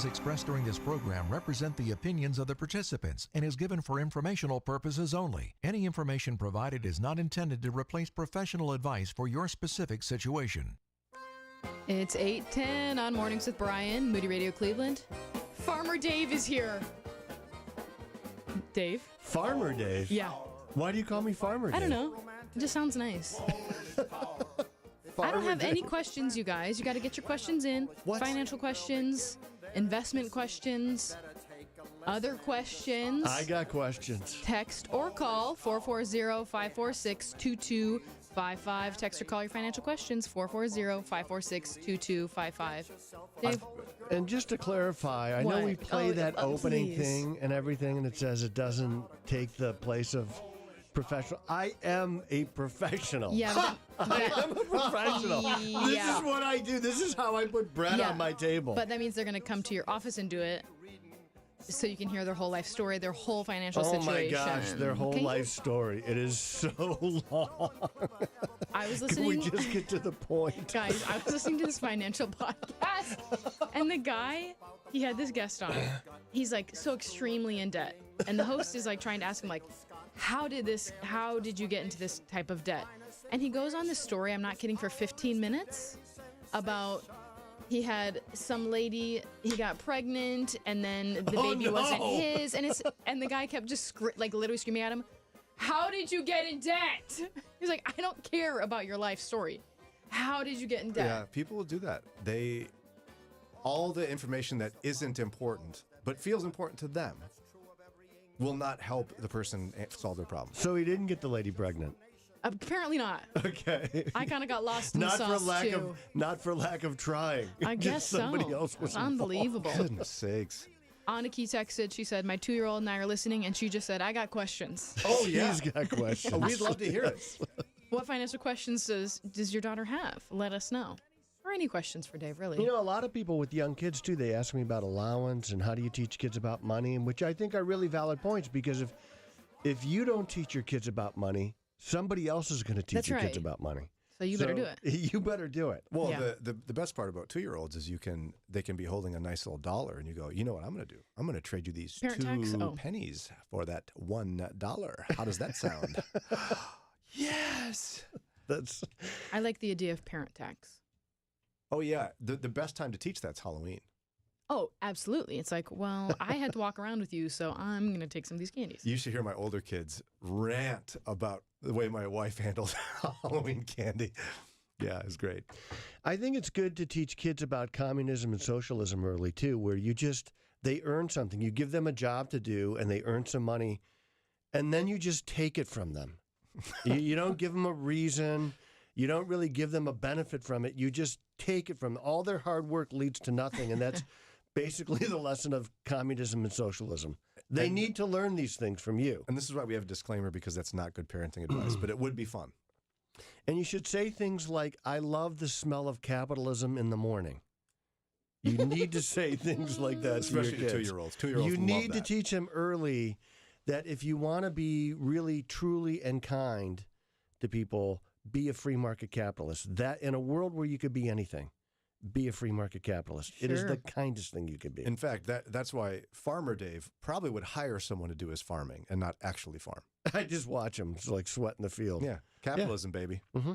opinions expressed during this program represent the opinions of the participants and is given for informational purposes only. Any information provided is not intended to replace professional advice for your specific situation. It's 8:10 on Mornings with Brian, Moody Radio Cleveland. Farmer Dave is here. Dave? Farmer Dave? Yeah. Why do you call me Farmer Dave? I don't know. It just sounds nice. I don't have any questions, you guys. You got to get your questions in. What? Financial questions, investment questions, other questions. I got questions. Text or call 440-546-2255. Text or call your financial questions 440-546-2255. Dave? And just to clarify, I know we play that opening please. thing and everything, and it says it doesn't take the place of professional. I am a professional. Yeah, I am a professional. This Yeah. is what I do. This is how I put bread on my table. But that means they're going to come to your office and do it so you can hear their whole life story, their whole financial situation. Oh my gosh, their whole life story. It is so long. I was Can listening. we just get to the point? Guys, I was listening to this financial podcast, and the guy, he had this guest on. He's like so extremely in debt, and the host is like trying to ask him like, how did you get into this type of debt? And he goes on this story, I'm not kidding, for 15 minutes about he had some lady, he got pregnant, and then the baby wasn't his, and the guy kept just literally screaming at him, how did you get in debt? He's like, I don't care about your life story. How did you get in debt? Yeah, people will do that. All the information that isn't important, but feels important to them, will not help the person solve their problem. So he didn't get the lady pregnant. Apparently not. Okay. I kind of got lost in the sauce too. Not for lack of trying. I guess so. Somebody else was It's unbelievable. Goodness sakes. Aniki texted, she said, my 2-year-old and I are listening, and she just said, I got questions. Oh, yeah. He's got questions. Oh, we'd love to hear it. What financial questions does your daughter have? Let us know. Or any questions for Dave, really. You know, a lot of people with young kids, too, they ask me about allowance and how do you teach kids about money, and which I think are really valid points, because if you don't teach your kids about money, somebody else is going to teach your kids about money. So you better do it. You better do it. Well, the best part about 2-year-olds is they can be holding a nice little dollar, and you go, you know what I'm going to do? I'm going to trade you these Parent 2 tax? Oh. pennies for that $1. How does that sound? Yes. I like the idea of parent tax. Oh, yeah. The best time to teach that's Halloween. Oh, absolutely. It's like, well, I had to walk around with you, so I'm going to take some of these candies. You should hear my older kids rant about the way my wife handles Halloween candy. Yeah, it was great. I think it's good to teach kids about communism and socialism early, too, where they earn something. You give them a job to do, and they earn some money, and then you just take it from them. You don't give them a reason. You don't really give them a benefit from it. You just take it from them. All their hard work leads to nothing, and that's basically the lesson of communism and socialism. They need to learn these things from you. And this is why we have a disclaimer, because that's not good parenting advice, but it would be fun. And you should say things like, I love the smell of capitalism in the morning. You need to say things like that, especially to your kids. 2-year-olds. 2-year-olds You love need to that. teach them early that if you want to be really, truly, and kind to people, be a free market capitalist. That in a world where you could be anything, be a free market capitalist. It is the kindest thing you could be. In fact, that's why Farmer Dave probably would hire someone to do his farming and not actually farm. I just watch him. It's like sweat in the field. Yeah, capitalism, baby. Mm-hmm.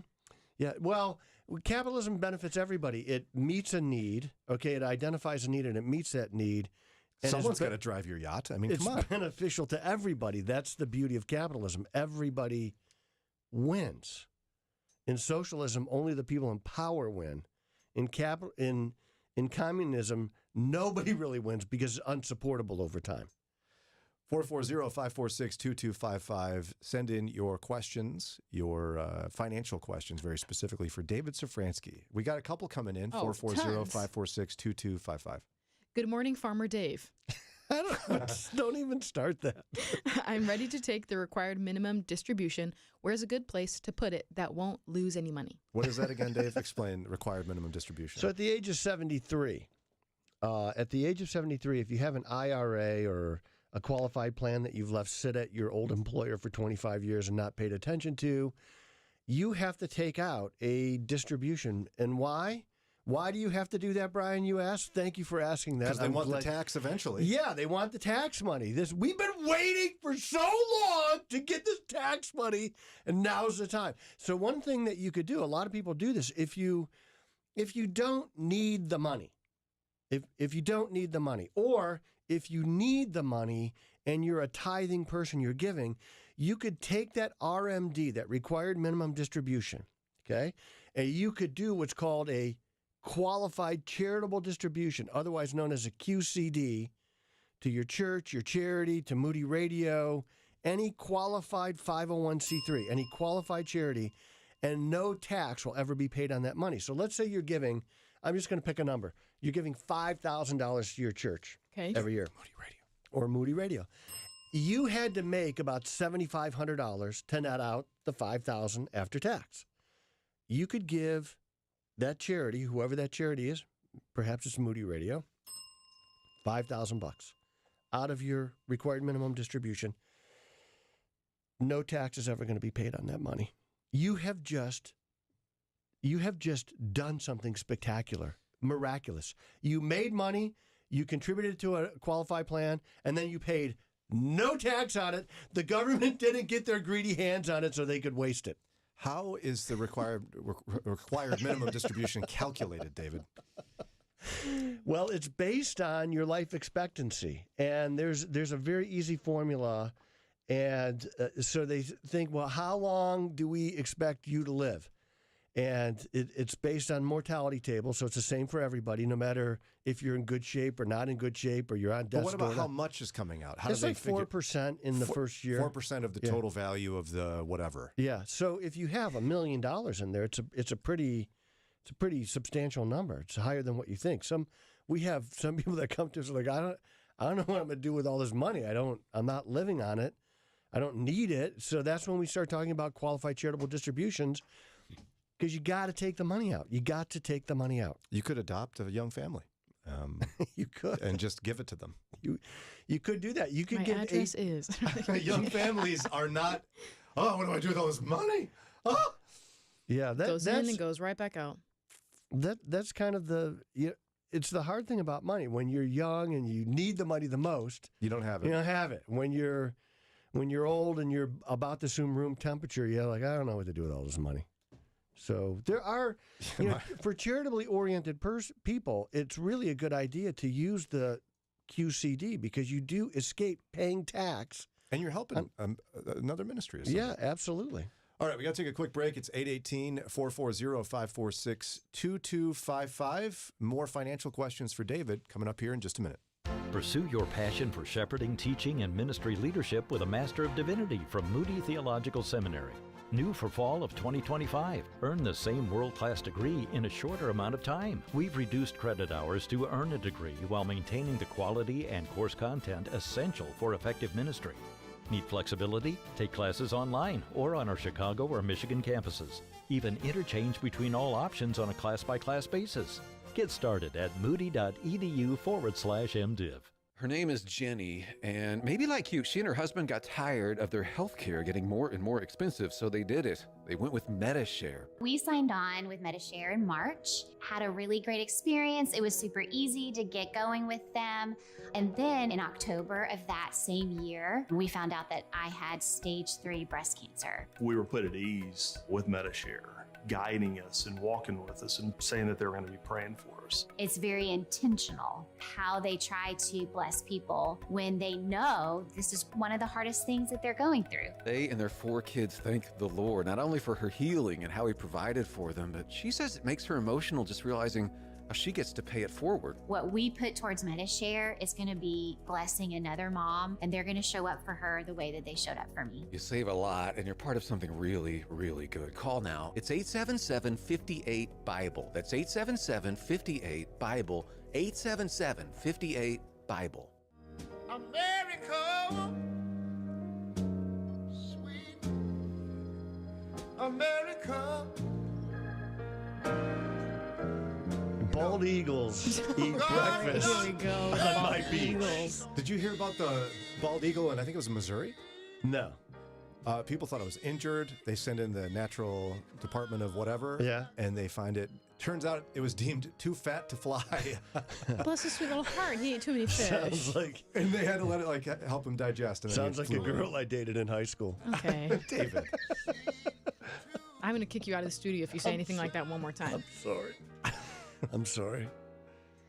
Yeah, well, capitalism benefits everybody. It meets a need, okay? It identifies a need, and it meets that need. And Someone's got to drive your yacht. I mean, come on. It's beneficial to everybody. That's the beauty of capitalism. Everybody wins. In socialism, only the people in power win. In communism, nobody really wins because it's unsupportable over time. 440-546-2255. Send in your questions, your financial questions, very specifically for David Szfranski. We got a couple coming in. 440-546-2255. Good morning, Farmer Dave. Don't even start that. I'm ready to take the required minimum distribution. Where's a good place to put it that won't lose any money? What is that again, Dave? Explain required minimum distribution. So at the age of 73, if you have an IRA or a qualified plan that you've left sit at your old employer for 25 years and not paid attention to, you have to take out a distribution. And why? Why do you have to do that, Brian, you asked? Thank you for asking that. Because they want the tax eventually. Yeah, they want the tax money. We've been waiting for so long to get this tax money, and now's the time. So one thing that you could do, a lot of people do this, if you don't need the money, if you don't need the money, or if you need the money and you're a tithing person, you're giving, you could take that RMD, that required minimum distribution, okay? And you could do what's called a qualified charitable distribution, otherwise known as a QCD, to your church, your charity, to Moody Radio, any qualified 501c3, any qualified charity, and no tax will ever be paid on that money. So let's say you're giving, I'm just going to pick a number, you're giving $5,000 to your church every year. Moody Radio. Or Moody Radio. You had to make about $7,500 to net out the $5,000 after tax. You could give that charity, whoever that charity is, perhaps it's Moody Radio, $5,000 out of your required minimum distribution. No tax is ever going to be paid on that money. You have just done something spectacular, miraculous. You made money, you contributed to a qualified plan, and then you paid no tax on it. The government didn't get their greedy hands on it so they could waste it. How is the required minimum distribution calculated, David? Well, it's based on your life expectancy, and there's a very easy formula, and so they think, well, how long do we expect you to live? And it's based on mortality table, so it's the same for everybody, no matter if you're in good shape or not in good shape, or you're on death. But what about how much is coming out? How it's do they like 4% in the first year. 4% of the total value of the whatever. Yeah. So if you have $1 million in there, it's a pretty substantial number. It's higher than what you think. We have some people that come to us like, I don't know what I'm going to do with all this money. I'm not living on it. I don't need it. So that's when we start talking about qualified charitable distributions. Because you got to take the money out. You got to take the money out. You could adopt a young family. You could. And just give it to them. You could do that. You could My give address is. Young families are not, oh, what do I do with all this money? Oh. Yeah. Goes in and goes right back out. That's kind of it's the hard thing about money. When you're young and you need the money the most. You don't have it. You don't have it. When you're old and you're about to assume room temperature, you're like, I don't know what to do with all this money. So there are, for charitably oriented people, it's really a good idea to use the QCD because you do escape paying tax. And you're helping another ministry. Yeah, absolutely. All right, we got to take a quick break. It's 818-440-546-2255. More financial questions for David coming up here in just a minute. Pursue your passion for shepherding, teaching, and ministry leadership with a Master of Divinity from Moody Theological Seminary. New for fall of 2025. Earn the same world-class degree in a shorter amount of time. We've reduced credit hours to earn a degree while maintaining the quality and course content essential for effective ministry. Need flexibility? Take classes online or on our Chicago or Michigan campuses. Even interchange between all options on a class-by-class basis. Get started at moody.edu/MDiv. Her name is Jenny, and maybe like you, she and her husband got tired of their health care getting more and more expensive, so they did it. They went with MediShare. We signed on with MediShare in March, had a really great experience. It was super easy to get going with them. And then in October of that same year, we found out that I had stage 3 breast cancer. We were put at ease with MediShare, guiding us and walking with us and saying that they were going to be praying for us. It's very intentional how they try to bless people when they know this is one of the hardest things that they're going through. They and their 4 kids thank the Lord, not only for her healing and how he provided for them, but she says it makes her emotional just realizing how she gets to pay it forward. What we put towards MediShare is going to be blessing another mom, and they're going to show up for her the way that they showed up for me. You save a lot, and you're part of something really, really good. Call now. It's 877-58-BIBLE. That's 877-58-BIBLE. 877-58-BIBLE. America, sweet America. Bald eagles eat breakfast. Here we go. On my beach. Eagles. Did you hear about the bald eagle? And I think it was in Missouri. No. People thought I was injured. They send in the natural department of whatever. Yeah. And they find it. Turns out it was deemed too fat to fly. Bless his sweet little heart. He ate too many fish. Sounds like, and they had to let it help him digest. And then sounds like a girl I dated in high school. Okay. David. I'm going to kick you out of the studio if you say anything like that one more time. I'm sorry. I'm sorry.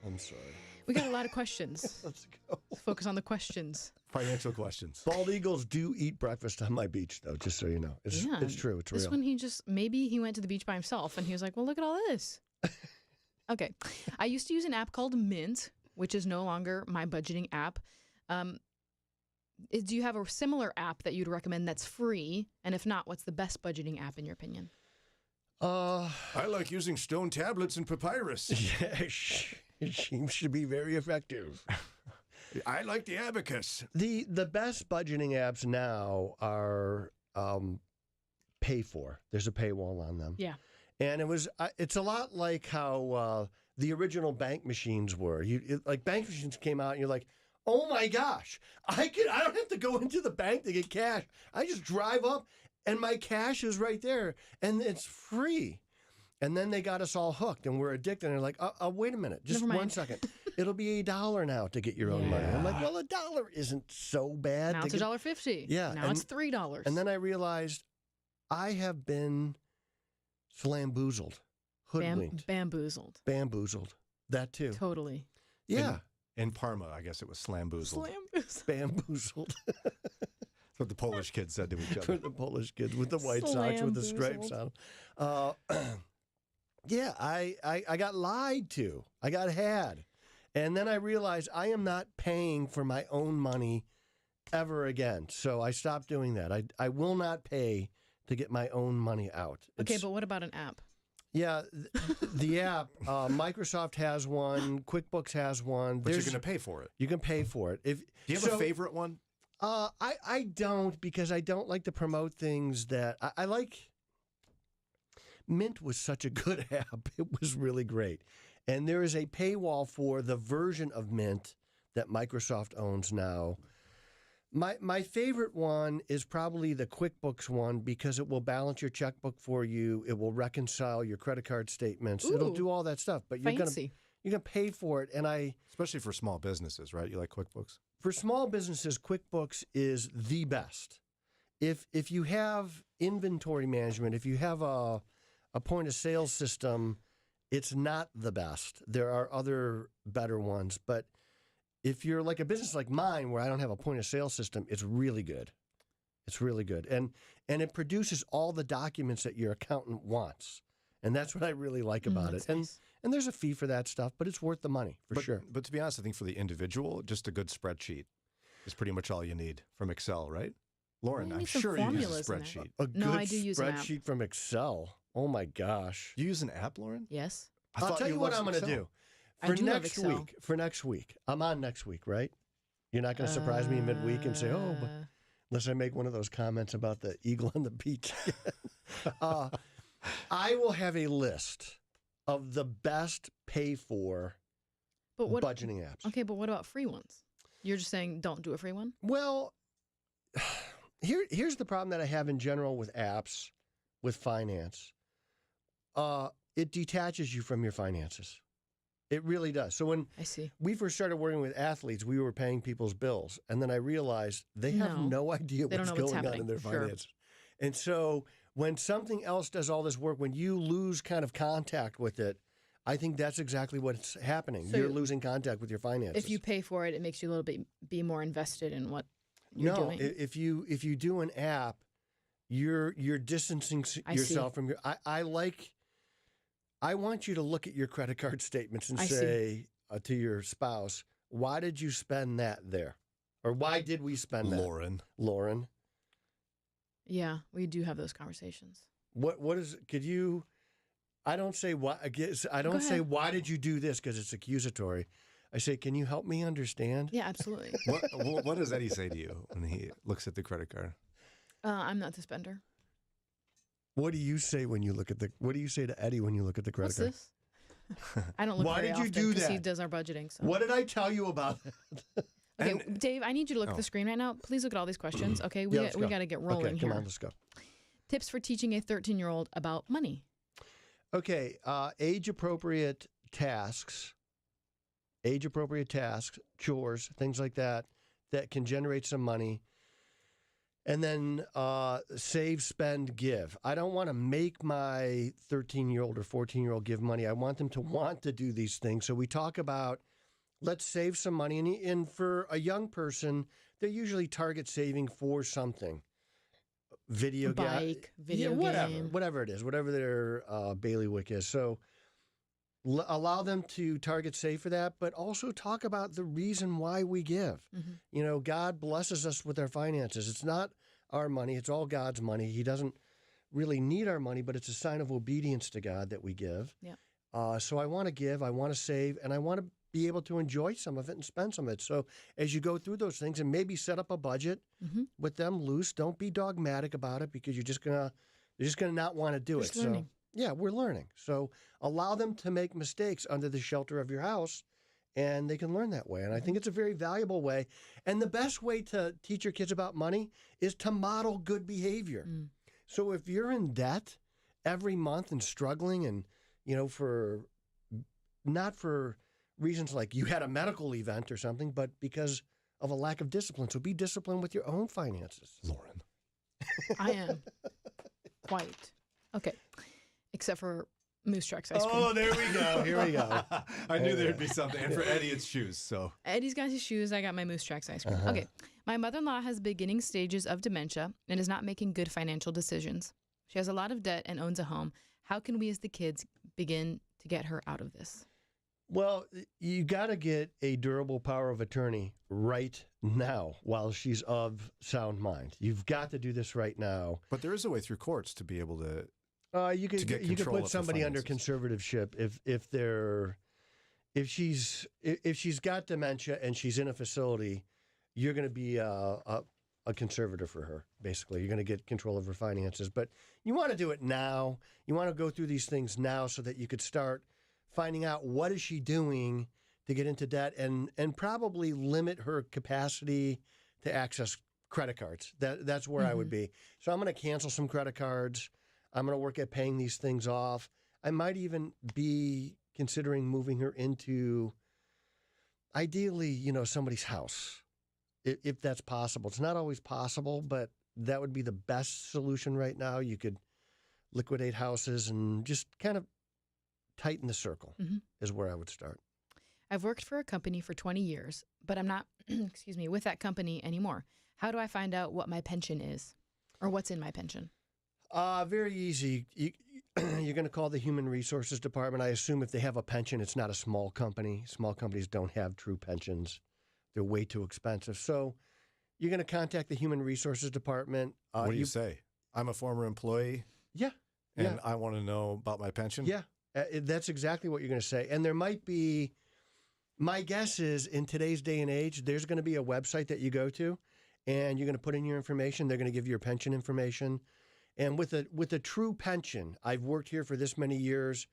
I'm sorry. We got a lot of questions. Let's go. Let's focus on the questions. Financial questions. Bald eagles do eat breakfast on my beach, though, just so you know. It's true. It's real. This one, maybe he went to the beach by himself and he was like, well, look at all this. Okay. I used to use an app called Mint, which is no longer my budgeting app. Do you have a similar app that you'd recommend that's free? And if not, what's the best budgeting app in your opinion? I like using stone tablets and papyrus. Yeah, it seems to be very effective. I like the abacus. The best budgeting apps now are pay for. There's a paywall on them. Yeah. And it's a lot like how the original bank machines were. Like bank machines came out and you're like, oh my gosh, I don't have to go into the bank to get cash. I just drive up and my cash is right there and it's free. And then they got us all hooked, and we're addicted. And they're like, wait a minute, just 1 second. It'll be $1 now to get your own money. I'm like, well, $1 isn't so bad. Now it's $1.50. Yeah. Now it's $3. And then I realized I have been slamboozled, hoodwinked. Bamboozled. Bamboozled. That too. Totally. Yeah. In Parma, I guess it was slamboozled. Bamboozled. That's what the Polish kids said to each other. The Polish kids with the white socks with the stripes on them. Yeah, I got lied to. I got had. And then I realized I am not paying for my own money ever again. So I stopped doing that. I will not pay to get my own money out. Okay, but what about an app? Yeah, the app, Microsoft has one, QuickBooks has one. But you're going to pay for it. You can pay for it. Do you have a favorite one? I don't, because I don't like to promote things that I like. Mint was such a good app. It was really great. And there is a paywall for the version of Mint that Microsoft owns now. My favorite one is probably the QuickBooks one because it will balance your checkbook for you. It will reconcile your credit card statements. Ooh, it'll do all that stuff. But you're gonna pay for it. And especially for small businesses, right? You like QuickBooks? For small businesses, QuickBooks is the best. If you have inventory management, if you have a point of sale system, it's not the best. There are other better ones, but if you're like a business like mine where I don't have a point of sale system, it's really good. It's really good. And it produces all the documents that your accountant wants. And that's what I really like about it. Nice. And there's a fee for that stuff, but it's worth the money for sure. But to be honest, I think for the individual, just a good spreadsheet is pretty much all you need from Excel, right? Lauren, I'm sure you use a spreadsheet. I do use an spreadsheet from Excel. Oh my gosh. You use an app, Lauren? Yes. I'll tell you what I'm going to do. For next week, I'm on next week, right? You're not going to surprise me midweek and say, but unless I make one of those comments about the eagle on the beach. I will have a list of the best pay-for budgeting apps. Okay, but what about free ones? You're just saying don't do a free one? Well, here's the problem that I have in general with apps, with finance. It detaches you from your finances. It really does. So when we first started working with athletes, we were paying people's bills. And then I realized they have no idea what's going on in their finances. And so when something else does all this work, when you lose kind of contact with it, I think that's exactly what's happening. So you're losing contact with your finances. If you pay for it, it makes you a little bit be more invested in what you're doing. If you do an app, you're distancing yourself from your. I want you to look at your credit card statements and say to your spouse, "Why did you spend that there?" Or "Why did we spend that?" Lauren. Yeah, we do have those conversations. What is? Could you? I don't say why. I don't say why did you do this because it's accusatory. I say, can you help me understand? Yeah, absolutely. What does Eddie say to you when he looks at the credit card? I'm not the spender. What do you say when you look at the? What do you say to Eddie when you look at the credit card? What's this? I don't look Why very did you often do because that? he does our budgeting. So. What did I tell you about that? Okay, And- Dave, I need you to look at Oh. the screen right now. Please look at all these questions. Okay, we Yeah, let's go. got to get rolling Okay, here. come on, let's go. Tips for teaching a 13-year-old about money. Okay, age-appropriate tasks, chores, things like that can generate some money. And then save, spend, give. I don't want to make my 13-year-old or 14-year-old give money. I want them to want to do these things. So we talk about, let's save some money. And for a young person, they usually target saving for something. Video Bike, video game. whatever it is, whatever their bailiwick is. So allow them to target save for that, but also talk about the reason why we give. You know, God blesses us with our finances. It's not our money. It's all God's money. He doesn't really need our money, but it's a sign of obedience to God that we give. Yeah. So I want to give, I want to save, and I want to be able to enjoy some of it and spend some of it. So as you go through those things and maybe set up a budget with them loose, don't be dogmatic about it because you're just gonna not want to do Just it. learning. So yeah, we're learning. So allow them to make mistakes under the shelter of your house, and they can learn that way. And I think it's a very valuable way. And the best way to teach your kids about money is to model good behavior. So if you're in debt every month and struggling and, you know, not for reasons like you had a medical event or something, but because of a lack of discipline. So be disciplined with your own finances. Lauren. I am. Quite. Okay. Except for Moose Truck's ice cream. Oh, there we go. Here we go. I knew there'd be something. And for Eddie, it's shoes. So Eddie's got his shoes. I got my Moose Truck's ice cream. Okay. My mother-in-law has beginning stages of dementia and is not making good financial decisions. She has a lot of debt and owns a home. How can we as the kids begin to get her out of this? Well, you got to get a durable power of attorney right now while she's of sound mind. You've got to do this right now. But there is a way through courts to be able to. You could control put of the somebody under finances. conservatorship if she's got dementia and she's in a facility, you're going to be a conservator for her. Basically, you're going to get control of her finances. But you want to do it now. You want to go through these things now so that you could start finding out what is she doing to get into debt and probably limit her capacity to access credit cards. That's where I would be. So I'm going to cancel some credit cards. I'm going to work at paying these things off. I might even be considering moving her into, ideally, you know, somebody's house, if that's possible. It's not always possible, but that would be the best solution right now. You could liquidate houses and just kind of tighten the circle is where I would start. I've worked for a company for 20 years, but I'm not, with that company anymore. How do I find out what my pension is or what's in my pension? Very easy. You're going to call the Human Resources Department. I assume if they have a pension, it's not a small company. Small companies don't have true pensions. They're way too expensive. So you're going to contact the Human Resources Department. What do you say? I'm a former employee. Yeah. And I want to know about my pension. Yeah. That's exactly what you're going to say. And there might be, my guess is in today's day and age, there's going to be a website that you go to and you're going to put in your information. They're going to give you your pension information. And with a true pension, I've worked here for this many years,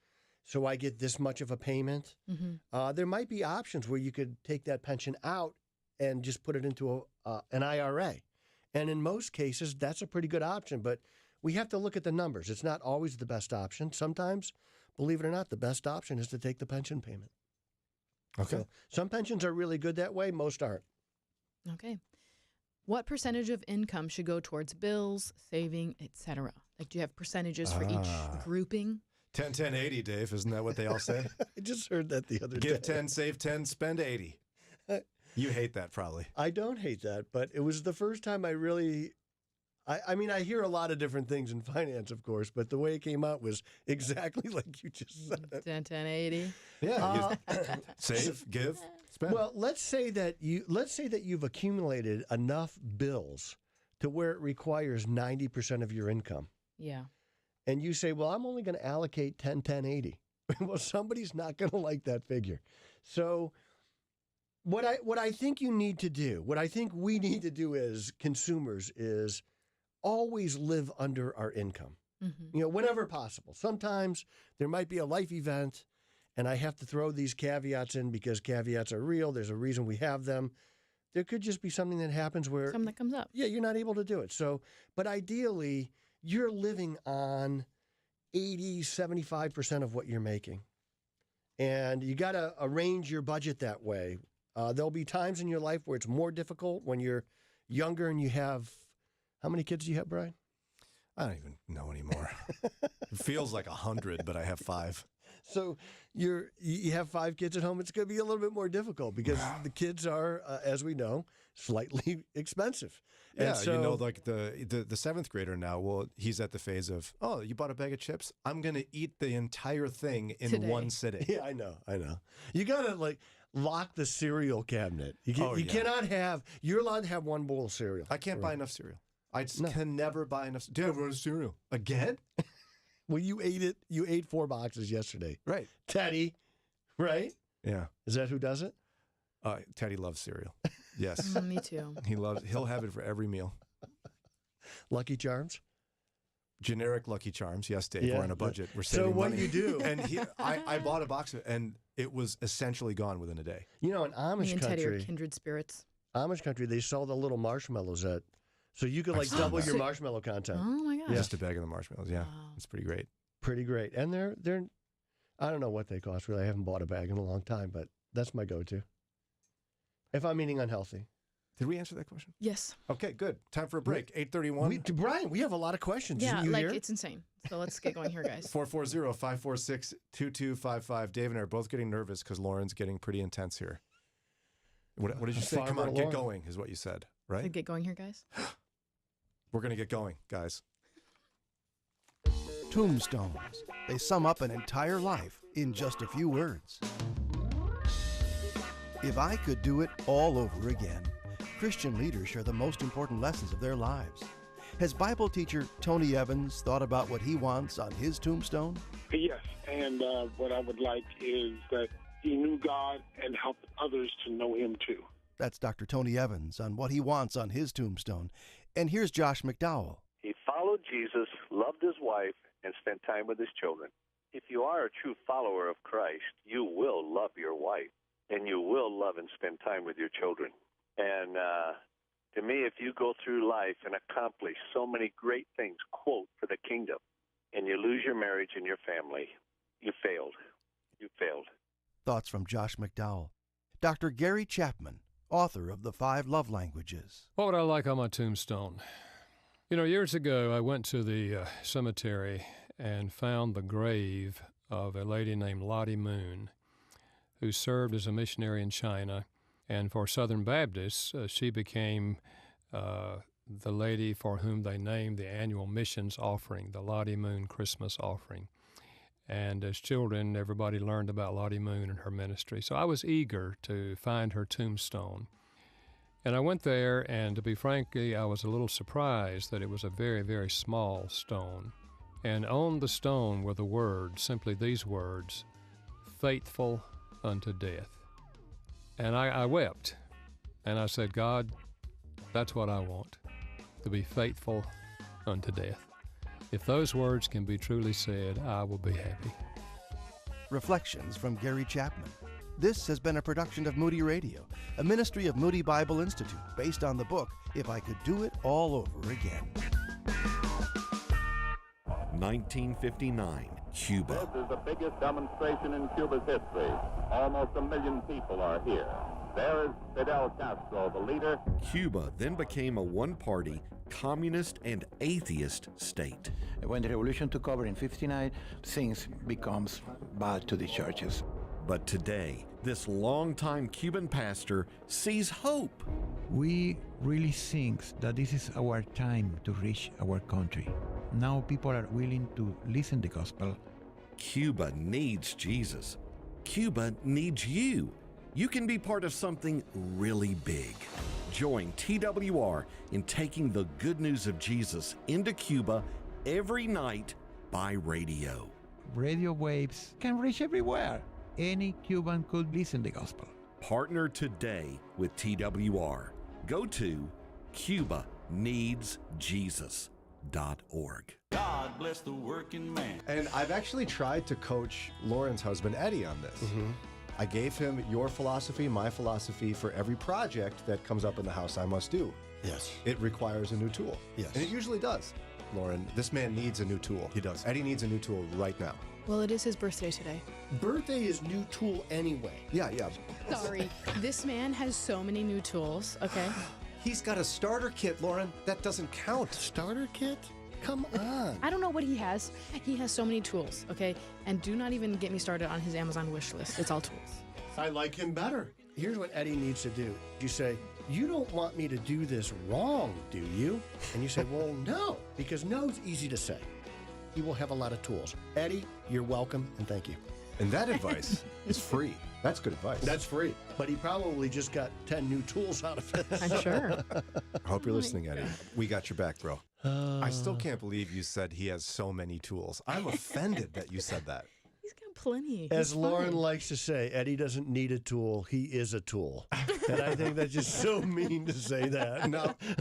so I get this much of a payment. There might be options where you could take that pension out and just put it into an IRA. And in most cases, that's a pretty good option. But we have to look at the numbers. It's not always the best option. Sometimes, believe it or not, the best option is to take the pension payment. Okay. So some pensions are really good that way. Most aren't. Okay. What percentage of income should go towards bills, saving, etc.? Like, do you have percentages for each grouping? 10, 10, 80, Dave. Isn't that what they all say? I just heard that the other day. Give 10, save 10, spend 80. You hate that probably. I don't hate that, but it was the first time I really, I mean, I hear a lot of different things in finance, of course, but the way it came out was exactly like you just said. 10, 10, 80. Yeah. Save, give, spend. Well, let's say that you've accumulated enough bills to where it requires 90% of your income. Yeah. And you say, well, I'm only going to allocate 10, 10, 80. Well, somebody's not going to like that figure. So what I think you need to do, what I think we need to do as consumers is always live under our income, you know, whenever possible. Sometimes there might be a life event and I have to throw these caveats in because caveats are real. There's a reason we have them. There could just be something that happens where Something that comes up. Yeah, you're not able to do it. So, but ideally, you're living on 80, 75% of what you're making. And you got to arrange your budget that way. There'll be times in your life where it's more difficult when you're younger and you have, how many kids do you have, Brian? I don't even know anymore. It feels like 100, but I have 5. So you have 5 kids at home. It's going to be a little bit more difficult because the kids are, as we know, slightly expensive. Yeah, And so, you know, like the 7th grader now, well, he's at the phase of, oh, you bought a bag of chips? I'm going to eat the entire thing in Today. one sitting. Yeah, I know. You got to like lock the cereal cabinet. You cannot have, you're allowed to have one bowl of cereal. I can't buy enough cereal. I just can never buy enough. Dad, I want cereal. Again? Well, you ate it. You ate 4 boxes yesterday. Right. Teddy, right? Yeah. Is that who does it? Teddy loves cereal. Yes. Me too. He'll have it for every meal. Lucky Charms? Generic Lucky Charms. Yes, Dave. Yeah. We're on a budget. We're So saving what money. you do- And I bought a box of it, and it was essentially gone within a day. You know, in Amish Me and Teddy country, are kindred spirits. Amish country, they sell the little marshmallows so you could like I've seen double that. your marshmallow content. Oh my gosh. Just a bag of the marshmallows. Yeah. It's pretty great. Pretty great. And they're I don't know what they cost really. I haven't bought a bag in a long time, but that's my go-to. If I'm eating unhealthy. Did we answer that question? Yes. Okay, good. Time for a break. 8:31. Brian, we have a lot of questions. Yeah, Didn't you like hear? it's insane. So let's get going here, guys. 440-546-2255. Dave and I are both getting nervous because Lauren's getting pretty intense here. What did you say? Come Farmer on, get Lauren. going is what you said, So right? get going here, guys. We're going to get going, guys. Tombstones. They sum up an entire life in just a few words. If I could do it all over again, Christian leaders share the most important lessons of their lives. Has Bible teacher Tony Evans thought about what he wants on his tombstone? Yes, and what I would like is that he knew God and helped others to know him too. That's Dr. Tony Evans on what he wants on his tombstone. And here's Josh McDowell. He followed Jesus, loved his wife, and spent time with his children. If you are a true follower of Christ, you will love your wife, and you will love and spend time with your children. And to me, if you go through life and accomplish so many great things, quote, for the kingdom, and you lose your marriage and your family, you failed. You failed. Thoughts from Josh McDowell. Dr. Gary Chapman, author of The 5 Love Languages. What would I like on my tombstone? You know, years ago, I went to the cemetery and found the grave of a lady named Lottie Moon, who served as a missionary in China. And for Southern Baptists, she became the lady for whom they named the annual missions offering, the Lottie Moon Christmas offering. And as children, everybody learned about Lottie Moon and her ministry. So I was eager to find her tombstone. And I went there, and to be frank, I was a little surprised that it was a very, very small stone. And on the stone were the words, simply these words, faithful unto death. And I wept, and I said, God, that's what I want, to be faithful unto death. If those words can be truly said, I will be happy. Reflections from Gary Chapman. This has been a production of Moody Radio, a ministry of Moody Bible Institute, based on the book, If I Could Do It All Over Again. 1959, Cuba. This is the biggest demonstration in Cuba's history. Almost 1 million people are here. There is Fidel Castro, the leader. Cuba then became a one-party, communist and atheist state. When the revolution took over in 59, things becomes bad to the churches. But today, this longtime Cuban pastor sees hope. We really think that this is our time to reach our country. Now people are willing to listen to the gospel. Cuba needs Jesus. Cuba needs you. You can be part of something really big. Join TWR in taking the good news of Jesus into Cuba every night by radio. Radio waves can reach everywhere. Any Cuban could listen to the gospel. Partner today with TWR. Go to CubaNeedsJesus.org. God bless the working man. And I've actually tried to coach Lauren's husband, Eddie, on this. I gave him your philosophy, my philosophy for every project that comes up in the house I must do. Yes. It requires a new tool. Yes. And it usually does. Lauren, this man needs a new tool. He does. Eddie needs a new tool right now. Well, it is his birthday today. Birthday is new tool anyway. Yeah. Sorry. This man has so many new tools, okay? He's got a starter kit, Lauren. That doesn't count. Starter kit? Come on. I don't know what he has. He has so many tools, okay? And do not even get me started on his Amazon wish list. It's all tools. I like him better. Here's what Eddie needs to do. You say, you don't want me to do this wrong, do you? And you say, well, no, because no's easy to say. He will have a lot of tools. Eddie, you're welcome, and thank you. And that advice is free. That's good advice. That's free. But he probably just got 10 new tools out of it. I'm sure. I hope you're listening, Eddie. We got your back, bro. I still can't believe you said he has so many tools. I'm offended that you said that. He's got plenty. As Lauren likes to say, Eddie doesn't need a tool. He is a tool. And I think that's just so mean to say that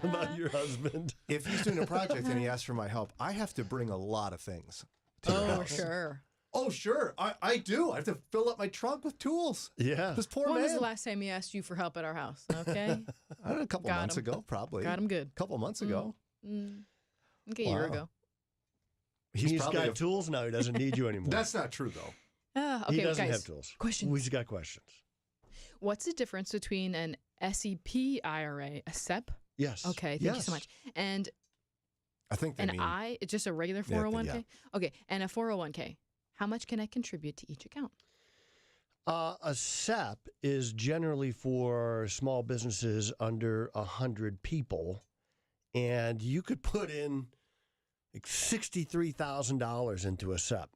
about your husband. If he's doing a project and he asks for my help, I have to bring a lot of things to your house. Sure. Oh, sure. I do. I have to fill up my trunk with tools. Yeah. This poor When man. was the last time he asked you for help at our house? Okay. I don't know, a couple Got months him. ago, probably. Got him good. A couple months ago. Okay, a year ago. He's got tools now. He doesn't need you anymore. That's not true, though. Okay, he doesn't guys, have tools. questions. We've got questions. What's the difference between an SEP IRA, a SEP? Yes. Okay, thank you so much. And I think they an mean... it's just a regular Yeah, 401k? yeah. Okay, and a 401k. How much can I contribute to each account? A SEP is generally for small businesses under 100 people, and you could put in like $63,000 into a SEP.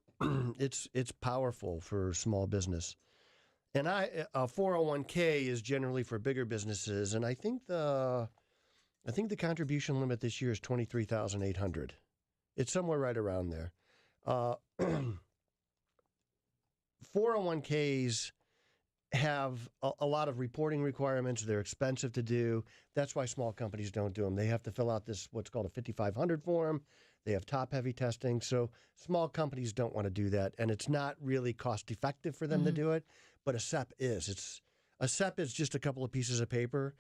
It's powerful for small business. And a 401k is generally for bigger businesses, and I think the contribution limit this year is $23,800. It's somewhere right around there. 401ks have a lot of reporting requirements. They're expensive to do. That's why small companies don't do them. They have to fill out this what's called a 5500 form. They have top-heavy testing. So small companies don't want to do that, and it's not really cost-effective for them to do it. But a SEP is. A SEP is just a couple of pieces of paper.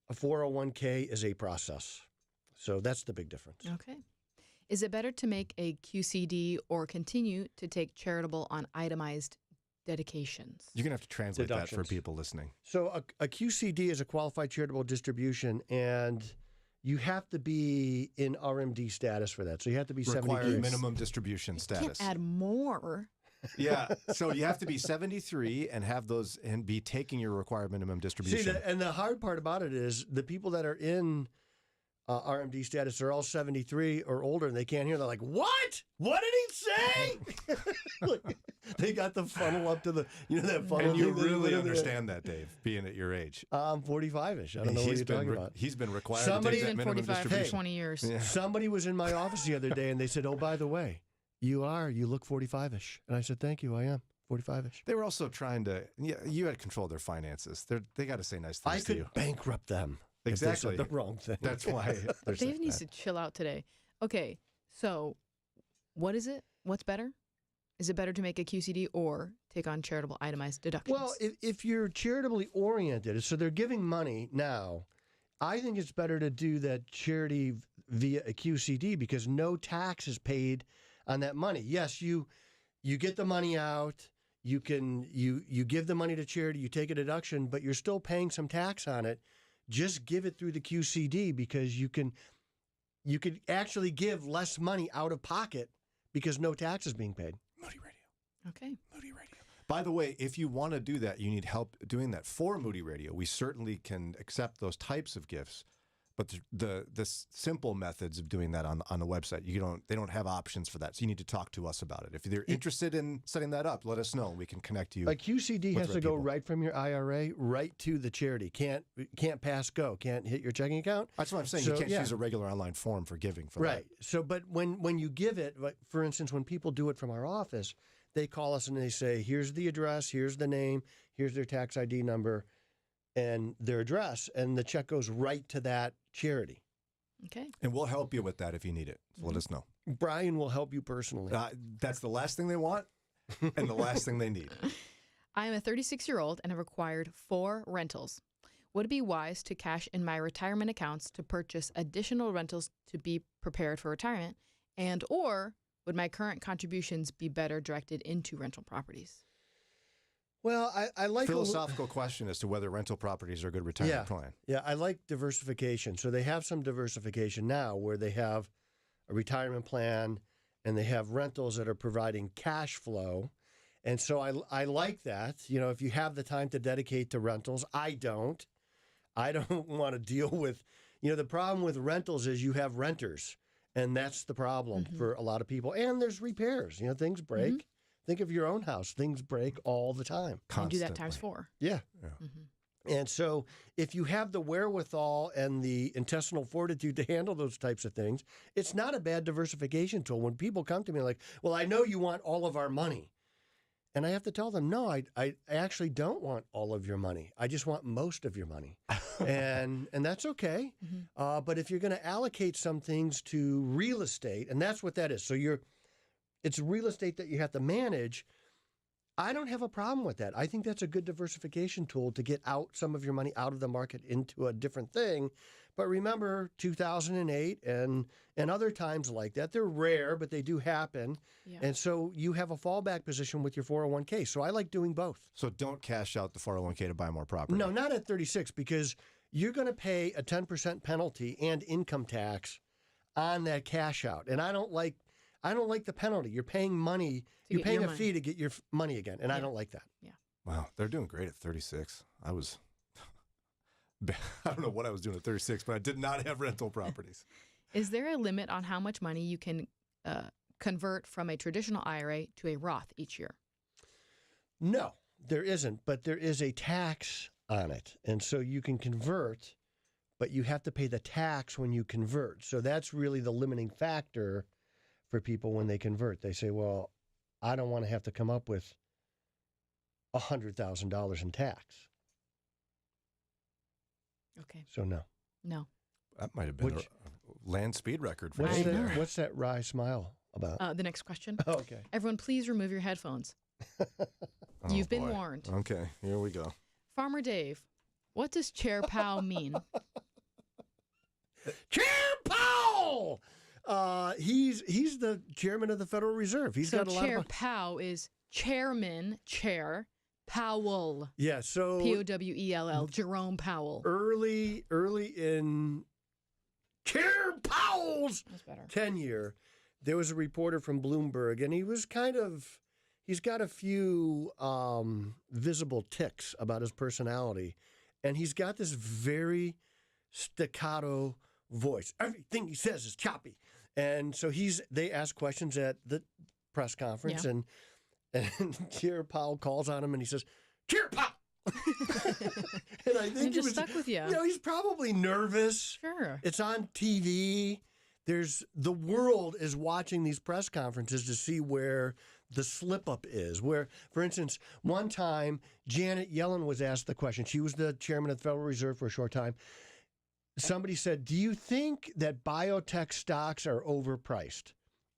A 401k is a process. So that's the big difference. Okay. Is it better to make a QCD or continue to take charitable on itemized dedications? You're going to have to translate that for Deductions. people listening. So a QCD is a qualified charitable distribution, and you have to be in RMD status for that. So you have to be Required 73. minimum distribution status. Can't add more. Yeah. So you have to be 73 and have those and be taking your required minimum distribution. See, and the hard part about it is the people that are in RMD status are all 73 or older, and they can't hear. They're like, "What? What did he say?" Like, they got the funnel up to the, that funnel. And you thing that really went in there. understand that, Dave, being at your age. I'm 45-ish. I don't know what you're talking about. He's been required Somebody to take been that minimum 45 for distribution. 20 years. Yeah. Somebody was in my office the other day, and they said, "Oh, by the way, you look 45-ish." And I said, "Thank you, I am 45-ish." They were also trying to, you had control of their finances. They got to say nice things I to you. could bankrupt them. Exactly. If they said the wrong thing. That's why they're saying Dave needs that. to chill out today. Okay, so what is it? What's better? Is it better to make a QCD or take on charitable itemized deductions? Well, if you're charitably oriented, so they're giving money now, I think it's better to do that charity via a QCD because no tax is paid on that money. Yes, you get the money out, you give the money to charity, you take a deduction, but you're still paying some tax on it. Just give it through the QCD because you could actually give less money out of pocket because no tax is being paid. Moody Radio. Okay. Moody Radio. By the way, if you want to do that, you need help doing that for Moody Radio. We certainly can accept those types of gifts, but the simple methods of doing that on the website, they don't have options for that. So you need to talk to us about it. If you're interested in setting that up, let us know. We can connect you. A QCD with has to right go people. right from your IRA right to the charity. Can't pass go. Can't hit your checking account. That's what I'm saying. So, you can't yeah. use a regular online form for giving for Right. So, but when you give it, like, for instance, when people do it from our office, they call us and they say, "Here's the address, here's the name, here's their tax ID number, and their address," and the check goes right to that charity. Okay. And we'll help you with that if you need it. So let us know. Brian will help you personally. That's the last thing they want and the last thing they need. I am a 36-year-old and have acquired 4 rentals. Would it be wise to cash in my retirement accounts to purchase additional rentals to be prepared for retirement? And or would my current contributions be better directed into rental properties? Well, I like philosophical question as to whether rental properties are a good retirement plan. Yeah, I like diversification. So they have some diversification now where they have a retirement plan and they have rentals that are providing cash flow. And so I like that. You know, if you have the time to dedicate to rentals, I don't want to deal with, you know, the problem with rentals is you have renters. And that's the problem for a lot of people. And there's repairs. You know, things break. Think of your own house. Things break all the time. And do that times 4. Yeah. And so if you have the wherewithal and the intestinal fortitude to handle those types of things, it's not a bad diversification tool. When people come to me like, well, I know you want all of our money. And I have to tell them, no, I actually don't want all of your money. I just want most of your money. and that's okay. But if you're going to allocate some things to real estate, and that's what that is. So it's real estate that you have to manage. I don't have a problem with that. I think that's a good diversification tool to get out some of your money out of the market into a different thing. But remember 2008 and other times like that, they're rare, but they do happen. Yeah. And so you have a fallback position with your 401k. So I like doing both. So don't cash out the 401k to buy more property. No, not at 36, because you're going to pay a 10% penalty and income tax on that cash out. And I don't like the penalty. You're paying money. You're paying a fee to get your money again. And I don't like that. Yeah. Wow. They're doing great at 36. I don't know what I was doing at 36, but I did not have rental properties. Is there a limit on how much money you can convert from a traditional IRA to a Roth each year? No, there isn't. But there is a tax on it. And so you can convert, but you have to pay the tax when you convert. So that's really the limiting factor for people when they convert. They say, well, I don't want to have to come up with $100,000 in tax. Okay. So no. No. That might have been a land speed record for what's you that, there. What's that wry smile about? The next question. Oh, okay. Everyone, please remove your headphones. You've been warned. Okay, here we go. Farmer Dave, what does Chair Powell mean? Chair Powell! He's the chairman of the Federal Reserve. He's got a lot of... Chair Powell is chairman, chair, Powell. Yeah, so... Powell, Jerome Powell. Early in Chair Powell's tenure, there was a reporter from Bloomberg, and he was he's got a few visible tics about his personality, and he's got this very staccato voice. Everything he says is choppy. And so they ask questions at the press conference, and Chair Powell calls on him, and he says, Chair Powell! And I think he was stuck with you. You know, he's probably nervous. Sure. It's on TV. The world is watching these press conferences to see where the slip up is. Where, for instance, one time Janet Yellen was asked the question. She was the chairman of the Federal Reserve for a short time. Somebody said, do you think that biotech stocks are overpriced?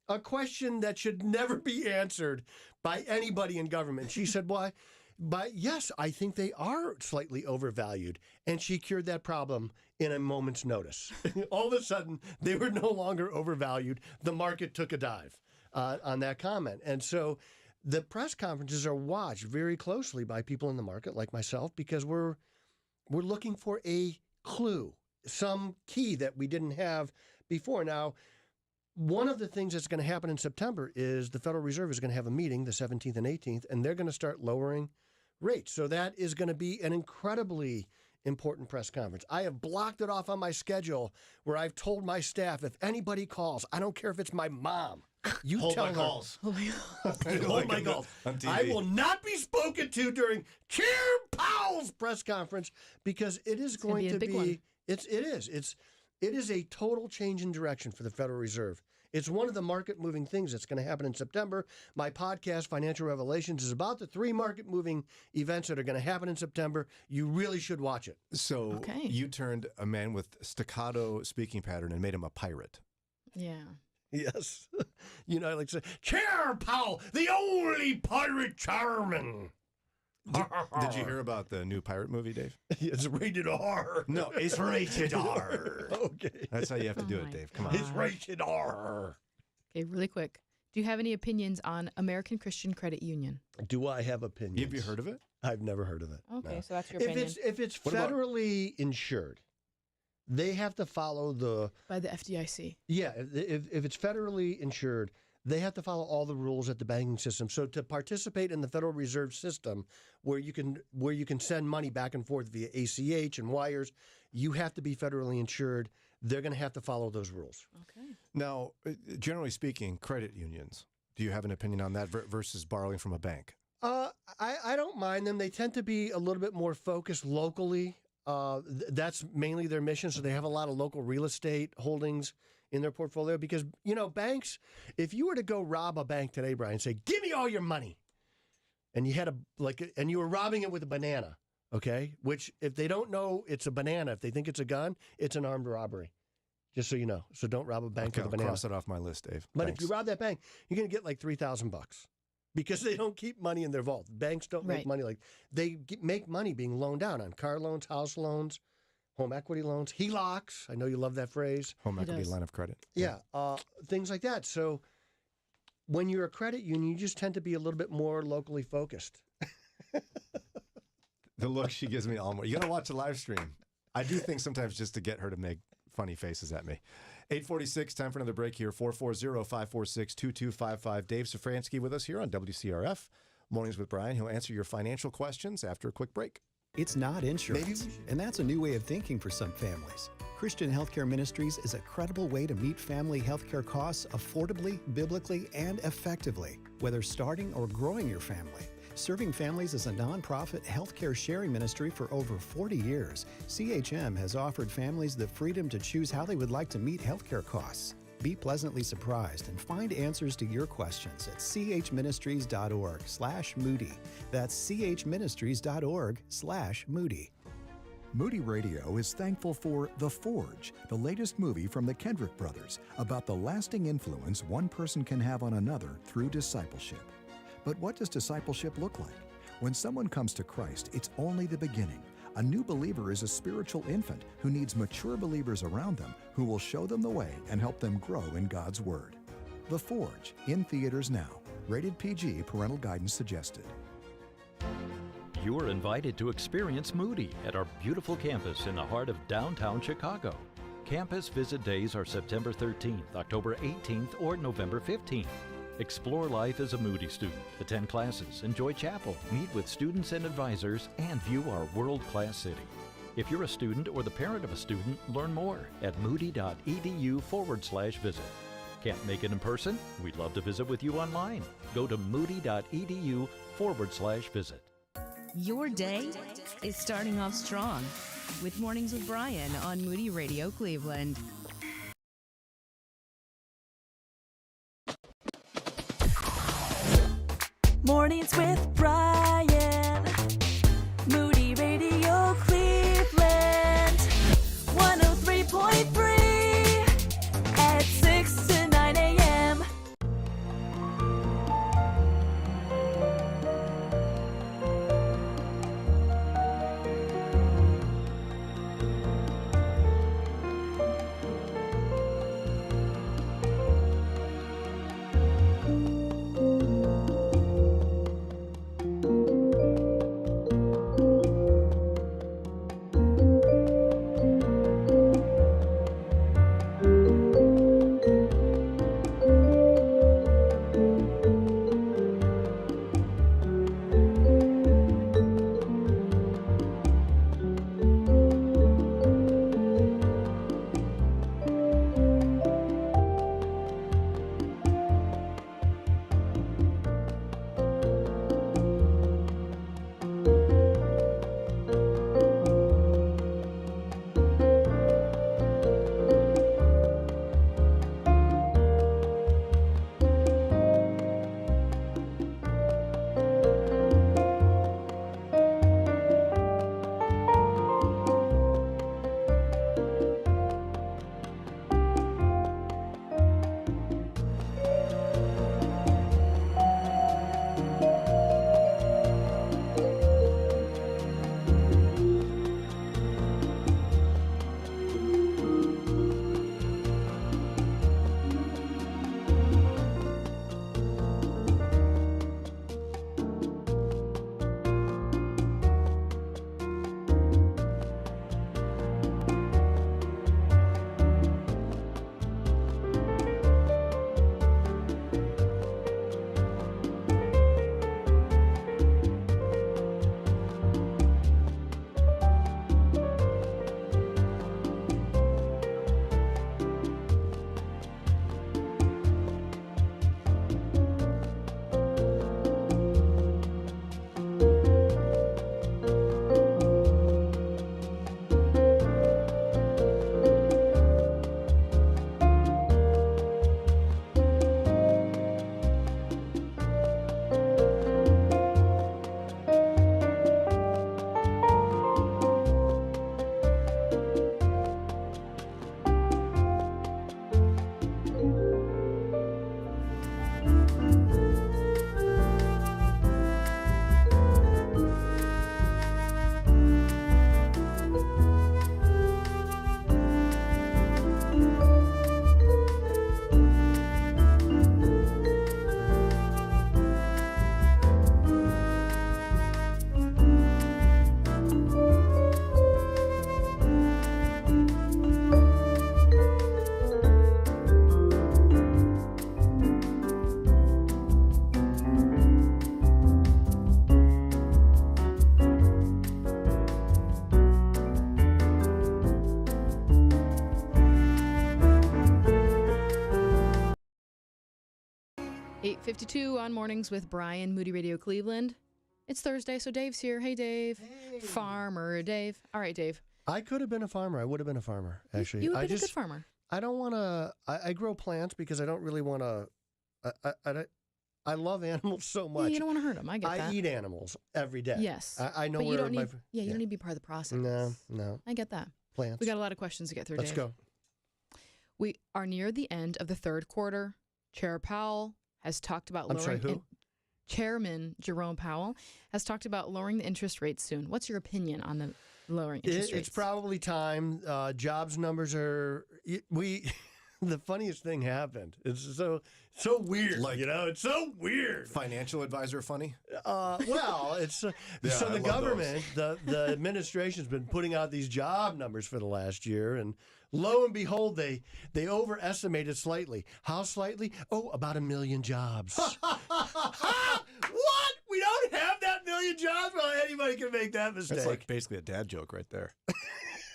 A question that should never be answered by anybody in government. She said, why? But yes, I think they are slightly overvalued. And she cured that problem in a moment's notice. All of a sudden, they were no longer overvalued. The market took a dive on that comment. And so the press conferences are watched very closely by people in the market like myself, because we're looking for a clue, some key that we didn't have before. Now, one of the things that's going to happen in September is the Federal Reserve is going to have a meeting the 17th and 18th, and they're going to start lowering rates. So that is going to be an incredibly important press conference. I have blocked it off on my schedule where I've told my staff, if anybody calls, I don't care if it's my mom, you Hold tell my her. calls. Hold my calls. On TV. I will not be spoken to during Chair Powell's press conference, because it is going to be it is a total change in direction for the Federal Reserve. It's one of the market-moving things that's going to happen in September. My podcast, Financial Revelations, is about the 3 market-moving events that are going to happen in September. You really should watch it. So you turned a man with staccato speaking pattern and made him a pirate. Yeah. Yes. You know, like say, Chair Powell, the only pirate chairman. Did you hear about the new pirate movie, Dave? It's rated R. No, it's rated R. Okay. That's how you have to do it, Dave. Come on. It's rated R. Okay, really quick. Do you have any opinions on American Christian Credit Union? Do I have opinions? Have you heard of it? I've never heard of it. Okay, no. so that's your opinion. If it's federally insured, they have to follow by the FDIC. Yeah, if it's federally insured, they have to follow all the rules at the banking system. So to participate in the Federal Reserve System, where you can send money back and forth via ACH and wires, you have to be federally insured. They're going to have to follow those rules. Okay. Now, generally speaking, credit unions, do you have an opinion on that versus borrowing from a bank? I don't mind them. They tend to be a little bit more focused locally. That's mainly their mission. So they have a lot of local real estate holdings in their portfolio because, banks, if you were to go rob a bank today, Brian, say, give me all your money. And you had and you were robbing it with a banana. Okay. Which if they don't know it's a banana, if they think it's a gun, it's an armed robbery. Just so you know. So don't rob a bank with a banana. I'll cross it off my list, Dave. But Thanks. if you rob that bank, you're going to get like $3,000 because they don't keep money in their vault. Banks don't make money make money being loaned out on car loans, house loans, home equity loans, HELOCs. I know you love that phrase. Home equity line of credit. Yeah, things like that. So when you're a credit union, you just tend to be a little bit more locally focused. The look she gives me all morning. You got to watch the live stream. I do think sometimes just to get her to make funny faces at me. 8:46, time for another break here. 440-546-2255. Dave Szfranski with us here on WCRF. Mornings with Brian. He'll answer your financial questions after a quick break. It's not insurance, and that's a new way of thinking for some families. Christian Healthcare Ministries is a credible way to meet family healthcare costs affordably, biblically, and effectively, whether starting or growing your family. Serving families as a nonprofit healthcare sharing ministry for over 40 years, CHM has offered families the freedom to choose how they would like to meet healthcare costs. Be pleasantly surprised and find answers to your questions at chministries.org/Moody. That's chministries.org/Moody. Moody Radio is thankful for The Forge, the latest movie from the Kendrick brothers about the lasting influence one person can have on another through discipleship. But what does discipleship look like? When someone comes to Christ, it's only the beginning. A new believer is a spiritual infant who needs mature believers around them who will show them the way and help them grow in God's Word. The Forge, in theaters now. Rated PG, parental guidance suggested. You are invited to experience Moody at our beautiful campus in the heart of downtown Chicago. Campus visit days are September 13th, October 18th, or November 15th. Explore life as a Moody student, attend classes, enjoy chapel, meet with students and advisors, and view our world-class city. If you're a student or the parent of a student, learn more at moody.edu/visit. Can't make it in person? We'd love to visit with you online. Go to moody.edu/visit. Your day is starting off strong with Mornings with Brian on Moody Radio Cleveland. Mornings with Brian. Moody Radio Cleveland. 103.3 at 6 to 9 a.m. 8:52 on Mornings with Brian, Moody Radio Cleveland. It's Thursday, so Dave's here. Hey, Dave. Hey. Farmer Dave. All right, Dave. I could have been a farmer. I would have been a farmer, actually. You would have been a good farmer. I don't want to... I grow plants because I don't really want to... I love animals so much. Yeah, you don't want to hurt them. I get that. I eat animals every day. Yes. I know but where you don't my... need, you don't need to be part of the process. No. I get that. Plants. We got a lot of questions to get through, Let's Dave. go. We are near the end of the third quarter. Chair Powell has talked about lowering... I'm sorry, who? Chairman Jerome Powell has talked about lowering the interest rates soon. What's your opinion on the lowering interest rates? It's probably time. Jobs numbers are... The funniest thing happened. It's so weird. It's so weird. Financial advisor funny? Well, it's... so the government, the administration's been putting out these job numbers for the last year, and lo and behold, they overestimated slightly. How slightly? Oh, about 1 million jobs. What? We don't have that million jobs? Well, anybody can make that mistake. It's like basically a dad joke right there.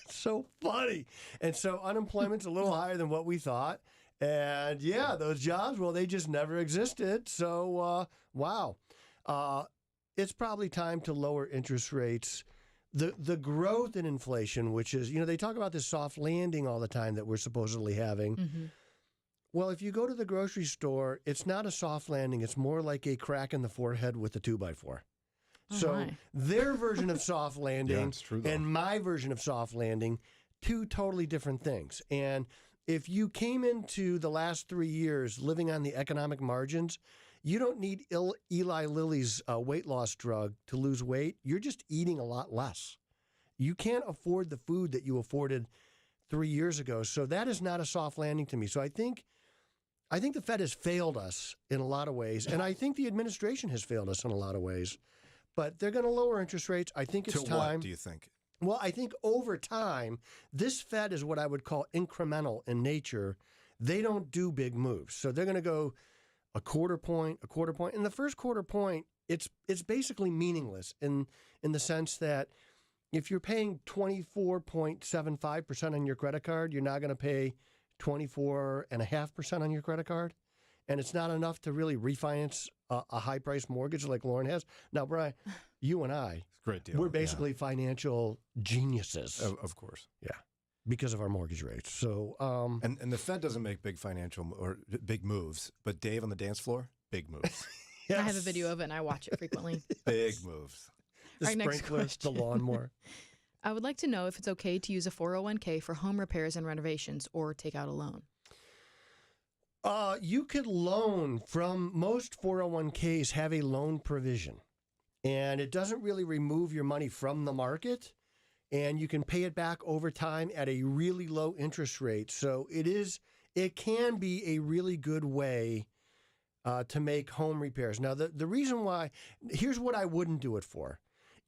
So funny. And so unemployment's a little higher than what we thought. And yeah, those jobs, well, they just never existed. So, wow. It's probably time to lower interest rates. The growth in inflation, which is, they talk about this soft landing all the time that we're supposedly having. Mm-hmm. Well, if you go to the grocery store, it's not a soft landing. It's more like a crack in the forehead with a 2x4. So their version of soft landing and my version of soft landing, two totally different things. And if you came into the last 3 years living on the economic margins, you don't need Eli Lilly's weight loss drug to lose weight. You're just eating a lot less. You can't afford the food that you afforded 3 years ago. So that is not a soft landing to me. So I think the Fed has failed us in a lot of ways. And I think the administration has failed us in a lot of ways. But they're going to lower interest rates. I think it's time. To what, do you think? Well, I think over time, this Fed is what I would call incremental in nature. They don't do big moves. So they're going to go a quarter point. And the first quarter point, it's basically meaningless in the sense that if you're paying 24.75% on your credit card, you're not going to pay 24.5% on your credit card. And it's not enough to really refinance a high-priced mortgage like Lauren has. Now, Brian, you and I, great deal. We're basically financial geniuses. Of course. Yeah, because of our mortgage rates. So, and the Fed doesn't make big financial or big moves, but Dave on the dance floor, big moves. Yes. I have a video of it, and I watch it frequently. Big moves. The All right, sprinkler, the lawnmower. I would like to know if it's okay to use a 401k for home repairs and renovations or take out a loan. You could loan from most 401ks have a loan provision, and it doesn't really remove your money from the market, and you can pay it back over time at a really low interest rate. So it can be a really good way to make home repairs. Now, the reason why, here's what I wouldn't do it for.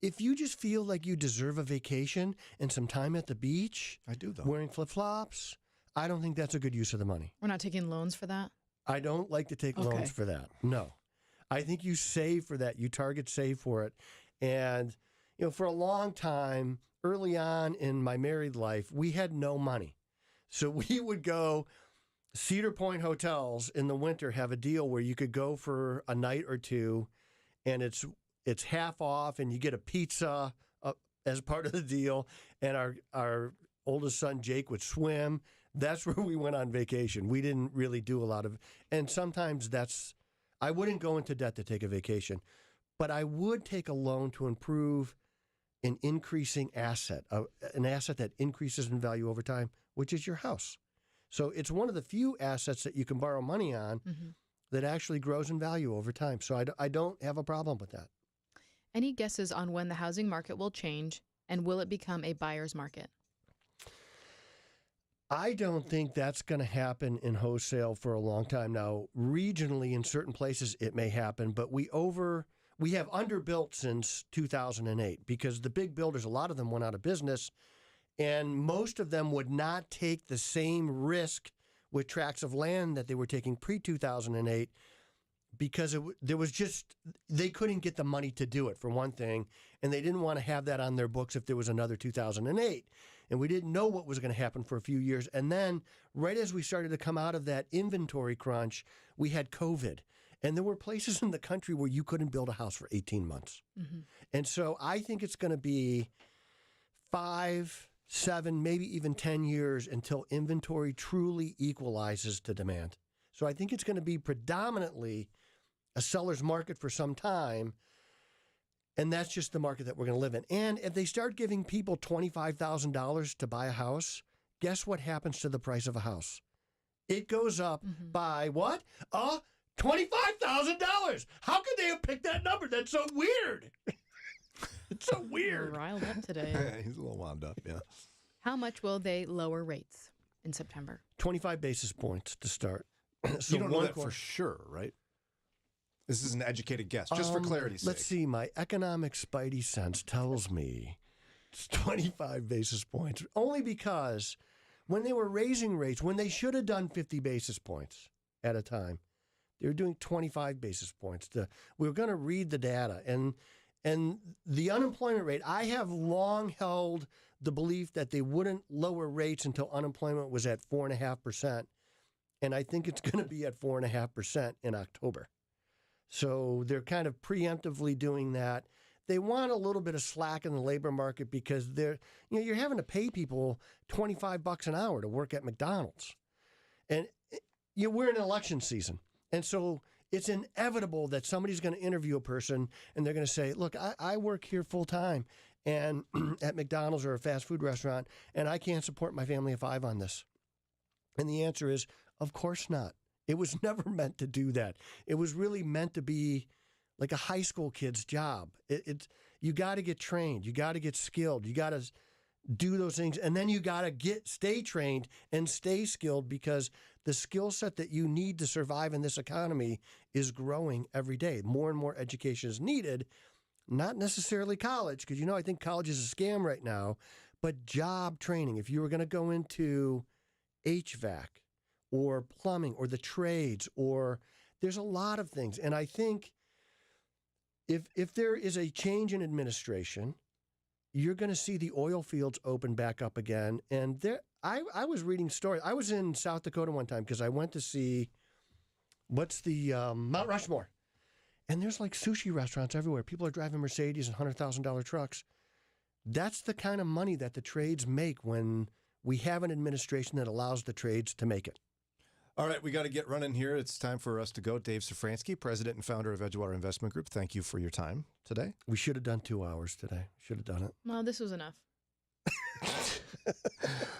If you just feel like you deserve a vacation and some time at the beach, I do though, wearing flip-flops, I don't think that's a good use of the money. We're not taking loans for that? I don't like to take loans for that. No. I think you save for that. You target save for it. And, for a long time, early on in my married life, we had no money. So we would go, Cedar Point hotels in the winter have a deal where you could go for a night or two, and it's half off, and you get a pizza as part of the deal. And our oldest son, Jake, would swim. That's where we went on vacation. We didn't really do a lot of, and sometimes I wouldn't go into debt to take a vacation, but I would take a loan to improve an increasing asset, an asset that increases in value over time, which is your house. So it's one of the few assets that you can borrow money on that actually grows in value over time. So I don't have a problem with that. Any guesses on when the housing market will change, and will it become a buyer's market? I don't think that's going to happen in wholesale for a long time now. Regionally, in certain places, it may happen, but we have underbuilt since 2008 because the big builders, a lot of them went out of business, and most of them would not take the same risk with tracts of land that they were taking pre-2008 because they couldn't get the money to do it, for one thing, and they didn't want to have that on their books if there was another 2008. And we didn't know what was going to happen for a few years. And then right as we started to come out of that inventory crunch, we had COVID. And there were places in the country where you couldn't build a house for 18 months. Mm-hmm. And so I think it's going to be 5, 7, maybe even 10 years until inventory truly equalizes to demand. So I think it's going to be predominantly a seller's market for some time. And that's just the market that we're going to live in. And if they start giving people $25,000 to buy a house, guess what happens to the price of a house? It goes up by what? $25,000. How could they have picked that number? That's so weird. It's so weird. You're riled up today. He's a little wound up, yeah. How much will they lower rates in September? 25 basis points to start. So you don't know that for sure, right? This is an educated guess, just for clarity's sake. Let's see. My economic spidey sense tells me it's 25 basis points. Only because when they were raising rates, when they should have done 50 basis points at a time, they were doing 25 basis points. We were going to read the data. And the unemployment rate, I have long held the belief that they wouldn't lower rates until unemployment was at 4.5%. And I think it's going to be at 4.5% in October. So they're kind of preemptively doing that. They want a little bit of slack in the labor market because you're having to pay people $25 an hour to work at McDonald's. And we're in election season. And so it's inevitable that somebody's going to interview a person and they're going to say, look, I work here full time and at McDonald's or a fast food restaurant, and I can't support my family of 5 on this. And the answer is, of course not. It was never meant to do that. It was really meant to be like a high school kid's job. You got to get trained. You got to get skilled. You got to do those things. And then you got to stay trained and stay skilled because the skill set that you need to survive in this economy is growing every day. More and more education is needed, not necessarily college, because, I think college is a scam right now, but job training. If you were going to go into HVAC or plumbing or the trades, or there's a lot of things. And I think if there is a change in administration, you're going to see the oil fields open back up again. And I was reading stories. I was in South Dakota one time because I went to see, what's the Mount Rushmore. And there's like sushi restaurants everywhere. People are driving Mercedes and $100,000 trucks. That's the kind of money that the trades make when we have an administration that allows the trades to make it. All right, we got to get running here. It's time for us to go. Dave Szfranski, president and founder of Edgewater Investment Group. Thank you for your time today. We should have done 2 hours today. Should have done it. Well, this was enough.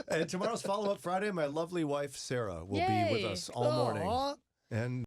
And tomorrow's follow-up Friday, my lovely wife, Sarah, will be with us all morning. And